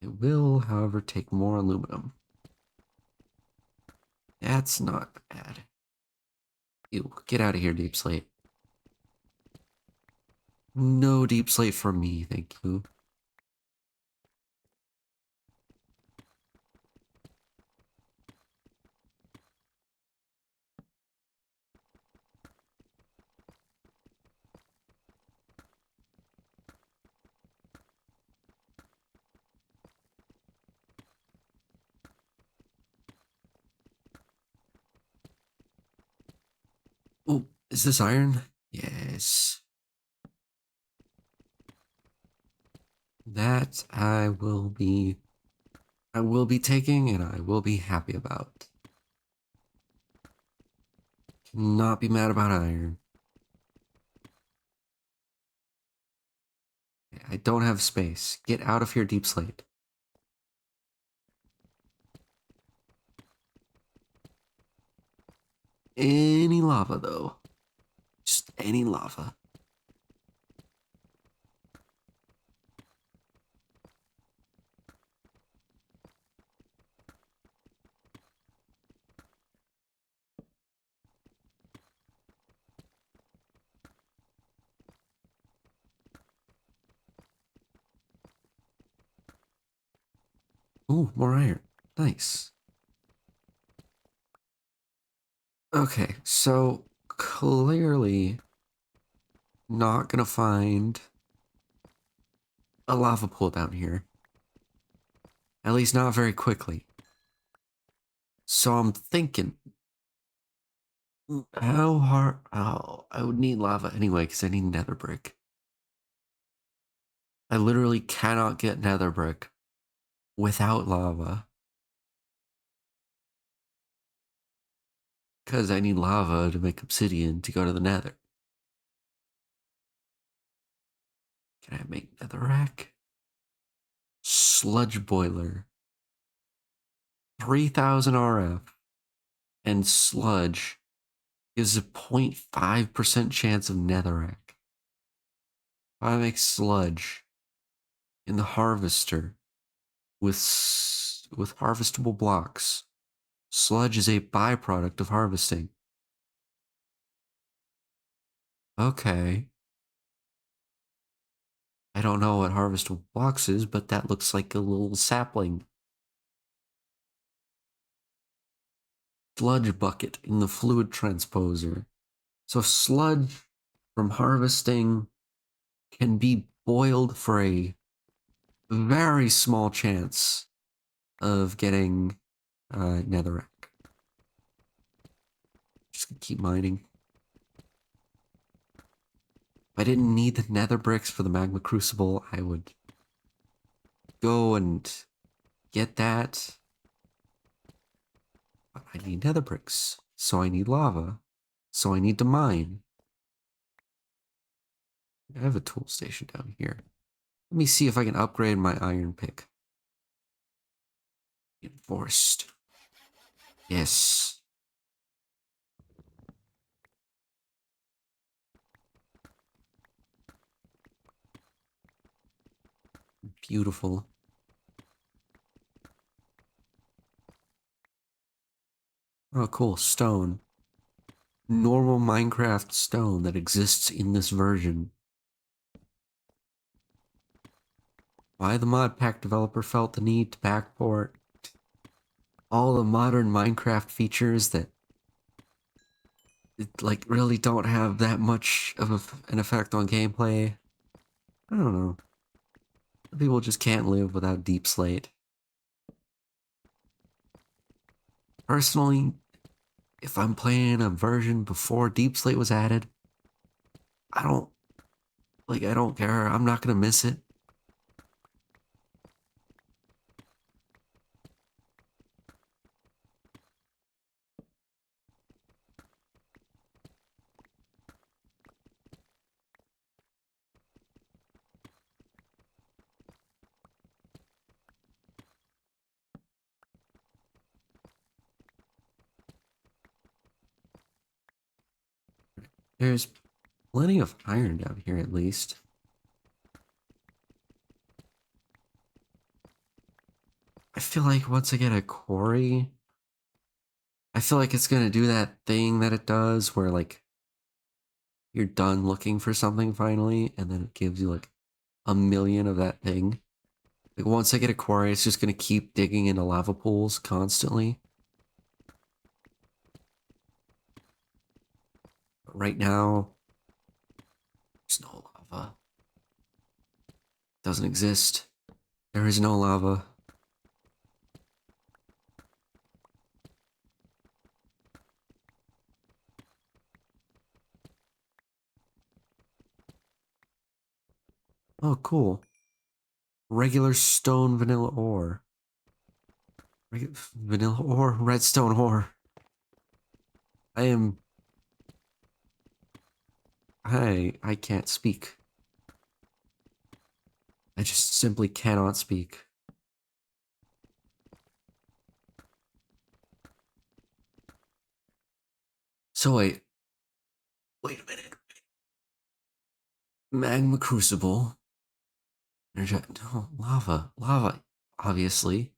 It will, however, take more aluminum. That's not bad. Ew, get out of here, deep slate. No deep slate for me, thank you. Oh, is this iron? Yes. That I will be taking and I will be happy about. Not be mad about iron. I don't have space. Get out of here, deep slate. Any lava, though. Just any lava. Ooh, more iron. Nice. Okay, so clearly not gonna find a lava pool down here. At least not very quickly. So I'm thinking, how hard? Oh, I would need lava anyway because I need nether brick. I literally cannot get nether brick without lava because I need lava to make obsidian to go to the nether. Can I make netherrack? Sludge boiler. 3000 RF and sludge gives a 0.5% chance of netherrack. If I make sludge in the harvester with harvestable blocks, sludge is a byproduct of harvesting. Okay. I don't know what harvestable blocks is, but that looks like a little sapling. Sludge bucket in the fluid transposer. So sludge from harvesting can be boiled for a very small chance of getting netherrack. Just gonna keep mining. If I didn't need the nether bricks for the magma crucible, I would go and get that. But I need nether bricks, so I need lava, so I need to mine. I have a tool station down here. Let me see if I can upgrade my iron pick. Enforced. Yes. Beautiful. Oh, cool. Stone. Normal Minecraft stone that exists in this version. Why the mod pack developer felt the need to backport all the modern Minecraft features that like really don't have that much of an effect on gameplay. I don't know. People just can't live without deep slate. Personally, if I'm playing a version before deep slate was added, I don't I don't care. I'm not gonna miss it. There's plenty of iron down here at least. I feel like once I get a quarry, I feel like it's gonna do that thing that it does where like you're done looking for something finally, and then it gives you like a million of that thing. Like once I get a quarry, it's just gonna keep digging into lava pools constantly. But right now, there's no lava. It doesn't exist. There is no lava. Oh, cool. Regular stone vanilla ore. Vanilla ore, redstone ore. I am. I can't speak. I just simply cannot speak. So wait a minute. Magma crucible. No, lava, obviously.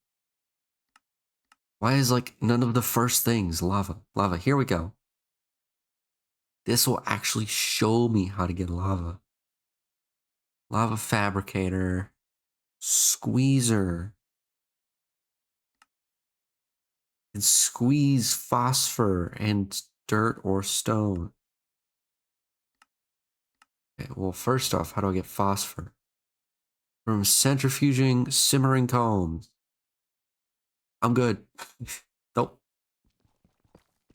Why is like none of the first things lava? Here we go. This will actually show me how to get lava. Lava fabricator, squeezer, and squeeze phosphor and dirt or stone. Okay, well, first off, how do I get phosphor? From centrifuging simmering combs. I'm good. Nope.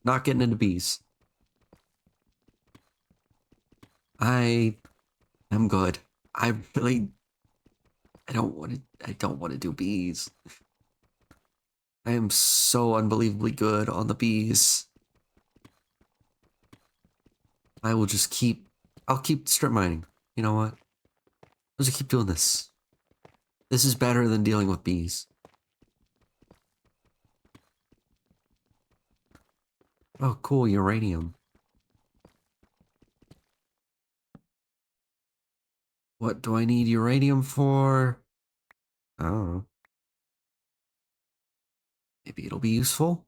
Not getting into bees. I am good. I really I don't want to do bees. I am so unbelievably good on the bees. I will just I'll keep strip mining. You know what? I'll just keep doing this. This is better than dealing with bees. Oh, cool, uranium. What do I need uranium for? I don't know. Maybe it'll be useful?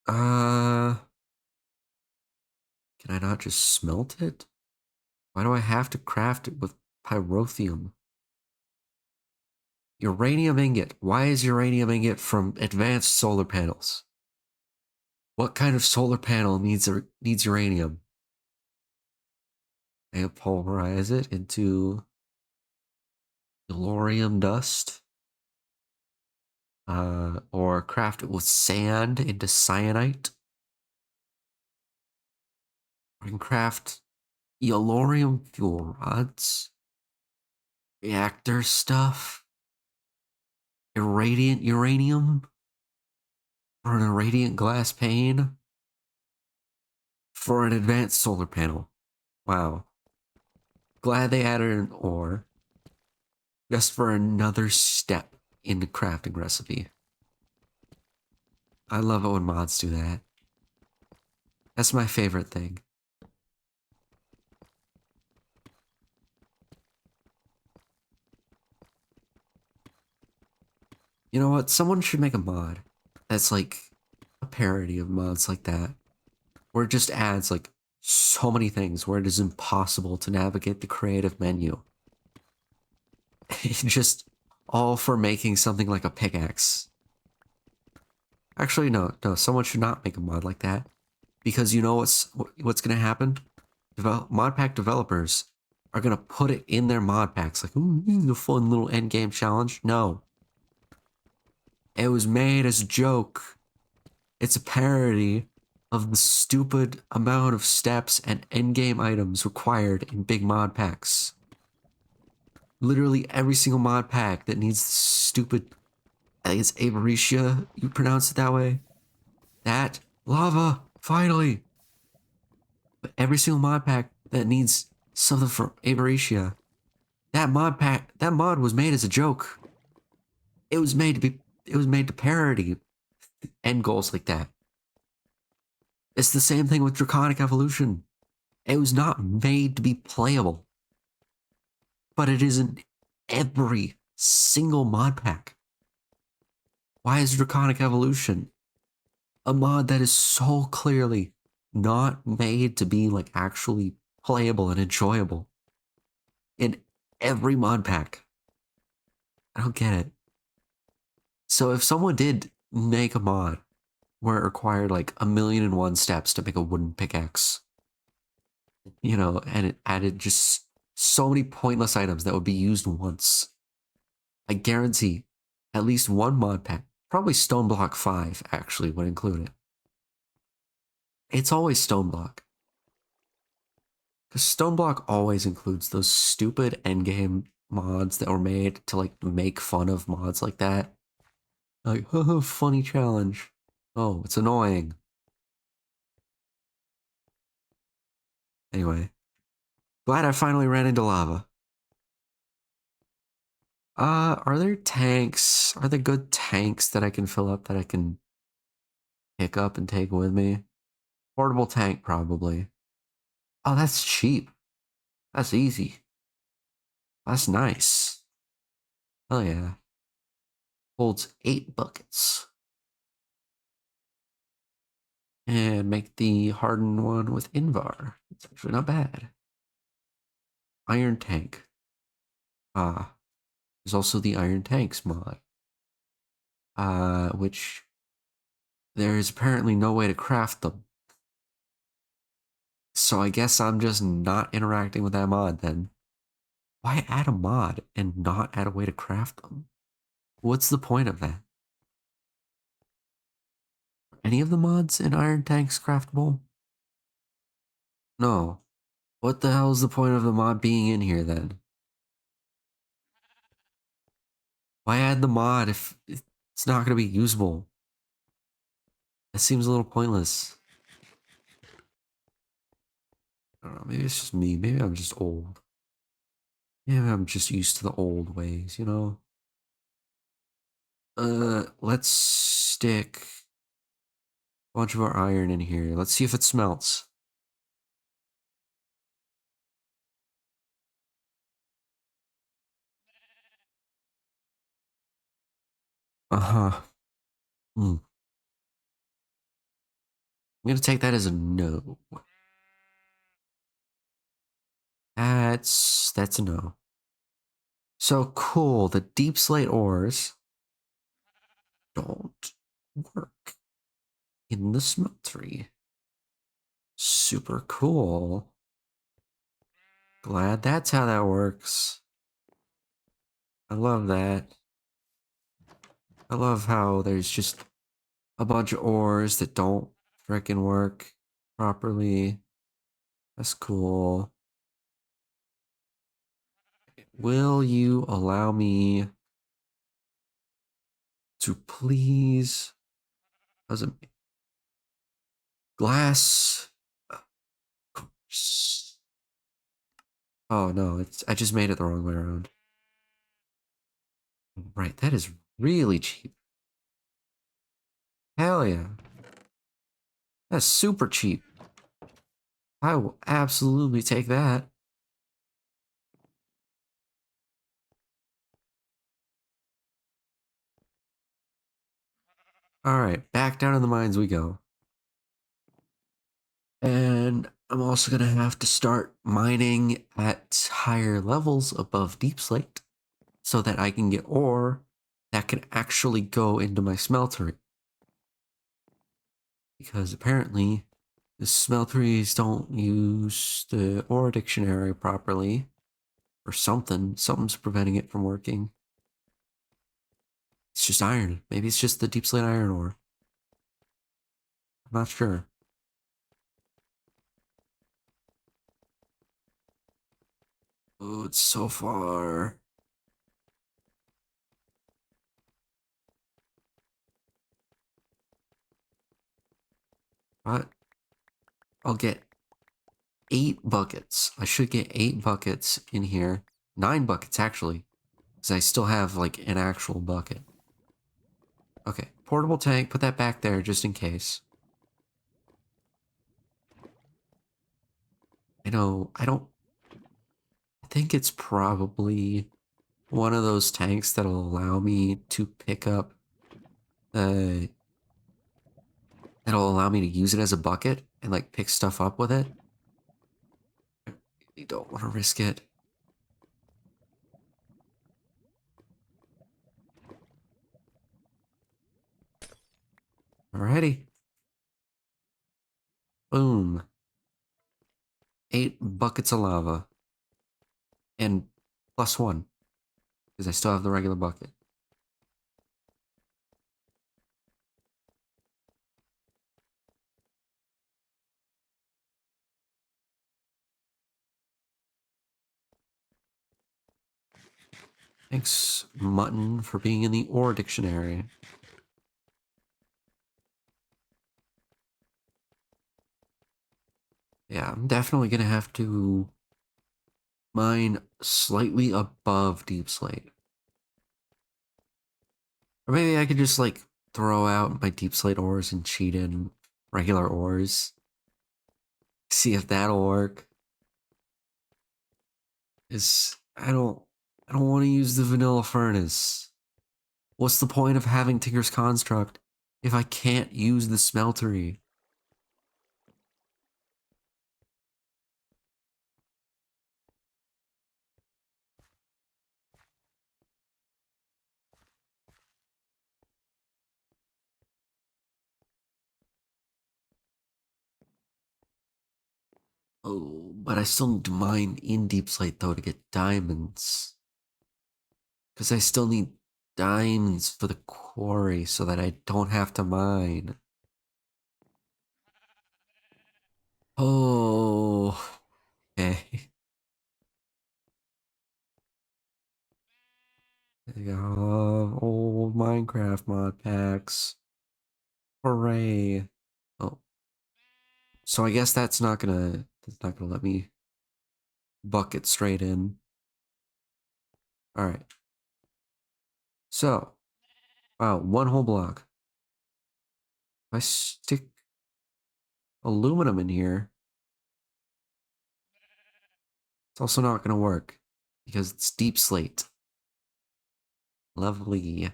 Uh, can I not just smelt it? Why do I have to craft it with pyrotheum? Uranium ingot. Why is uranium ingot from advanced solar panels? What kind of solar panel needs uranium? I pulverize it into tellurium dust. Or craft it with sand into cyanite. I can craft yellorium fuel rods, reactor stuff, irradiant uranium for an irradiant glass pane for an advanced solar panel. Wow. Glad they added an ore just for another step in the crafting recipe. I love it when mods do that. That's my favorite thing. You know what? Someone should make a mod that's like a parody of mods like that, where it just adds like so many things where it is impossible to navigate the creative menu. Just all for making something like a pickaxe. Actually, no, someone should not make a mod like that. Because you know what's gonna happen? Mod pack developers are gonna put it in their mod packs, like, ooh, this is a fun little end game challenge. No. It was made as a joke. It's a parody of the stupid amount of steps and endgame items required in big mod packs. Literally every single mod pack that needs the stupid, I think it's Avaricia, you pronounce it that way? That, lava, finally! But every single mod pack that needs something for Avaricia, that mod was made as a joke. It was made to parody end goals like that. It's the same thing with Draconic Evolution. It was not made to be playable, but it is in every single mod pack. Why is Draconic Evolution a mod that is so clearly not made to be like actually playable and enjoyable in every mod pack? I don't get it. So if someone did make a mod where it required like 1,000,001 steps to make a wooden pickaxe, you know, and it added just so many pointless items that would be used once, I guarantee at least one mod pack, probably Stone Block 5 actually would include it. It's always Stone Block. Because Stone Block always includes those stupid endgame mods that were made to like make fun of mods like that. Like, oh, funny challenge. Oh, it's annoying. Anyway, glad I finally ran into lava. Are there tanks? Are there good tanks that I can fill up that I can pick up and take with me? Portable tank, probably. Oh, that's cheap. That's easy. That's nice. Oh yeah. Holds 8 buckets. And make the hardened one with Invar. It's actually not bad. Iron tank. Ah, there's also the Iron Tanks mod. Which there is apparently no way to craft them. So I guess I'm just not interacting with that mod then. Why add a mod and not add a way to craft them? What's the point of that? Are any of the mods in Iron Tanks craftable? No. What the hell is the point of the mod being in here then? Why add the mod if it's not going to be usable? That seems a little pointless. I don't know, maybe it's just me. Maybe I'm just old. Maybe I'm just used to the old ways, you know? Let's stick a bunch of our iron in here. Let's see if it smelts. Uh-huh. Hmm. I'm gonna take that as a no. That's a no. So cool. The deep slate ores don't work in the smeltery. Super cool. Glad that's how that works. I love that. I love how there's just a bunch of ores that don't frickin' work properly. That's cool. Will you allow me to please? Doesn't glass? Oh no, I just made it the wrong way around. Right, that is really cheap. Hell yeah. That's super cheap. I will absolutely take that. Alright, back down in the mines we go. And I'm also gonna have to start mining at higher levels above deep slate so that I can get ore that can actually go into my smeltery. Because apparently the smelteries don't use the ore dictionary properly or something. Something's preventing it from working. It's just iron. Maybe it's just the deep slate iron ore. I'm not sure. Oh, it's so far. But I'll get 8 buckets. I should get 8 buckets in here. 9 buckets, actually. Because I still have, like, an actual bucket. Okay, portable tank. Put that back there just in case. I know, I think it's probably one of those tanks that'll allow me to pick up Uh, that'll allow me to use it as a bucket and like pick stuff up with it. You don't want to risk it. Alrighty. Boom. 8 buckets of lava. And +1, because I still have the regular bucket. Thanks, Mutton, for being in the ore dictionary. Yeah, I'm definitely gonna have to mine slightly above deep slate. Or maybe I could just like throw out my deep slate ores and cheat in regular ores. See if that'll work. Is I don't want to use the vanilla furnace. What's the point of having Tinker's Construct if I can't use the smeltery? Oh, but I still need to mine in deep slate though to get diamonds. Because I still need diamonds for the quarry so that I don't have to mine. Oh, okay. There you go. Old Minecraft mod packs. Hooray. Oh, so I guess that's not gonna let me bucket straight in. All right. So, wow, one whole block. If I stick aluminum in here, it's also not gonna work because it's deep slate. Lovely.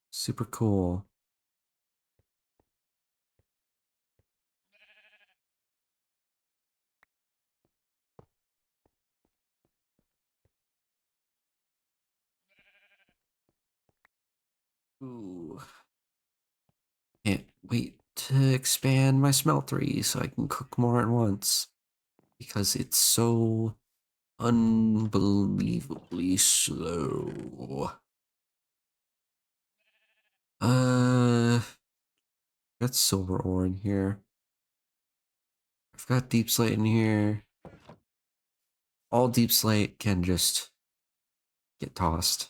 Super cool. Ooh. Can't wait to expand my smeltery so I can cook more at once because it's so unbelievably slow. Uh, got silver ore in here. I've got deep slate in here. All deep slate can just get tossed.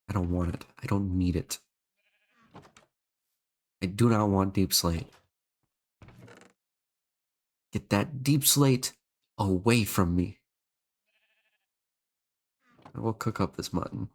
I don't want it. I don't need it. I do not want deep slate. Get that deep slate away from me. I will cook up this mutton.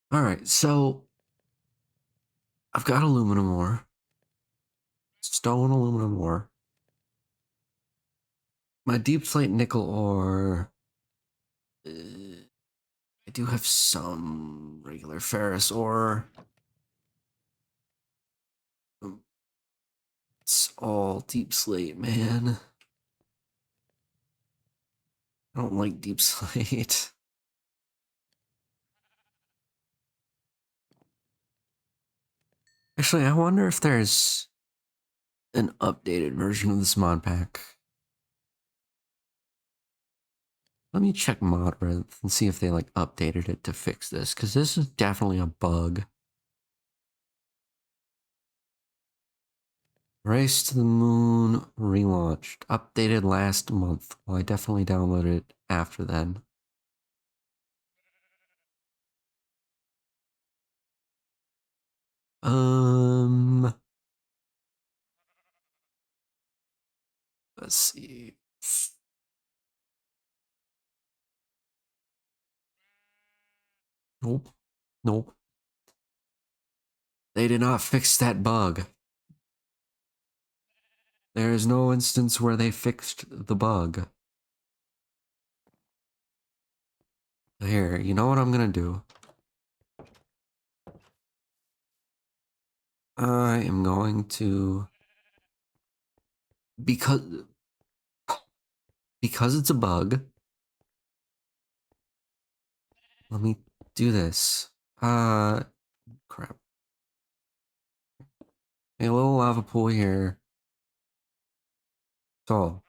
All right, so I've got aluminum ore, stone aluminum ore, my deep slate nickel ore. I do have some regular ferrous ore. It's all deep slate, man. I don't like deep slate. Actually, I wonder if there's an updated version of this mod pack. Let me check Modrinth and see if they like updated it to fix this, because this is definitely a bug. Race to the Moon relaunched, updated last month. Well, I definitely downloaded it after then. Um, Let's see. Nope. Nope. They did not fix that bug. There is no instance where they fixed the bug. Here, you know what I'm gonna do? I am going to... Because... Because it's a bug, let me do this. Crap. A little lava pool here. So,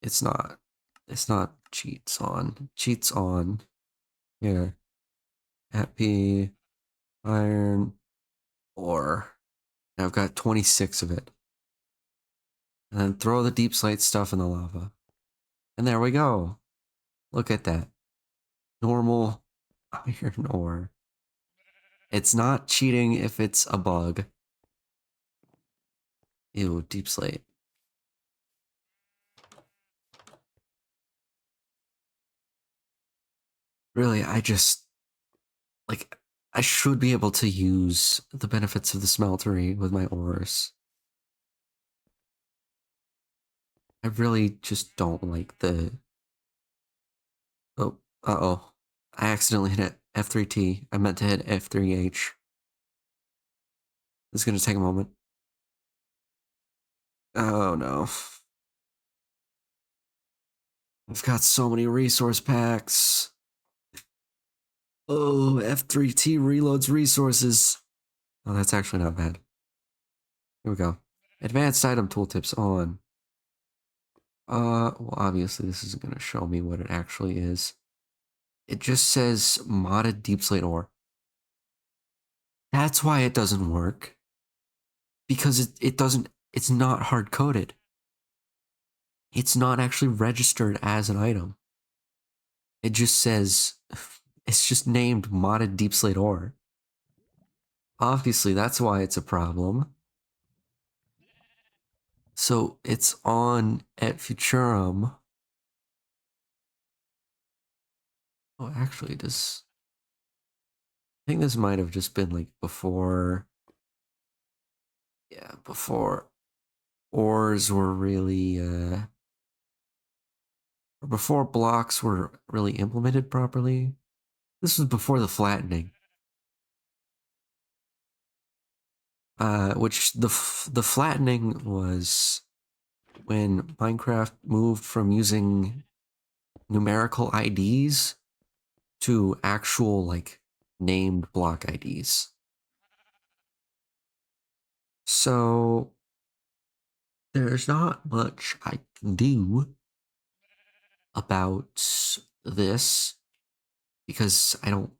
it's not. It's not cheats on. Cheats on. Here. Happy iron ore. And I've got 26 of it. And then throw the deep slate stuff in the lava. And there we go. Look at that. Normal iron ore. It's not cheating if it's a bug. Ew, deep slate. Really, like, I should be able to use the benefits of the smeltery with my ores. I really just don't like the... Oh, uh-oh. I accidentally hit F3T. I meant to hit F3H. This is gonna take a moment. Oh no. I've got so many resource packs. Oh, F3T reloads resources. Oh, that's actually not bad. Here we go. Advanced item tooltips on. Well, obviously this isn't gonna show me what it actually is. It just says modded deep slate ore. That's why it doesn't work. Because it doesn't, it's not hard coded. It's not actually registered as an item. It just says, it's just named modded deep slate ore. Obviously, that's why it's a problem. So it's on at Futurum. Oh, actually, this, I think this might have just been like before, yeah, before ores were really, or before blocks were really implemented properly. This was before the flattening. Which the flattening was when Minecraft moved from using numerical IDs to actual like named block IDs. So there's not much I can do about this because I don't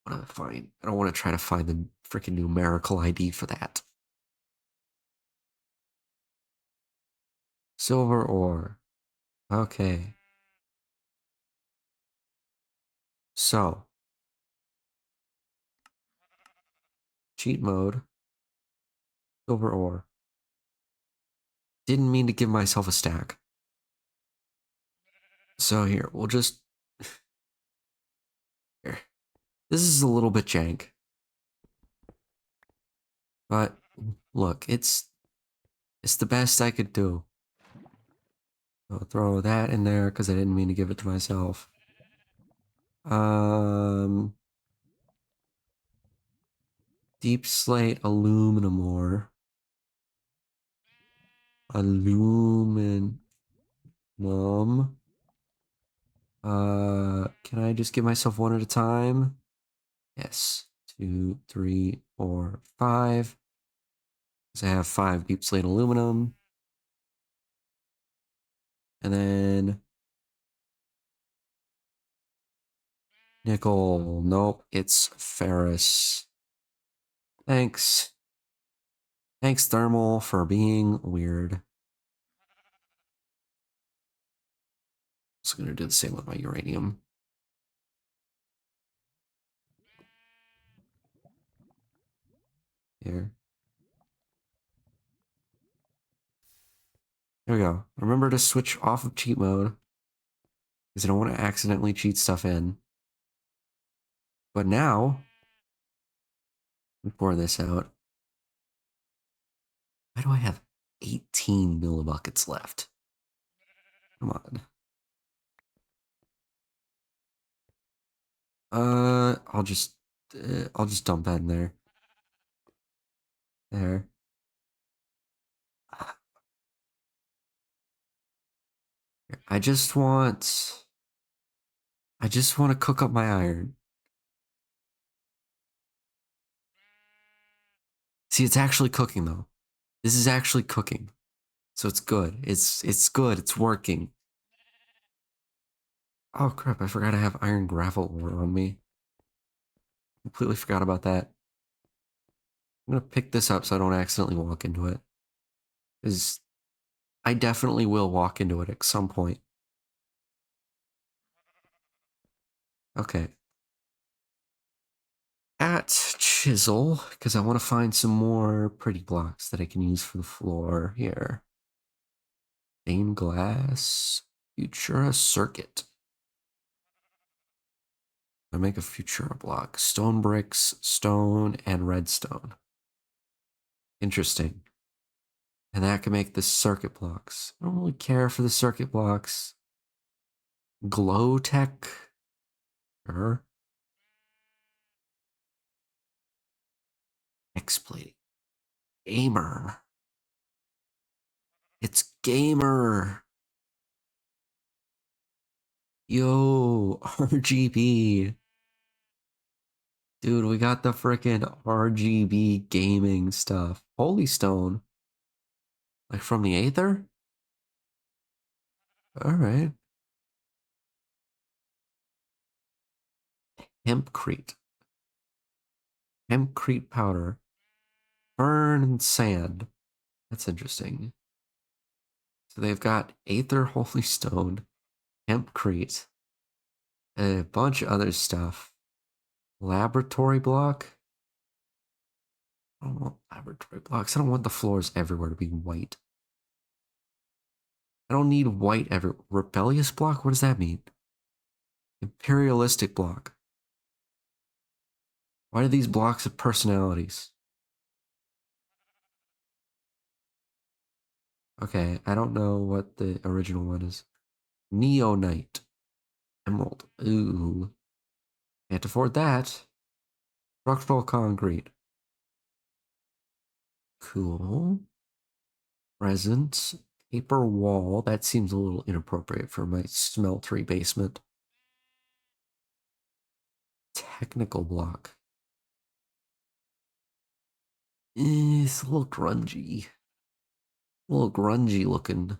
want to find, I don't want to try to find the freaking numerical ID for that. Silver ore. Okay. So, cheat mode, silver ore. Didn't mean to give myself a stack. So here, we'll just... Here. This is a little bit jank. But, look, it's the best I could do. I'll throw that in there because I didn't mean to give it to myself. Deep slate aluminum ore. Aluminum. Can I just give myself one at a time? Yes. 2, 3, 4, 5. Because I have 5 deep slate aluminum. And then nickel. Nope, it's ferrous. Thanks. Thanks, thermal, for being weird. Just gonna do the same with my uranium. Here. There we go. Remember to switch off of cheat mode because I don't want to accidentally cheat stuff in. But now, let me pour this out. Why do I have 18 millibuckets left? Come on. I'll just dump that in there. There. I just want to cook up my iron. See, it's actually cooking though. This is actually cooking. So it's good. It's good. It's working. Oh crap, I forgot I have iron gravel ore on me. Completely forgot about that. I'm gonna pick this up so I don't accidentally walk into it. Because I definitely will walk into it at some point. Okay. At chisel, because I want to find some more pretty blocks that I can use for the floor here. Stained glass, Futura circuit. I make a Futura block. Stone bricks, stone, and redstone. Interesting. And that can make the circuit blocks. I don't really care for the circuit blocks. Glow tech. Sure. X-plating. Gamer. It's gamer. Yo, RGB. Dude, we got the frickin' RGB gaming stuff. Holy stone. Like from the Aether? Alright. Hempcrete. Hempcrete powder. Fern and sand. That's interesting. So they've got Aether Holy Stone, Hempcrete, a bunch of other stuff. Laboratory block? I don't want laboratory blocks. I don't want the floors everywhere to be white. I don't need white ever. Rebellious block? What does that mean? Imperialistic block. Why do these blocks have personalities? Okay, I don't know what the original one is. Neonite. Emerald. Ooh. Can't afford that. Structural concrete. Cool. Present. Paper wall. That seems a little inappropriate for my smeltery basement. Technical block. It's a little grungy. A little grungy looking.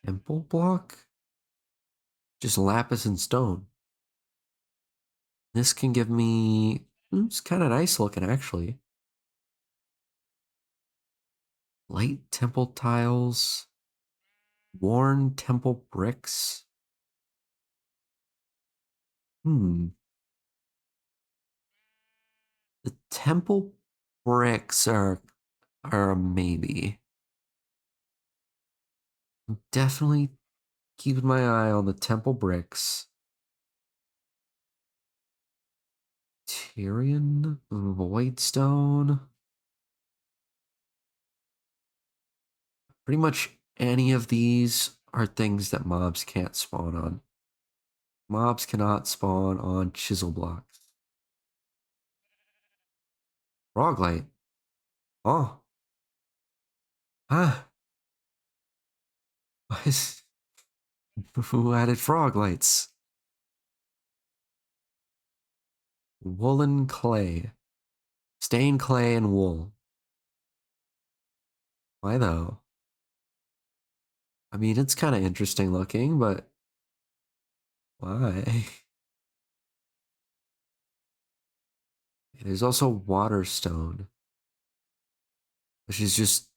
Temple block? Just lapis and stone. This can give me... It's kind of nice looking, actually. Light temple tiles. Worn temple bricks. The temple bricks are a maybe. I'm definitely keeping my eye on the temple bricks. Tyrian, Voidstone. Pretty much any of these are things that mobs can't spawn on. Mobs cannot spawn on chisel blocks. Froglight. Oh. Huh. Who added froglights? Woolen clay. Stained clay and wool. Why though? I mean, it's kind of interesting looking, but why? There's also water stone, which is just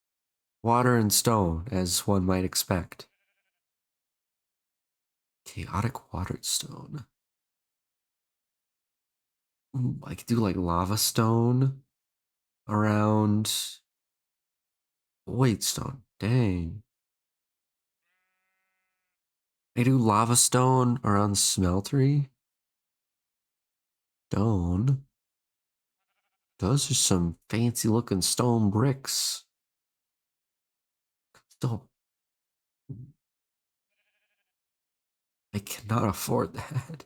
water and stone, as one might expect. Chaotic water stone. Ooh, I could do like lava stone. around Void Stone. Dang. They do lava stone around Smeltery. Stone. Those are some fancy looking stone bricks. Still, I cannot afford that.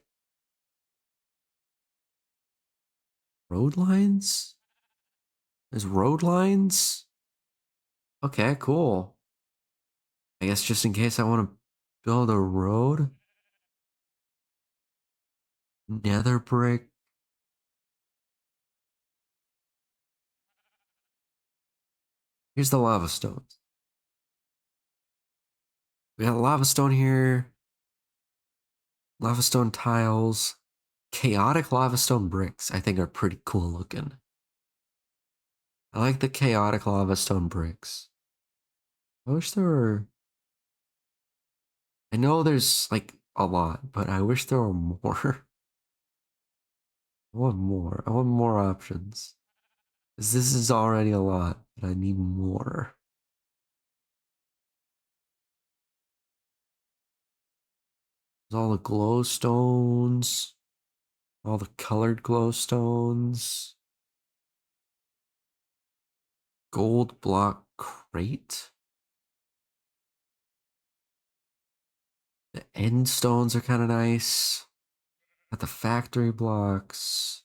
Road lines? There's road lines? Okay, cool. I guess just in case I want to build a road. Nether brick. Here's the lava stones. We got lava stone here. Lava stone tiles. Chaotic lava stone bricks, I think, are pretty cool looking. I like the chaotic lava stone bricks. I wish there were. I know there's like a lot, but I wish there were more. I want more. I want more options. 'Cause this is already a lot, but I need more. There's all the glowstones, all the colored glowstones. Gold block crate. The end stones are kind of nice. Got the factory blocks.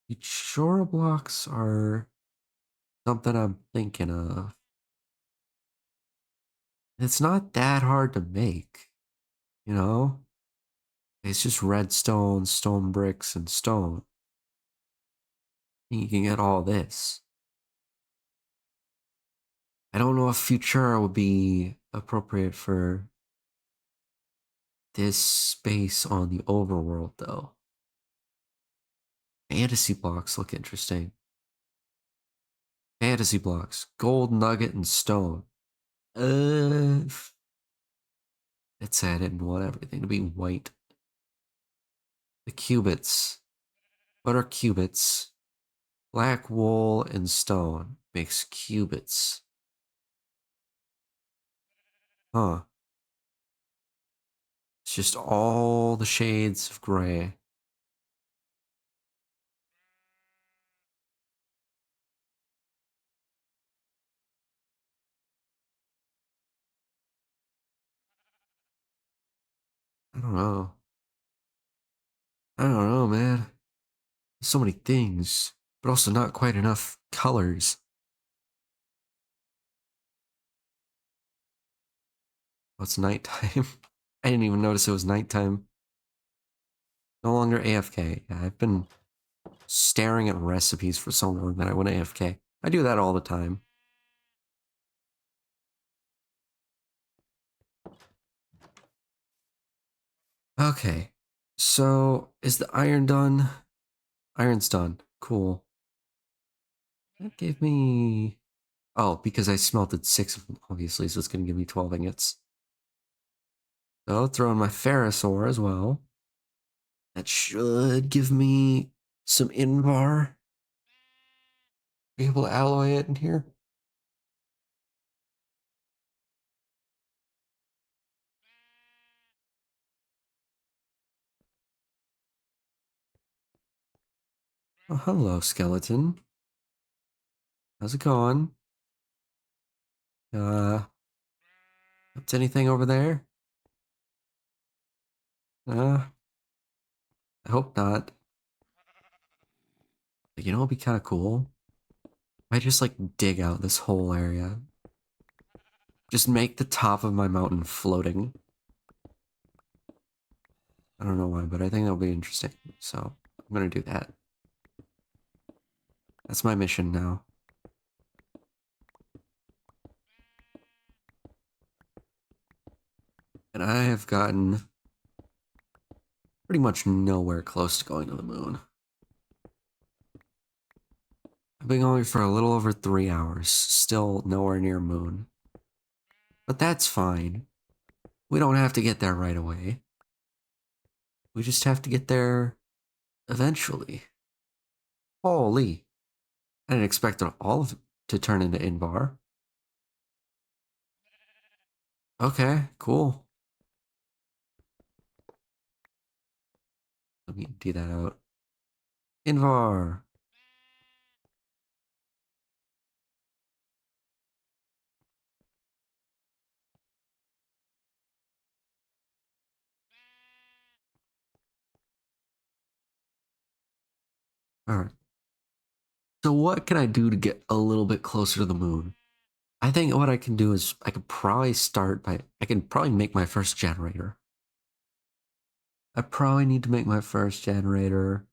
The Chora blocks are something I'm thinking of. It's not that hard to make, you know? It's just redstone, stone bricks, and stone. And you can get all this. I don't know if Futura would be appropriate for this space on the overworld, though. Fantasy blocks look interesting. Fantasy blocks, gold nugget and stone. It said I didn't want everything to be white. The cubits. What are cubits? Black wool and stone makes cubits. Huh. It's just all the shades of gray. I don't know. I don't know, man. So many things, but also not quite enough colors. Oh, it's nighttime. I didn't even notice it was nighttime. No longer AFK. Yeah, I've been staring at recipes for so long that I went AFK. I do that all the time. Okay. So, is the iron done? Iron's done. Cool. That gave me... Oh, because I smelted 6 of them, obviously, so it's going to give me 12 ingots. So, throw in my ferrous ore as well. That should give me some invar. Be able to alloy it in here. Oh, hello, skeleton. How's it going? Up to anything over there? I hope not. You know, it'd be kind of cool. I just like dig out this whole area. Just make the top of my mountain floating. I don't know why, but I think that'll be interesting. So I'm gonna do that. That's my mission now. And I have gotten pretty much nowhere close to going to the moon. I've been going for a little over 3 hours, still nowhere near moon. But that's fine. We don't have to get there right away. We just have to get there eventually. Holy. I didn't expect all of it to turn into Invar. Okay, cool. Let me do that out. Invar. All right. So what can I do to get a little bit closer to the moon? I think what I can do is I could probably start by I can probably make my first generator. I probably need to make my first generator.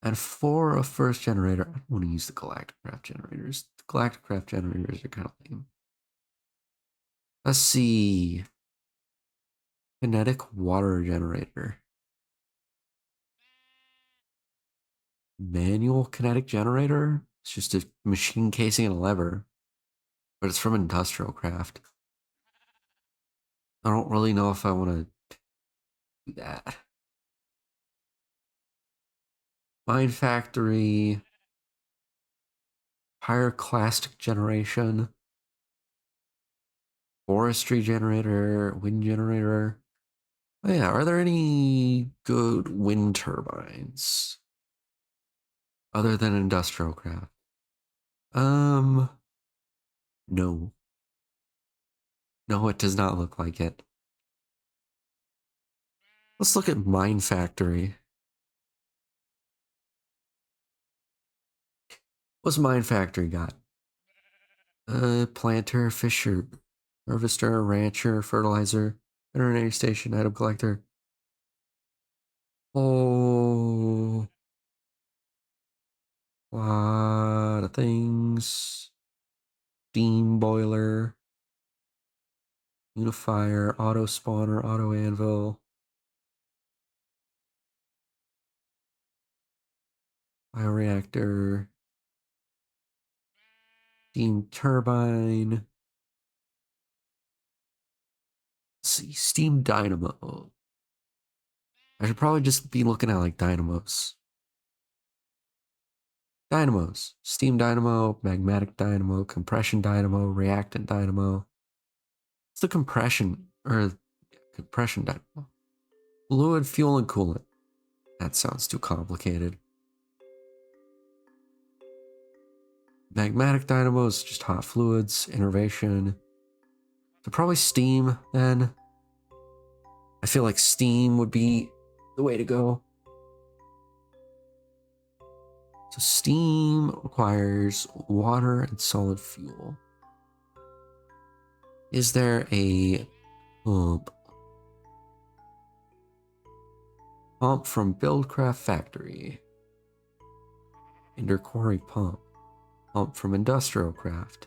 And for a first generator, I don't want to use the Galactic Craft generators. The Galactic Craft generators are kind of lame. Let's see. Kinetic water generator. Manual kinetic generator? It's just a machine casing and a lever. But it's from Industrial Craft. I don't really know if I want to do that. Mine Factory. Pyroclastic generation. Forestry generator. Wind generator. Oh yeah, are there any good wind turbines? Other than Industrial Craft? No. No, it does not look like it. Let's look at Mine Factory. What's Mine Factory got? Planter, fisher, harvester, rancher, fertilizer, veterinary station, item collector. Oh, lot of things. Steam boiler, unifier, auto spawner, auto anvil, bioreactor, steam turbine. Let's see, steam dynamo. I should probably just be looking at like dynamos. Dynamos. Steam dynamo, magmatic dynamo, compression dynamo, reactant dynamo. What's the compression dynamo? Fluid, fuel, and coolant. That sounds too complicated. Magmatic dynamo is just hot fluids, innervation. So probably steam then. I feel like steam would be the way to go. So steam requires water and solid fuel. Is there a pump? Pump from Buildcraft Factory. Ender Quarry pump. Pump from Industrial Craft.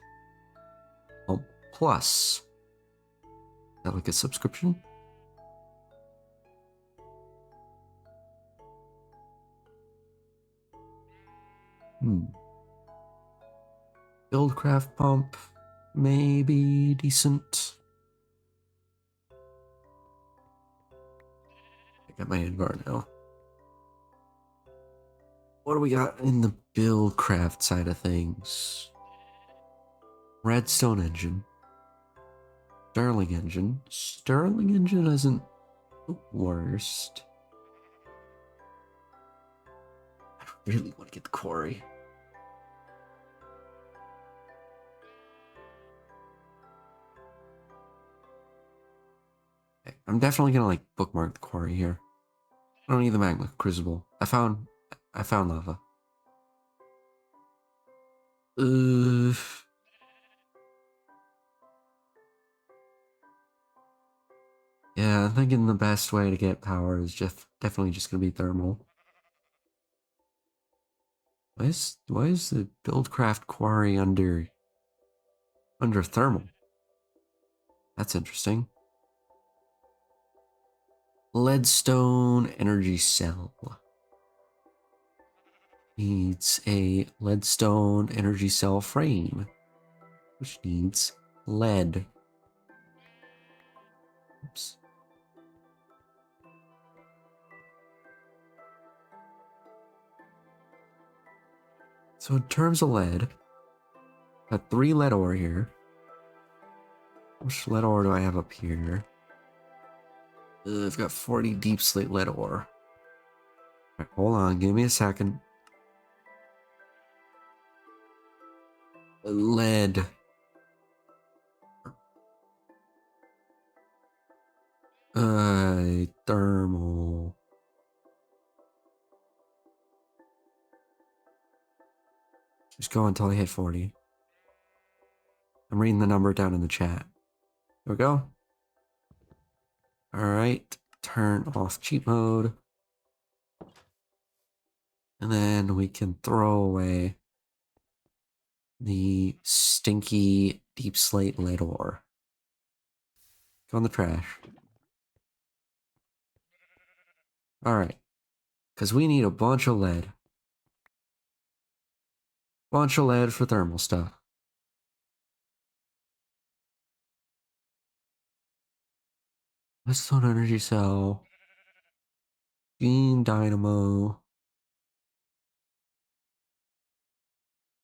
Pump Plus. Is that like a subscription? Buildcraft pump. Maybe decent. I got my Invar now. What do we got in the Buildcraft side of things? Redstone engine. Sterling engine. Sterling engine isn't the worst. I really want to get the quarry. Okay, I'm definitely gonna like bookmark the quarry here. I don't need the magma crucible. I found lava. Yeah, I'm thinking the best way to get power is just definitely just gonna be thermal. Why is the Buildcraft quarry under thermal? That's interesting. Leadstone energy cell. Needs a leadstone energy cell frame, which needs lead. Oops. So in terms of lead, got 3 lead ore here. How much lead ore do I have up here? I've got 40 deep slate lead ore. Right, hold on, give me a second. Lead. Thermal. Just go until I hit 40. I'm reading the number down in the chat. There we go. Alright, turn off cheat mode. And then we can throw away the stinky deep slate lead ore. Go in the trash. Alright, because we need a bunch of lead. Bunch of lead for thermal stuff. Redstone energy cell. Beam dynamo.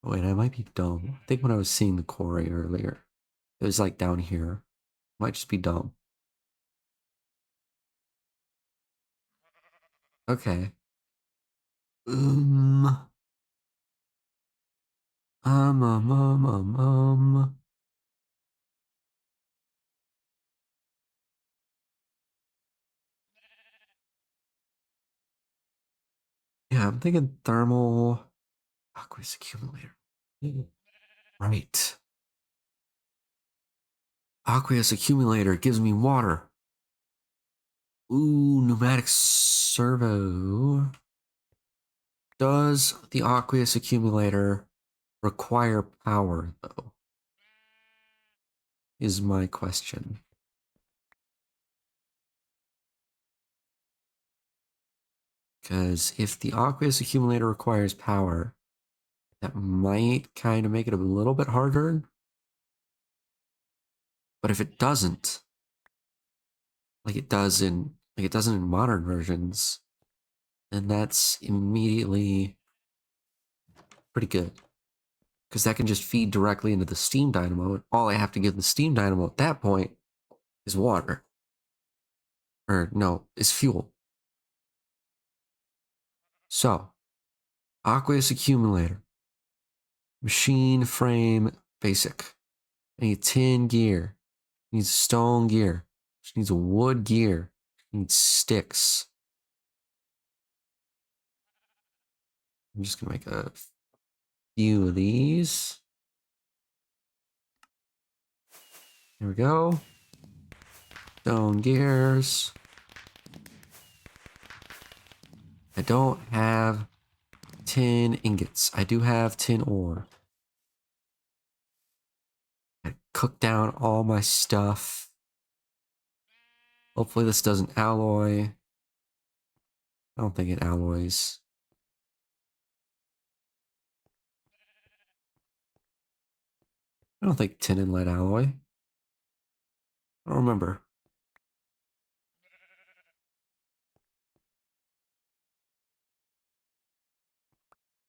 Oh, wait, I might be dumb. I think when I was seeing the quarry earlier, it was like down here. Might just be dumb. Okay. Um. Um. Um. Um. Um. um. Yeah, I'm thinking thermal aqueous accumulator. Right. Aqueous accumulator gives me water. Ooh, pneumatic servo. Does the aqueous accumulator require power, though? Is my question. Because if the aqueous accumulator requires power, that might kind of make it a little bit harder. But if it doesn't, like it doesn't in modern versions, then that's immediately pretty good. Because that can just feed directly into the steam dynamo, and all I have to give the steam dynamo at that point is water. Or no, is fuel. So, aqueous accumulator, machine frame basic. I need tin gear. Needs stone gear. She needs a wood gear. She needs sticks. I'm just gonna make a few of these. There we go. Stone gears. I don't have tin ingots. I do have tin ore. I cook down all my stuff. Hopefully this doesn't alloy. I don't think it alloys. I don't think tin and lead alloy. I don't remember.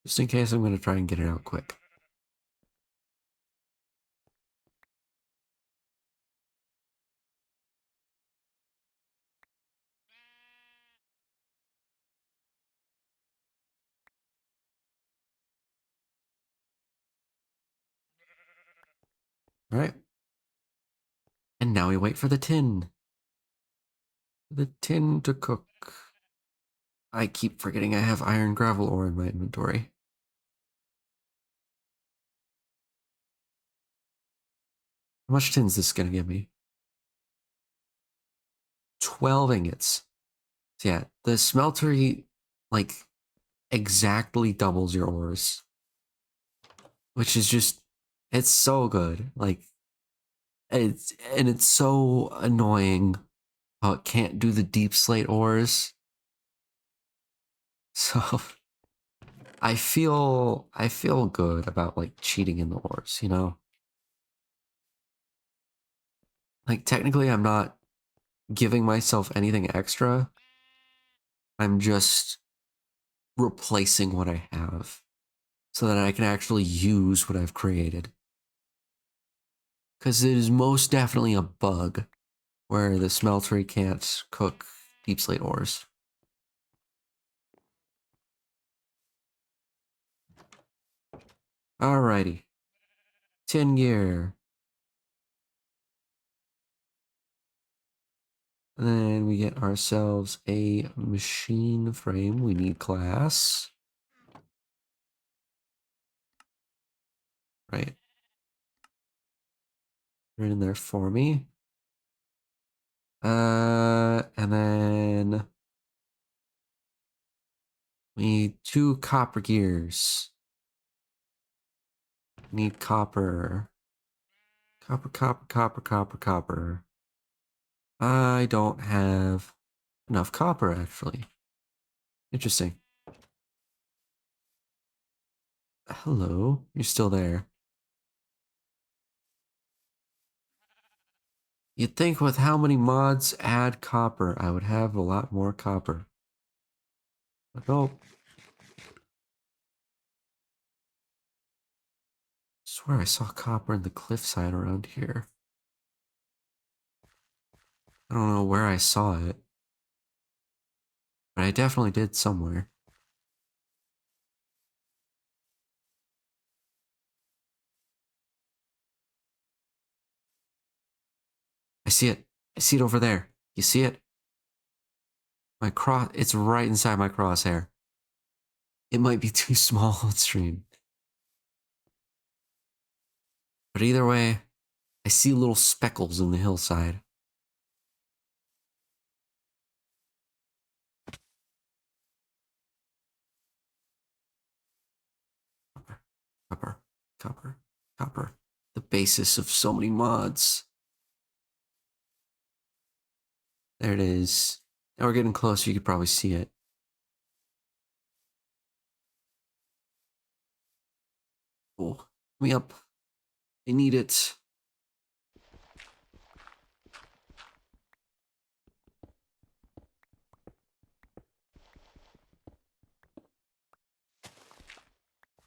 Just in case, I'm going to try and get it out quick. All right. And now we wait for the tin. The tin to cook. I keep forgetting I have iron gravel ore in my inventory. How much tin is this going to give me? 12 ingots. So yeah, the smeltery, like, exactly doubles your ores. Which is just, it's so good. Like, it's so annoying how it can't do the deep slate ores. So I feel good about like cheating in the ores, you know? Like technically I'm not giving myself anything extra. I'm just replacing what I have. so that I can actually use what I've created. Because it is most definitely a bug where the smeltery can't cook deep slate ores. Alrighty. 10 year. And then we get ourselves a machine frame. We need glass. Right. Put it in there for me. And then we need 2 copper gears. We need copper. Copper. I don't have enough copper, actually. Interesting. Hello, you're still there. You'd think with how many mods add copper, I would have a lot more copper. But nope. Swear I saw copper in the cliffside around here. I don't know where I saw it, but I definitely did somewhere. I see it. I see it over there. You see it? My cross, it's right inside my crosshair. It might be too small on stream. But either way, I see little speckles in the hillside. Copper, copper, copper, copper. The basis of so many mods. There it is. Now we're getting closer, you could probably see it. Oh, me up. I need it.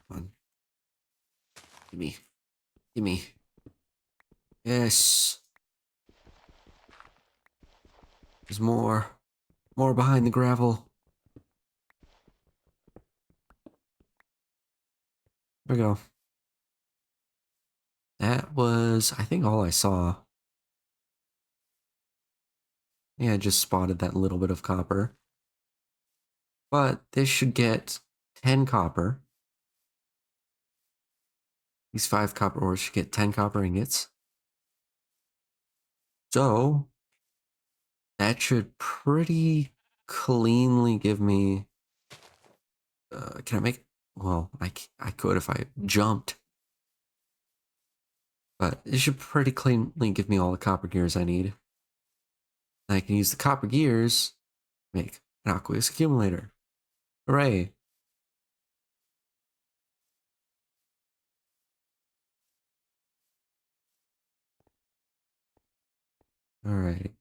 Come on. Gimme. Gimme. Yes. There's more. More behind the gravel. There we go. That was, I think, all I saw. Yeah, I just spotted that little bit of copper. But this should get 10 copper. These 5 copper ores should get 10 copper ingots. So, that should pretty cleanly give me... can I make... Well, I could if I jumped. But it should pretty cleanly give me all the copper gears I need. And I can use the copper gears to make an aqueous accumulator. Hooray! Alright.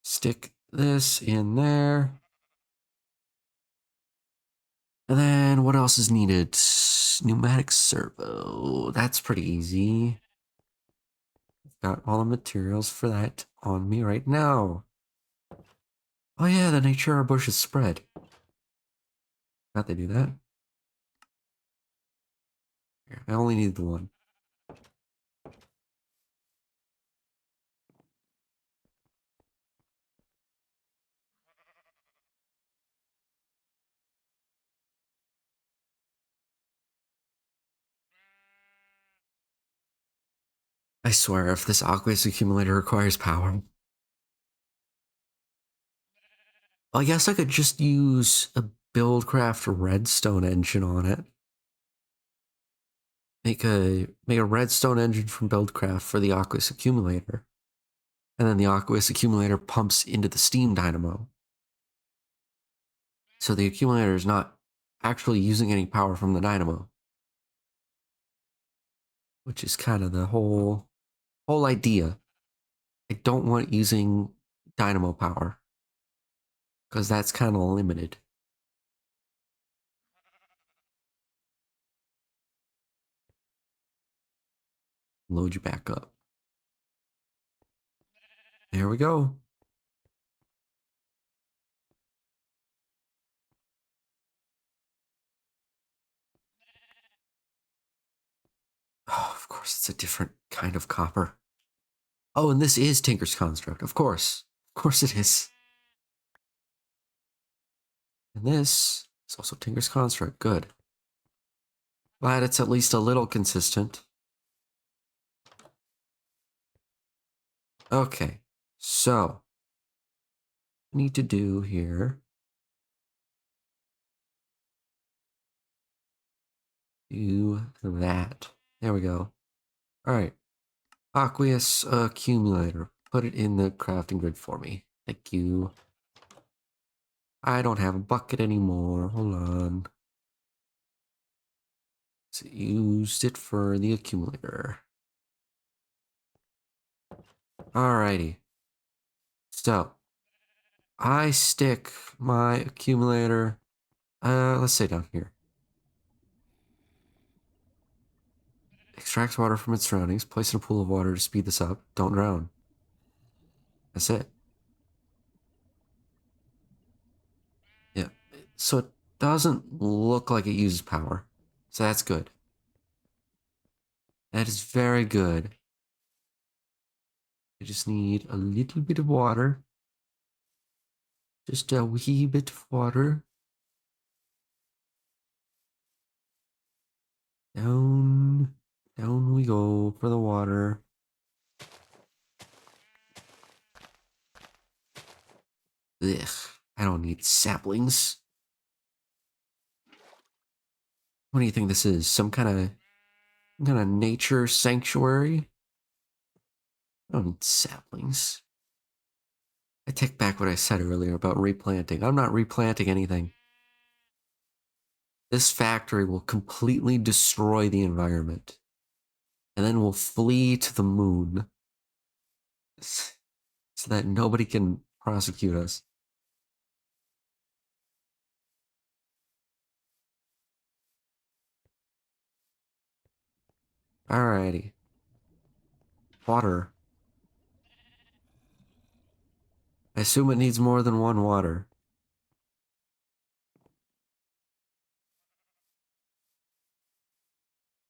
Stick this in there. And then what else is needed? Pneumatic servo. That's pretty easy. Got all the materials for that on me right now. Oh yeah, the Natura bushes spread. How'd they do that? Here, I only need the one. I swear, if this aqueous accumulator requires power, I guess I could just use a Buildcraft redstone engine on it. Make a redstone engine from Buildcraft for the aqueous accumulator. And then the aqueous accumulator pumps into the steam dynamo. So the accumulator is not actually using any power from the dynamo. Which is kind of the whole idea. I don't want using dynamo power. Because that's kind of limited. Load you back up. There we go. Oh, of course, it's a different kind of copper. Oh, and this is Tinker's Construct. Of course. Of course it is. And this is also Tinker's Construct. Good. Glad it's at least a little consistent. Okay. So, what I need to do here. Do that. There we go. All right. Aqueous accumulator. Put it in the crafting grid for me. Thank you. I don't have a bucket anymore. Hold on. So used it for the accumulator. Alrighty. So I stick my accumulator. Let's say down here. Extracts water from its surroundings. Place in a pool of water to speed this up. Don't drown. That's it. Yeah. So it doesn't look like it uses power. So that's good. That is very good. I just need a little bit of water. Just a wee bit of water. Down. Down we go for the water. Ugh. I don't need saplings. What do you think this is? Some kind of nature sanctuary? I don't need saplings. I take back what I said earlier about replanting. I'm not replanting anything. This factory will completely destroy the environment. And then we'll flee to the moon. So that nobody can prosecute us. Alrighty. Water. I assume it needs more than one water.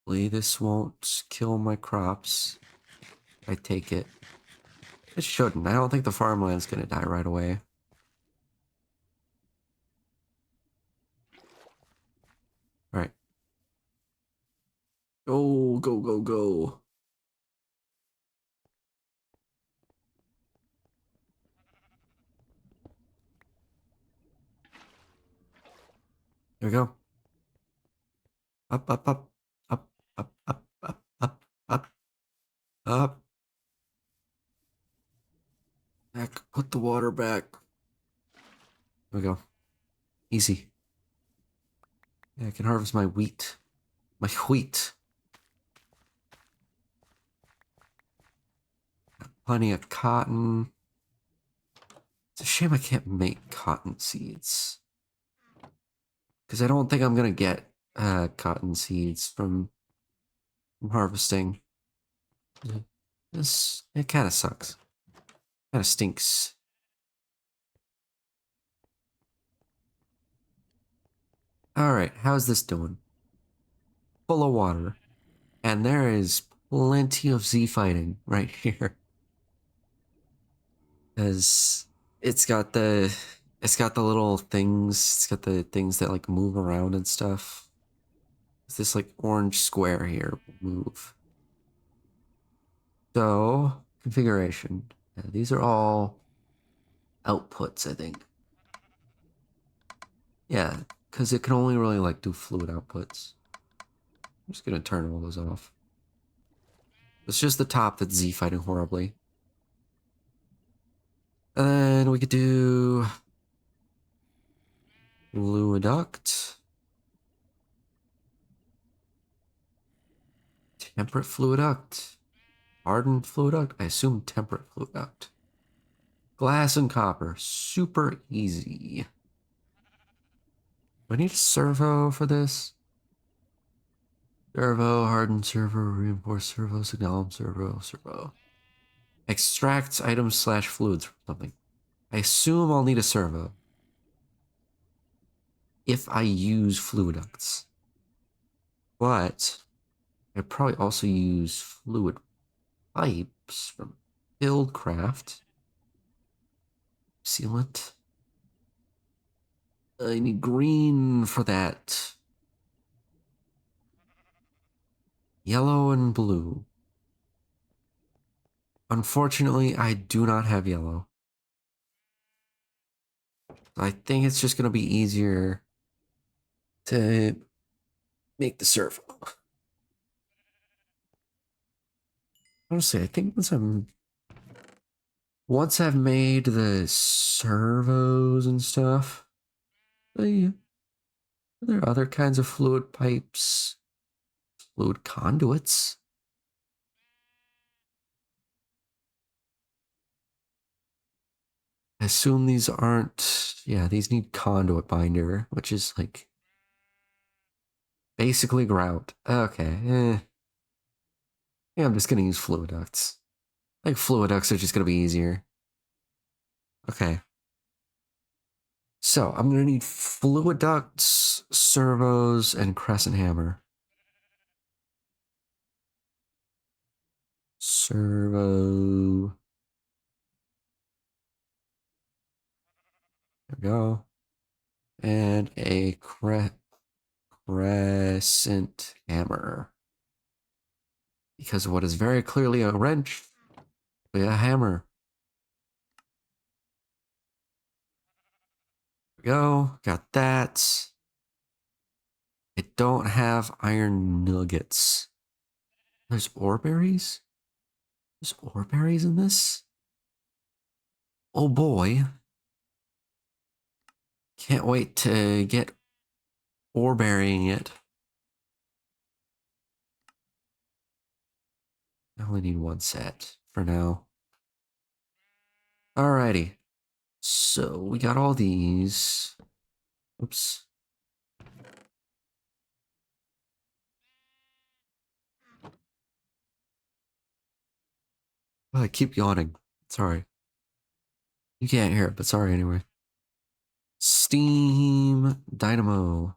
Hopefully this won't kill my crops. I take it. It shouldn't. I don't think the farmland's gonna die right away. Alright. Go, go, go, go. There we go. Up, up, up. Up, up, up, up, up, up, up. Back. Put the water back. There we go. Easy. Yeah, I can harvest my wheat. My wheat. Plenty of cotton. It's a shame I can't make cotton seeds. Because I don't think I'm going to get cotton seeds from harvesting. It kind of sucks. Kind of stinks. Alright, how's this doing? Full of water. And there is plenty of Z fighting right here. Because it's got the little things, it's got the things that like move around and stuff. This like orange square here will move. So, configuration. Yeah, these are all outputs, I think. Yeah, because it can only really like do fluid outputs. I'm just gonna turn all those off. It's just the top that's Z fighting horribly. And then we could do fluiduct. Temperate fluiduct. Hardened fluiduct? I assume temperate fluiduct. Glass and copper. Super easy. Do I need a servo for this? Servo, hardened servo, reinforced servo, signal servo. Extracts items slash fluids from something. I assume I'll need a servo if I use fluid ducts. But I probably also use fluid pipes from Buildcraft. Sealant. I need green for that. Yellow and blue. Unfortunately, I do not have yellow. I think it's just going to be easier to make the servo. Honestly, I think once I've made the servos and stuff, are there other kinds of fluid pipes? Fluid conduits? I assume these aren't, yeah, these need conduit binder, which is like basically grout. Okay, yeah, I'm just gonna use fluid ducts. Like fluid ducts are just gonna be easier. Okay. So I'm gonna need fluid ducts, servos, and crescent hammer. Servo. There we go. And a crescent hammer. Because what is very clearly a wrench, a hammer. There we go. Got that. I don't have iron nuggets. There's ore berries? There's ore berries in this? Oh boy. Can't wait to get ore burying it. I only need one set for now. Alrighty. So we got all these. Oops. Oh, I keep yawning. Sorry. You can't hear it, but sorry anyway. Steam Dynamo.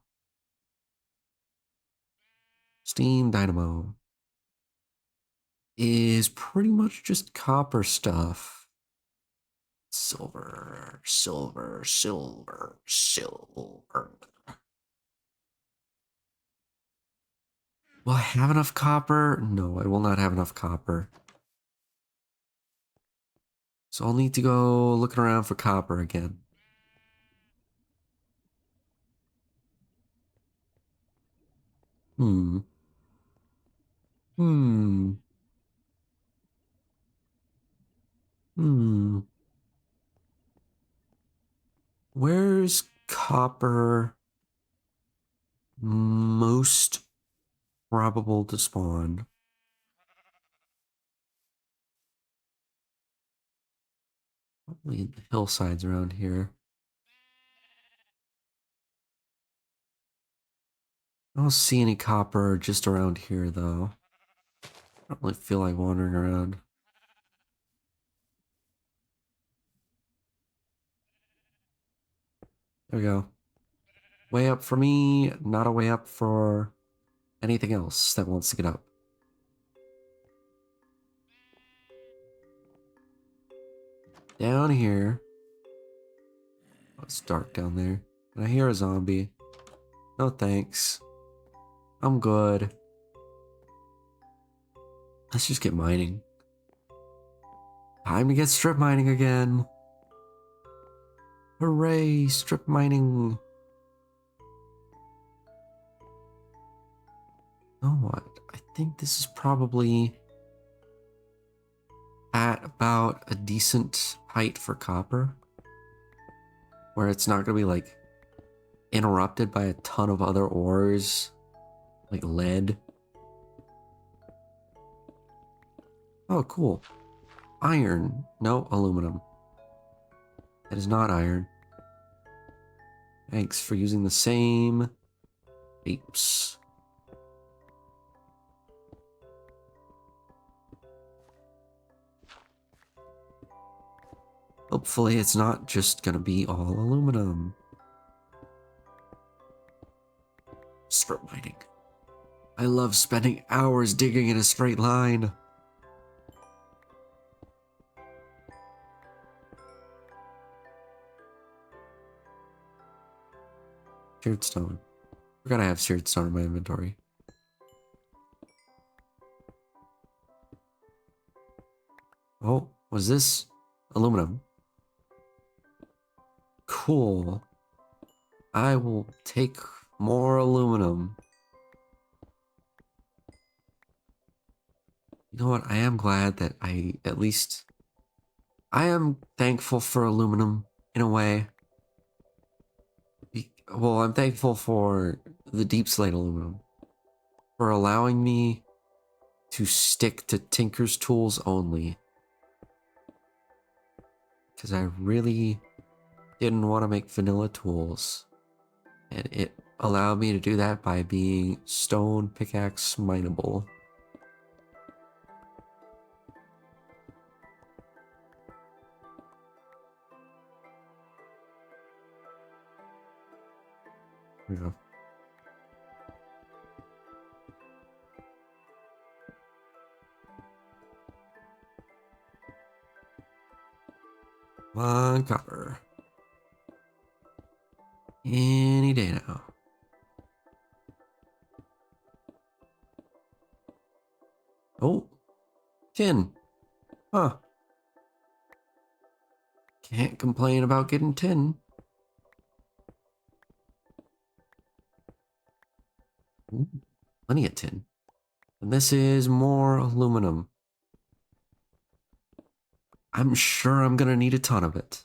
Steam Dynamo is pretty much just copper stuff. Silver, silver, silver, silver. Will I have enough copper? No, I will not have enough copper. So I'll need to go looking around for copper again. Hmm. Hmm. Hmm. Where's copper most probable to spawn? Probably in the hillsides around here. I don't see any copper just around here, though. I don't really feel like wandering around. There we go. Way up for me, not a way up for anything else that wants to get up. Down here. Oh, it's dark down there. And I hear a zombie. No thanks. I'm good. Let's just get mining. Time to get strip mining again. Hooray, strip mining. You know what? I think this is probably at about a decent height for copper. Where it's not gonna be like interrupted by a ton of other ores. Like lead. Oh, cool. Iron. No, aluminum. That is not iron. Thanks for using the same apes. Hopefully it's not just gonna be all aluminum. Strip mining. I love spending hours digging in a straight line. Seared stone. Forgot I have seared stone in my inventory. Oh, was this aluminum? Cool. I will take more aluminum. You know what? I am glad that I am thankful for aluminum in a way. Well, I'm thankful for the deep slate aluminum for allowing me to stick to Tinker's tools only. Because I really didn't want to make vanilla tools. And it allowed me to do that by being stone pickaxe mineable. There we go. Come on, copper. Any day now. Oh, tin. Huh. Can't complain about getting tin. Ooh, plenty of tin. And this is more aluminum. I'm sure I'm gonna need a ton of it.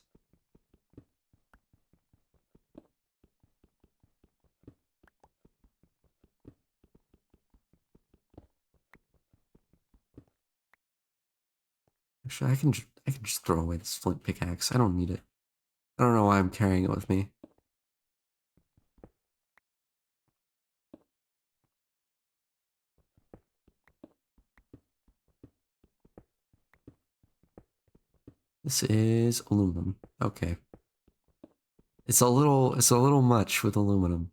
Actually, I can just throw away this flint pickaxe. I don't need it. I don't know why I'm carrying it with me. This is aluminum. Okay. It's a little much with aluminum.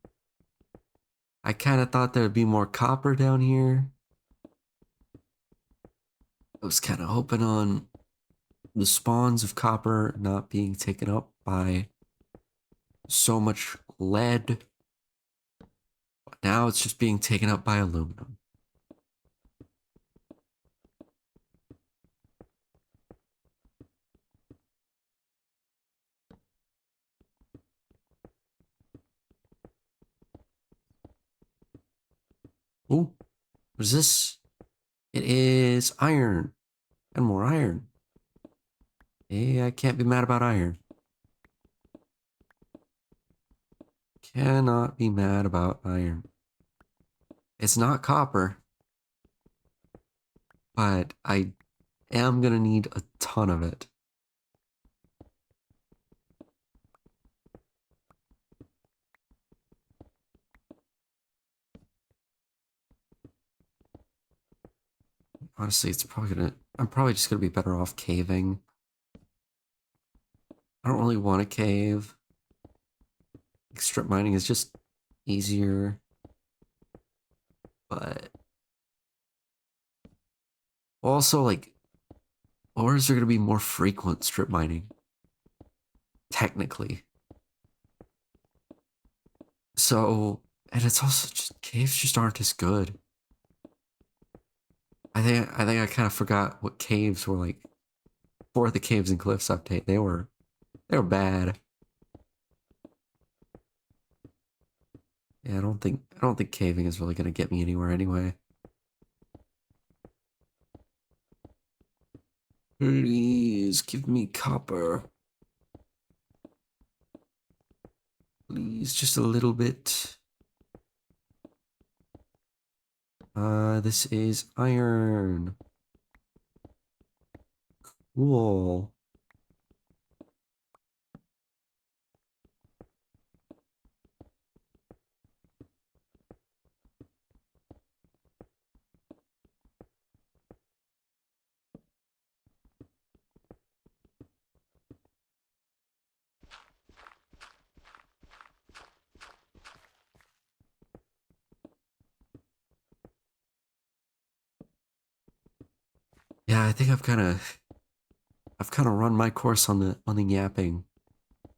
I kind of thought there'd be more copper down here. I was kind of hoping on the spawns of copper not being taken up by so much lead. But now it's just being taken up by aluminum. Ooh, what is this? It is iron. And more iron. Hey, I can't be mad about iron. Cannot be mad about iron. It's not copper, but I am gonna need a ton of it. Honestly, I'm probably just gonna be better off caving. I don't really want to cave. Like, strip mining is just easier, but also like, or is there gonna be more frequent strip mining? Technically. So, and it's also just caves just aren't as good. I think I kind of forgot what caves were like for the Caves and Cliffs update. They were bad. Yeah, I don't think caving is really gonna get me anywhere anyway. Please give me copper. Please, just a little bit. This is iron. Cool. think I've kind of run my course on the yapping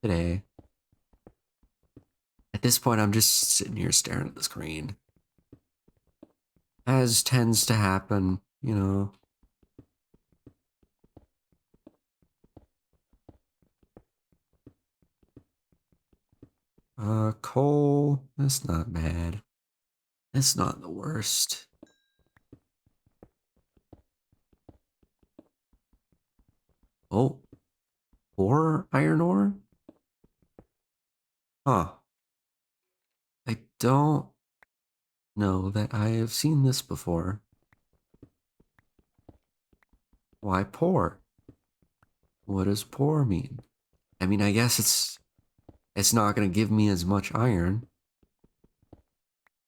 today. At this point, I'm just sitting here staring at the screen. As tends to happen, you know. Coal, that's not bad. That's not the worst. Oh, or iron ore? Huh. I don't know that I have seen this before. Why poor? What does poor mean? I mean, I guess it's not gonna give me as much iron.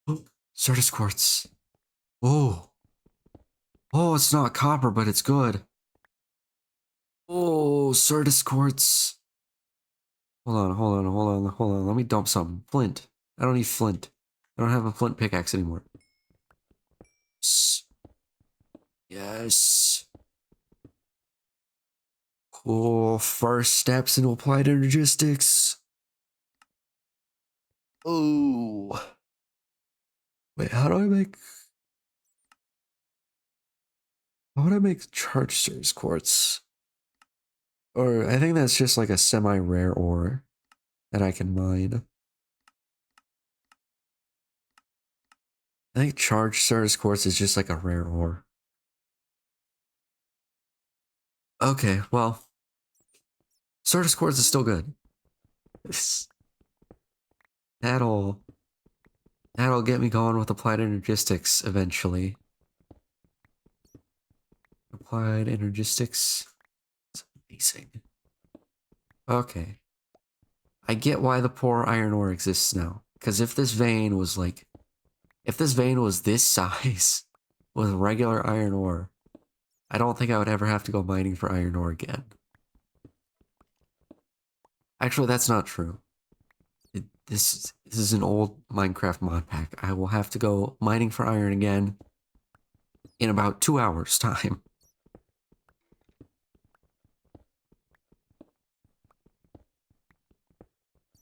Oh, Certus quartz. Oh, oh, it's not copper, but it's good. Oh, Certus quartz. Hold on. Let me dump some flint. I don't need flint. I don't have a flint pickaxe anymore. Yes. Cool. First steps into applied energistics. Oh. Wait, how would I make charged Certus quartz? Or I think that's just like a semi-rare ore that I can mine. I think charged Certus quartz is just like a rare ore. Okay, well, Certus quartz is still good. That'll that'll get me going with applied energistics eventually. Applied energistics. It's amazing. Okay. I get why the poor iron ore exists now. Because if this vein was this size with regular iron ore, I don't think I would ever have to go mining for iron ore again. Actually, that's not true. This is an old Minecraft mod pack. I will have to go mining for iron again in about 2 hours' time.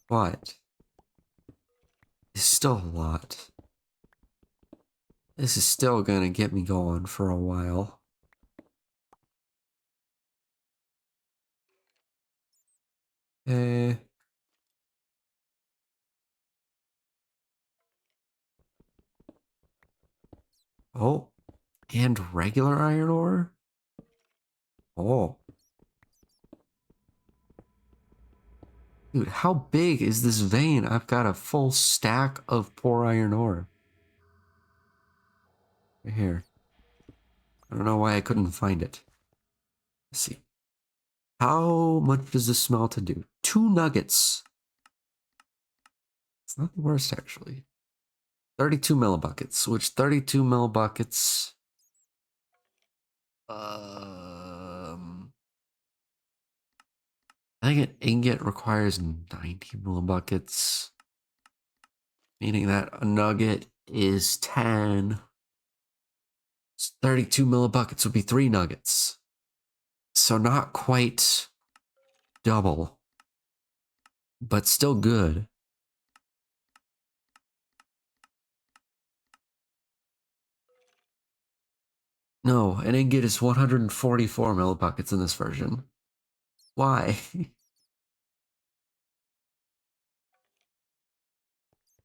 But it's still a lot. This is still gonna get me going for a while. Eh. Oh, and regular iron ore? Oh. Dude, how big is this vein? I've got a full stack of poor iron ore. Right here. I don't know why I couldn't find it. Let's see. How much does this smell to do? 2 nuggets. It's not the worst, actually. 32 millibuckets, which 32 millibuckets... I think an ingot requires 90 millibuckets, meaning that a nugget is 10. 32 millibuckets would be 3 nuggets. So not quite double, but still good. No, an ingot is 144 millibuckets in this version. Why? I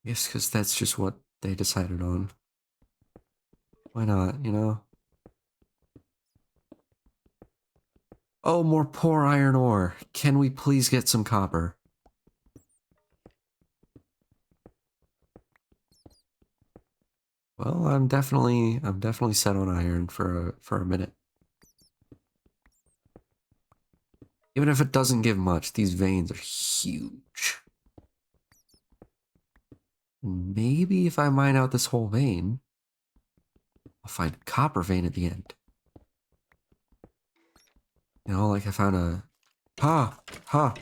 guess because that's just what they decided on. Why not, you know? Oh, more poor iron ore. Can we please get some copper? Well, I'm definitely set on iron for a minute. Even if it doesn't give much, these veins are huge. Maybe if I mine out this whole vein, I'll find a copper vein at the end. You know, like I found a... Ha! Ha!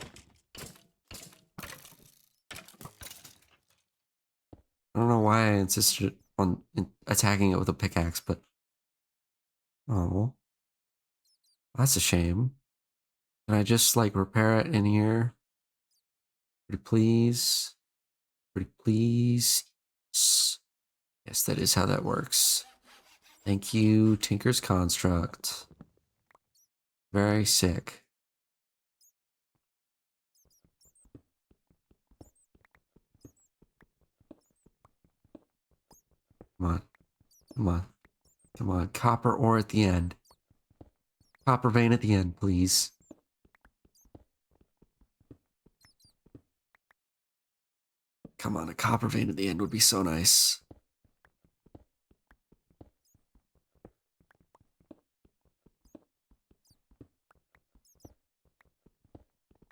I don't know why I insisted on attacking it with a pickaxe, but... Oh. That's a shame. Can I just like repair it in here? Pretty please. Pretty please. Yes, that is how that works. Thank you, Tinker's Construct. Very sick. Come on. Come on. Come on. Copper ore at the end. Copper vein at the end, please. Come on, a copper vein at the end would be so nice.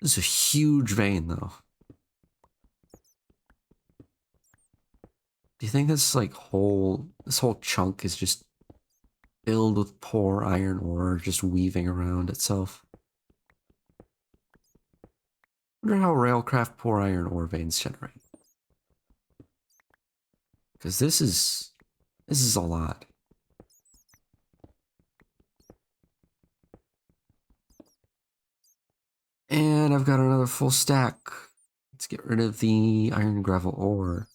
This is a huge vein, though. Do you think this this whole chunk is just filled with poor iron ore just weaving around itself? I wonder how railcraft poor iron ore veins generate. Because this is a lot. And I've got another full stack. Let's get rid of the iron gravel ore.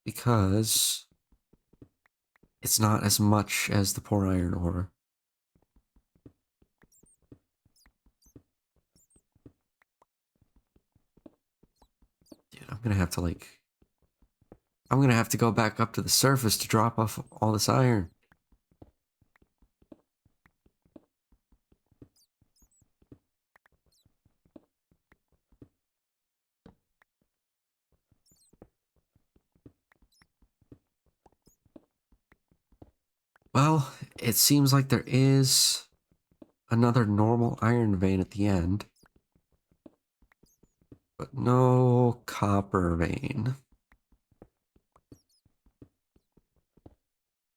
Because it's not as much as the poor iron ore. Dude, I'm gonna have to go back up to the surface to drop off all this iron. Well, it seems like there is another normal iron vein at the end, but no copper vein.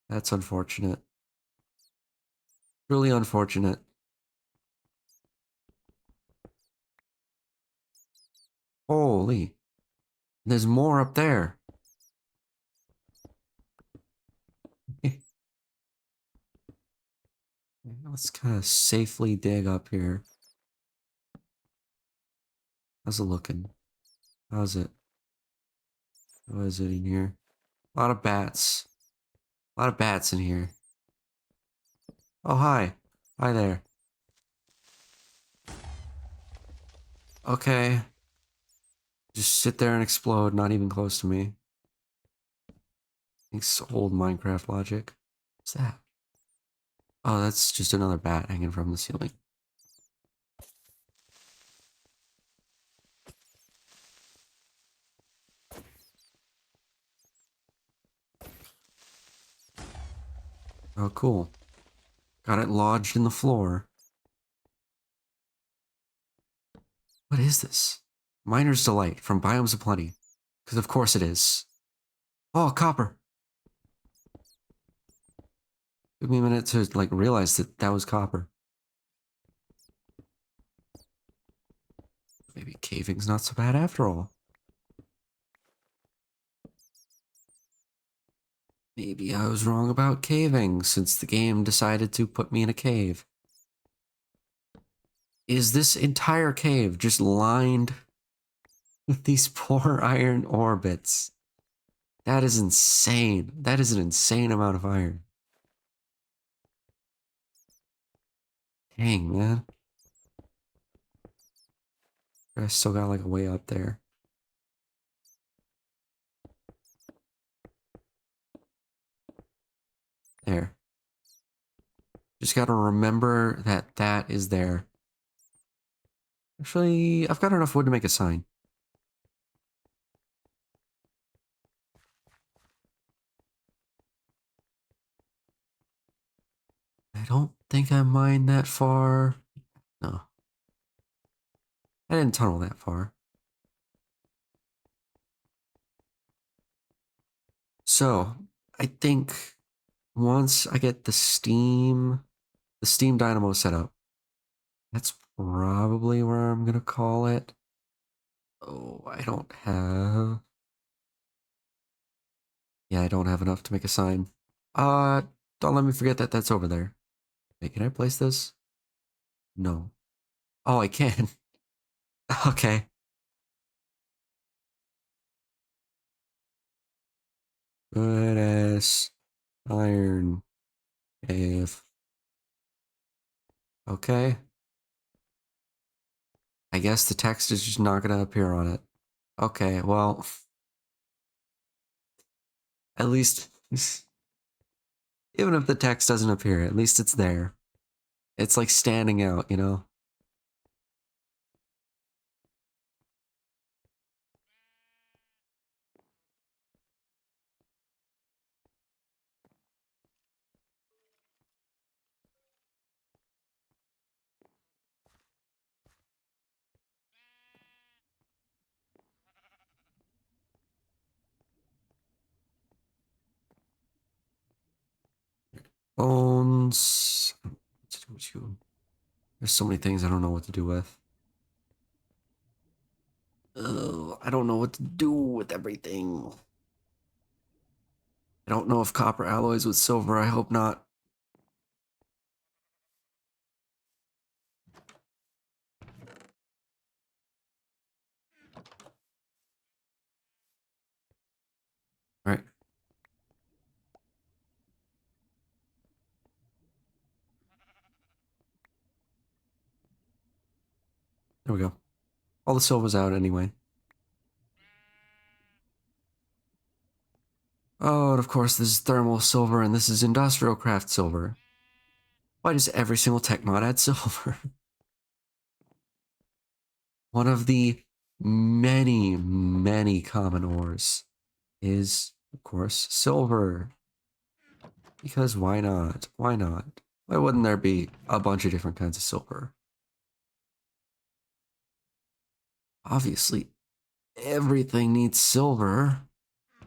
That's unfortunate. Really unfortunate. Holy. There's more up there. Let's kind of safely dig up here. How's it looking? How's it? What is it in here? A lot of bats. A lot of bats in here. Oh, hi. Hi there. Okay. Just sit there and explode, not even close to me. Thanks, old Minecraft logic. What's that? Oh, that's just another bat hanging from the ceiling. Oh, cool. Got it lodged in the floor. What is this? Miner's Delight from Biomes of Plenty. Because of course it is. Oh, copper. Took me a minute to like realize that that was copper. Maybe caving's not so bad after all. Maybe I was wrong about caving since the game decided to put me in a cave. Is this entire cave just lined with these poor iron orbits? That is insane. That is an insane amount of iron. Dang, man. I still got like a way up there. There. Just gotta remember that that is there. Actually, I've got enough wood to make a sign. I don't think I mined that far. No. I didn't tunnel that far. So, I think once I get the steam dynamo set up, that's probably where I'm gonna call it. Oh, I don't have... Yeah, I don't have enough to make a sign. Don't let me forget that that's over there. Hey, can I place this? No. Oh, I can. Okay. Good as iron. If. Okay. I guess the text is just not gonna appear on it. Okay, well, at least, even if the text doesn't appear, at least it's there. It's like standing out, you know? Bones. There's so many things I don't know what to do with. Oh, I don't know what to do with everything. I don't know if copper alloys with silver. I hope not. All right, there we go. All the silver's out anyway. Oh, and of course, this is thermal silver and this is industrial craft silver. Why does every single tech mod add silver? One of the many, many common ores is, of course, silver. Because why not? Why not? Why wouldn't there be a bunch of different kinds of silver? Obviously, everything needs silver.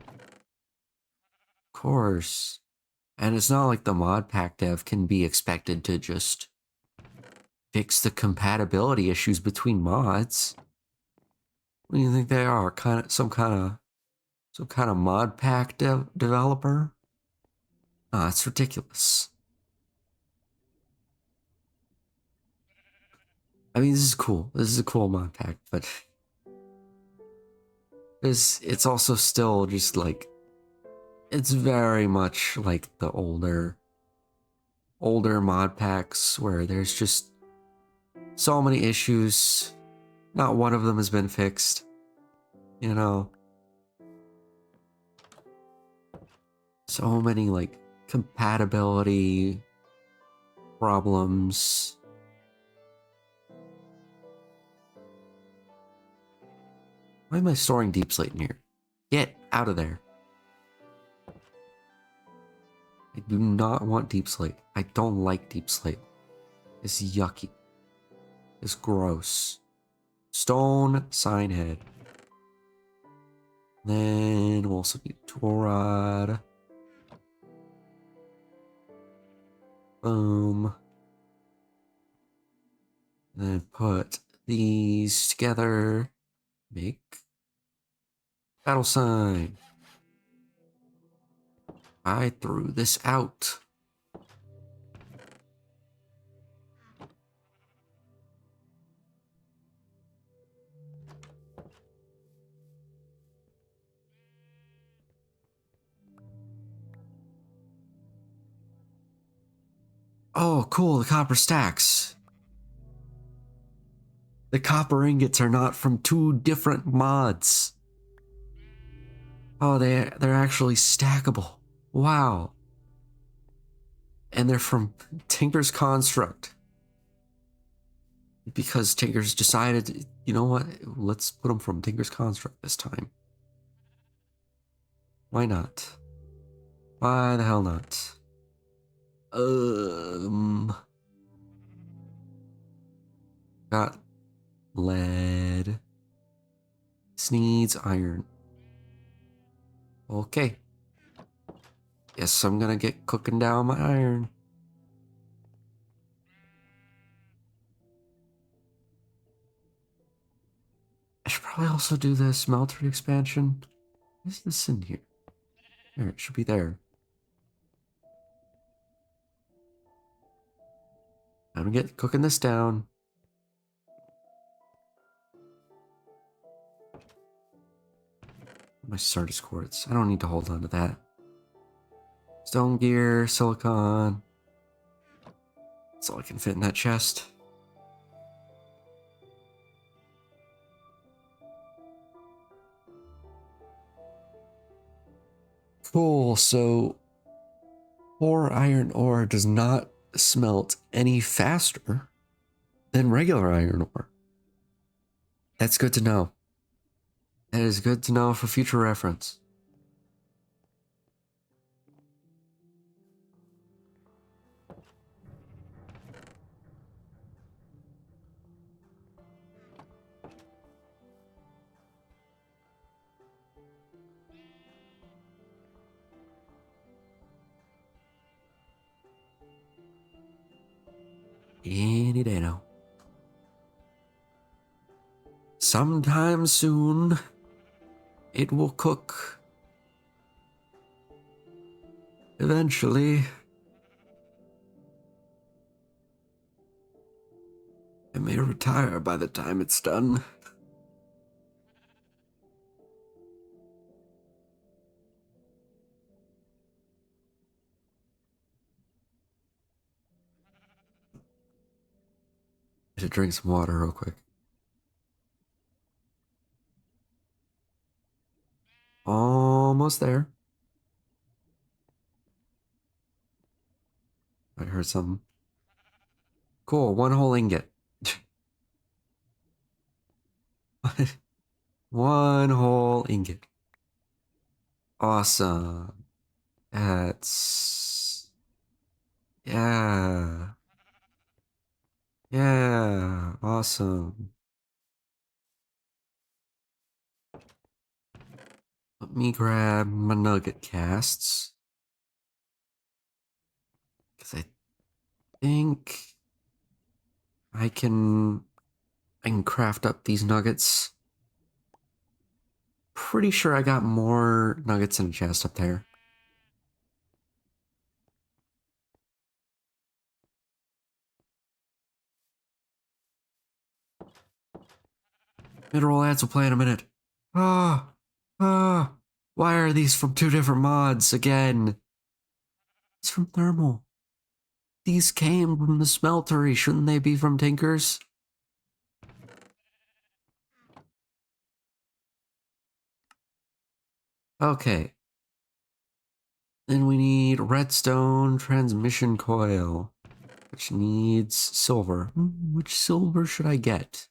Of course. And it's not like the mod pack dev can be expected to just fix the compatibility issues between mods. What do you think they are? Some kind of mod pack developer? Ah, it's ridiculous. I mean, this is cool. This is a cool mod pack, but it's also still just like it's very much like the older mod packs where there's just so many issues. Not one of them has been fixed. You know, so many like compatibility problems. Why am I storing deep slate in here? Get out of there. I do not want deep slate. I don't like deep slate. It's yucky. It's gross. Stone sign head. Then we'll also need tool rod. Boom. And then put these together. Make battle sign. I threw this out. Oh, cool, the copper stacks. The copper ingots are not from two different mods. Oh, they're actually stackable. Wow. And they're from Tinker's Construct. Because Tinker's decided, you know what? Let's put them from Tinker's Construct this time. Why not? Why the hell not? Got lead. This needs iron. Okay. Guess I'm gonna get cooking down my iron. I should probably also do the smeltery expansion. Is this in here? There, it should be there. Time to get cooking this down. My Sardis quartz. I don't need to hold on to that. Stone gear, silicon. That's all I can fit in that chest. Cool, so 4 iron ore does not smelt any faster than regular iron ore. That's good to know. That is good to know for future reference. Any day now. Sometime soon, it will cook. Eventually. I may retire by the time it's done. I should drink some water real quick. Almost there. I heard something. Cool, 1 whole ingot. 1 whole ingot. Awesome. That's... Yeah. Yeah, awesome. Let me grab my nugget casts. Because I think I can craft up these nuggets. Pretty sure I got more nuggets in a chest up there. Mineral ads will play in a minute. Ah, why are these from 2 different mods again? It's from thermal. These came from the smeltery. Shouldn't they be from Tinkers? Okay. Then we need redstone transmission coil, which needs silver. Which silver should I get?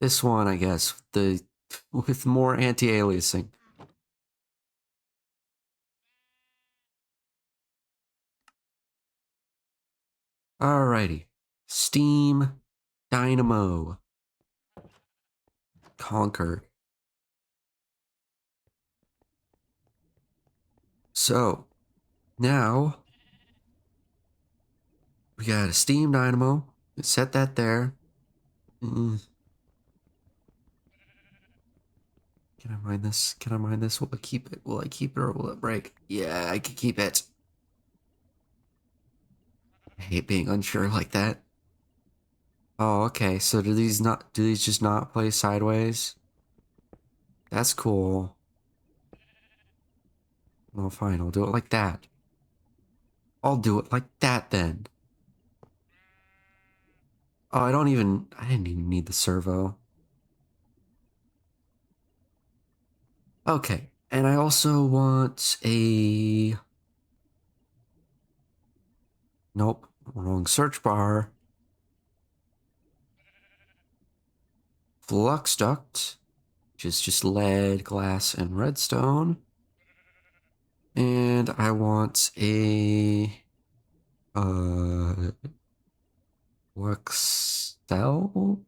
This one, I guess, with more anti-aliasing. Alrighty. Steam Dynamo. Conquered. So, now we got a steam dynamo. Set that there. Can I mine this? Can I mine this? Will I keep it? Will I keep it or will it break? Yeah, I can keep it. I hate being unsure like that. Oh, okay. So do these just not play sideways? That's cool. Well, fine. I'll do it like that. I'll do it like that then. Oh, I didn't even need the servo. Okay. And I also want a... Nope. Wrong search bar. Flux duct, which is just lead, glass, and redstone. And I want a flux cell?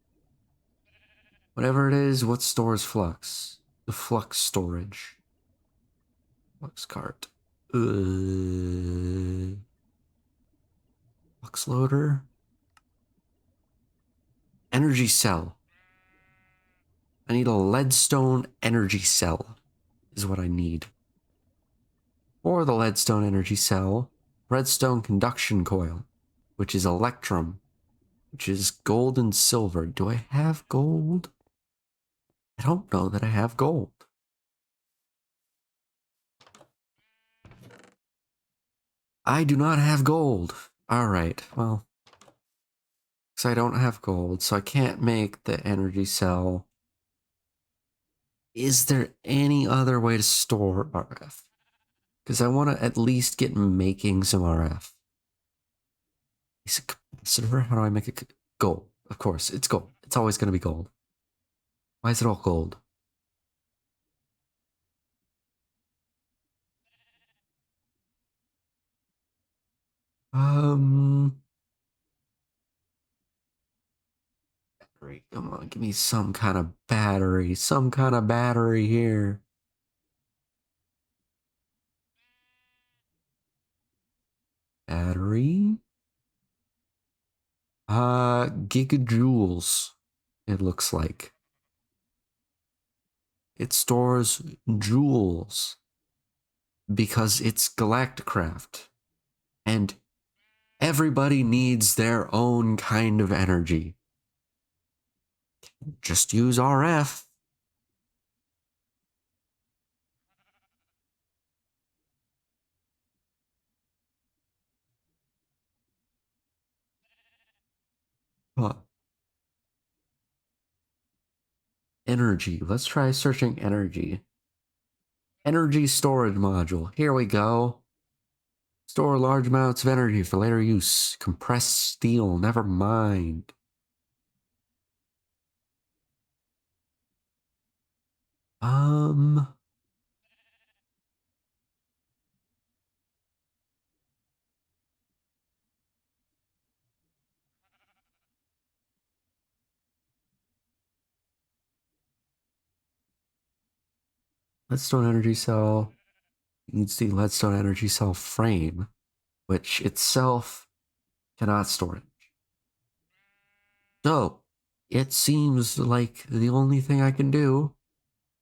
Whatever it is, what stores flux? The flux storage. Flux cart. Flux loader. Energy cell. I need a leadstone energy cell is what I need. For the leadstone energy cell, redstone conduction coil. which is electrum, which is gold and silver. Do I have gold? I don't know that I have gold. I do not have gold. All right, well, because I don't have gold, so I can't make the energy cell. Is there any other way to store RF? Because I want to at least get making some RF. Is it capacitor? How do I make it? Gold. Of course, it's gold. It's always going to be gold. Why is it all gold? Um, battery. Come on, give me some kind of battery. Some kind of battery here. Battery? Gigajoules, it looks like. It stores joules because it's Galacticraft. And everybody needs their own kind of energy. Just use RF. Huh. Energy. Let's try searching energy. Energy storage module. Here we go. Store large amounts of energy for later use. Compressed steel. Never mind. Um. Leadstone energy cell needs the leadstone energy cell frame, which itself cannot store it. So, it seems like the only thing I can do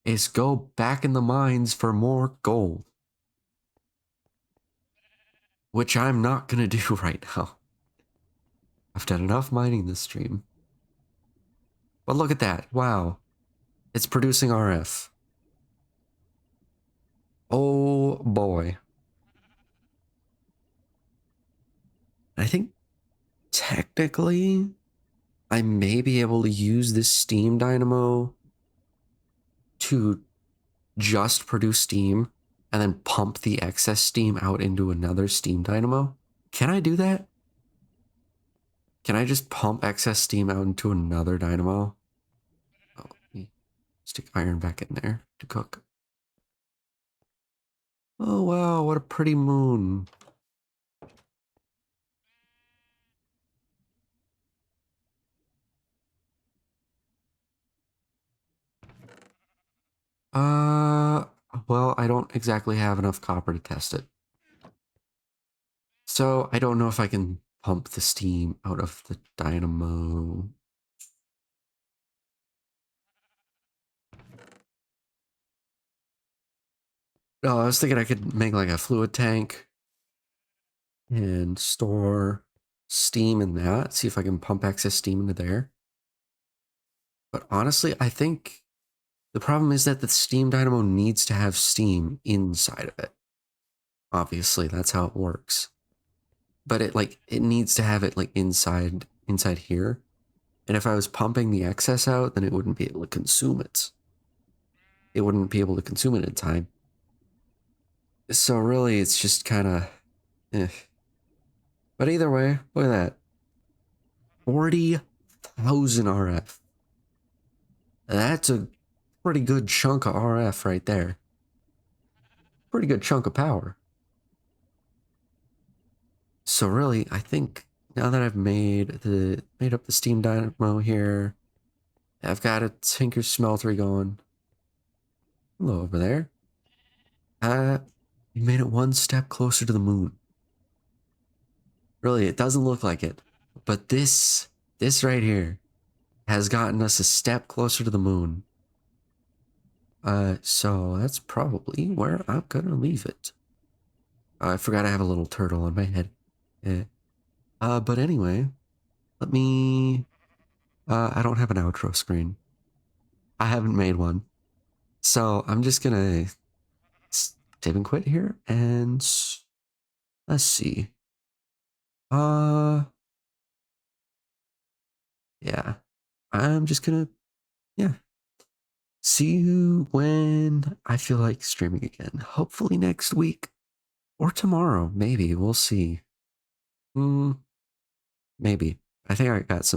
is go back in the mines for more gold. Which I'm not gonna do right now. I've done enough mining this stream. But look at that. Wow. It's producing RF. Oh boy. I think technically I may be able to use this steam dynamo to just produce steam and then pump the excess steam out into another steam dynamo. Can I do that? Can I just pump excess steam out into another dynamo? Oh, let me stick iron back in there to cook. Oh wow, what a pretty moon. Uh, well, I don't exactly have enough copper to test it. So I don't know if I can pump the steam out of the dynamo. No, I was thinking I could make like a fluid tank and store steam in that. See if I can pump excess steam into there. But honestly, I think the problem is that the steam dynamo needs to have steam inside of it. Obviously, that's how it works. But it needs to have it like inside here. And if I was pumping the excess out, then it wouldn't be able to consume it. It wouldn't be able to consume it in time. So really, it's just kind of eh. But either way, look at that. 40,000 RF. That's a pretty good chunk of RF right there. Pretty good chunk of power. So really, I think now that I've made up the steam dynamo here, I've got a Tinker smeltery going. Hello over there. You made it one step closer to the moon. Really, it doesn't look like it, but this right here has gotten us a step closer to the moon. So that's probably where I'm gonna leave it. I forgot I have a little turtle on my head. But anyway, let me. I don't have an outro screen. I haven't made one, so I'm just gonna save and quit here, and let's see. Uh, yeah, I'm just gonna, yeah, see you when I feel like streaming again. Hopefully next week or tomorrow. Maybe we'll see. Hmm, maybe. I think I got some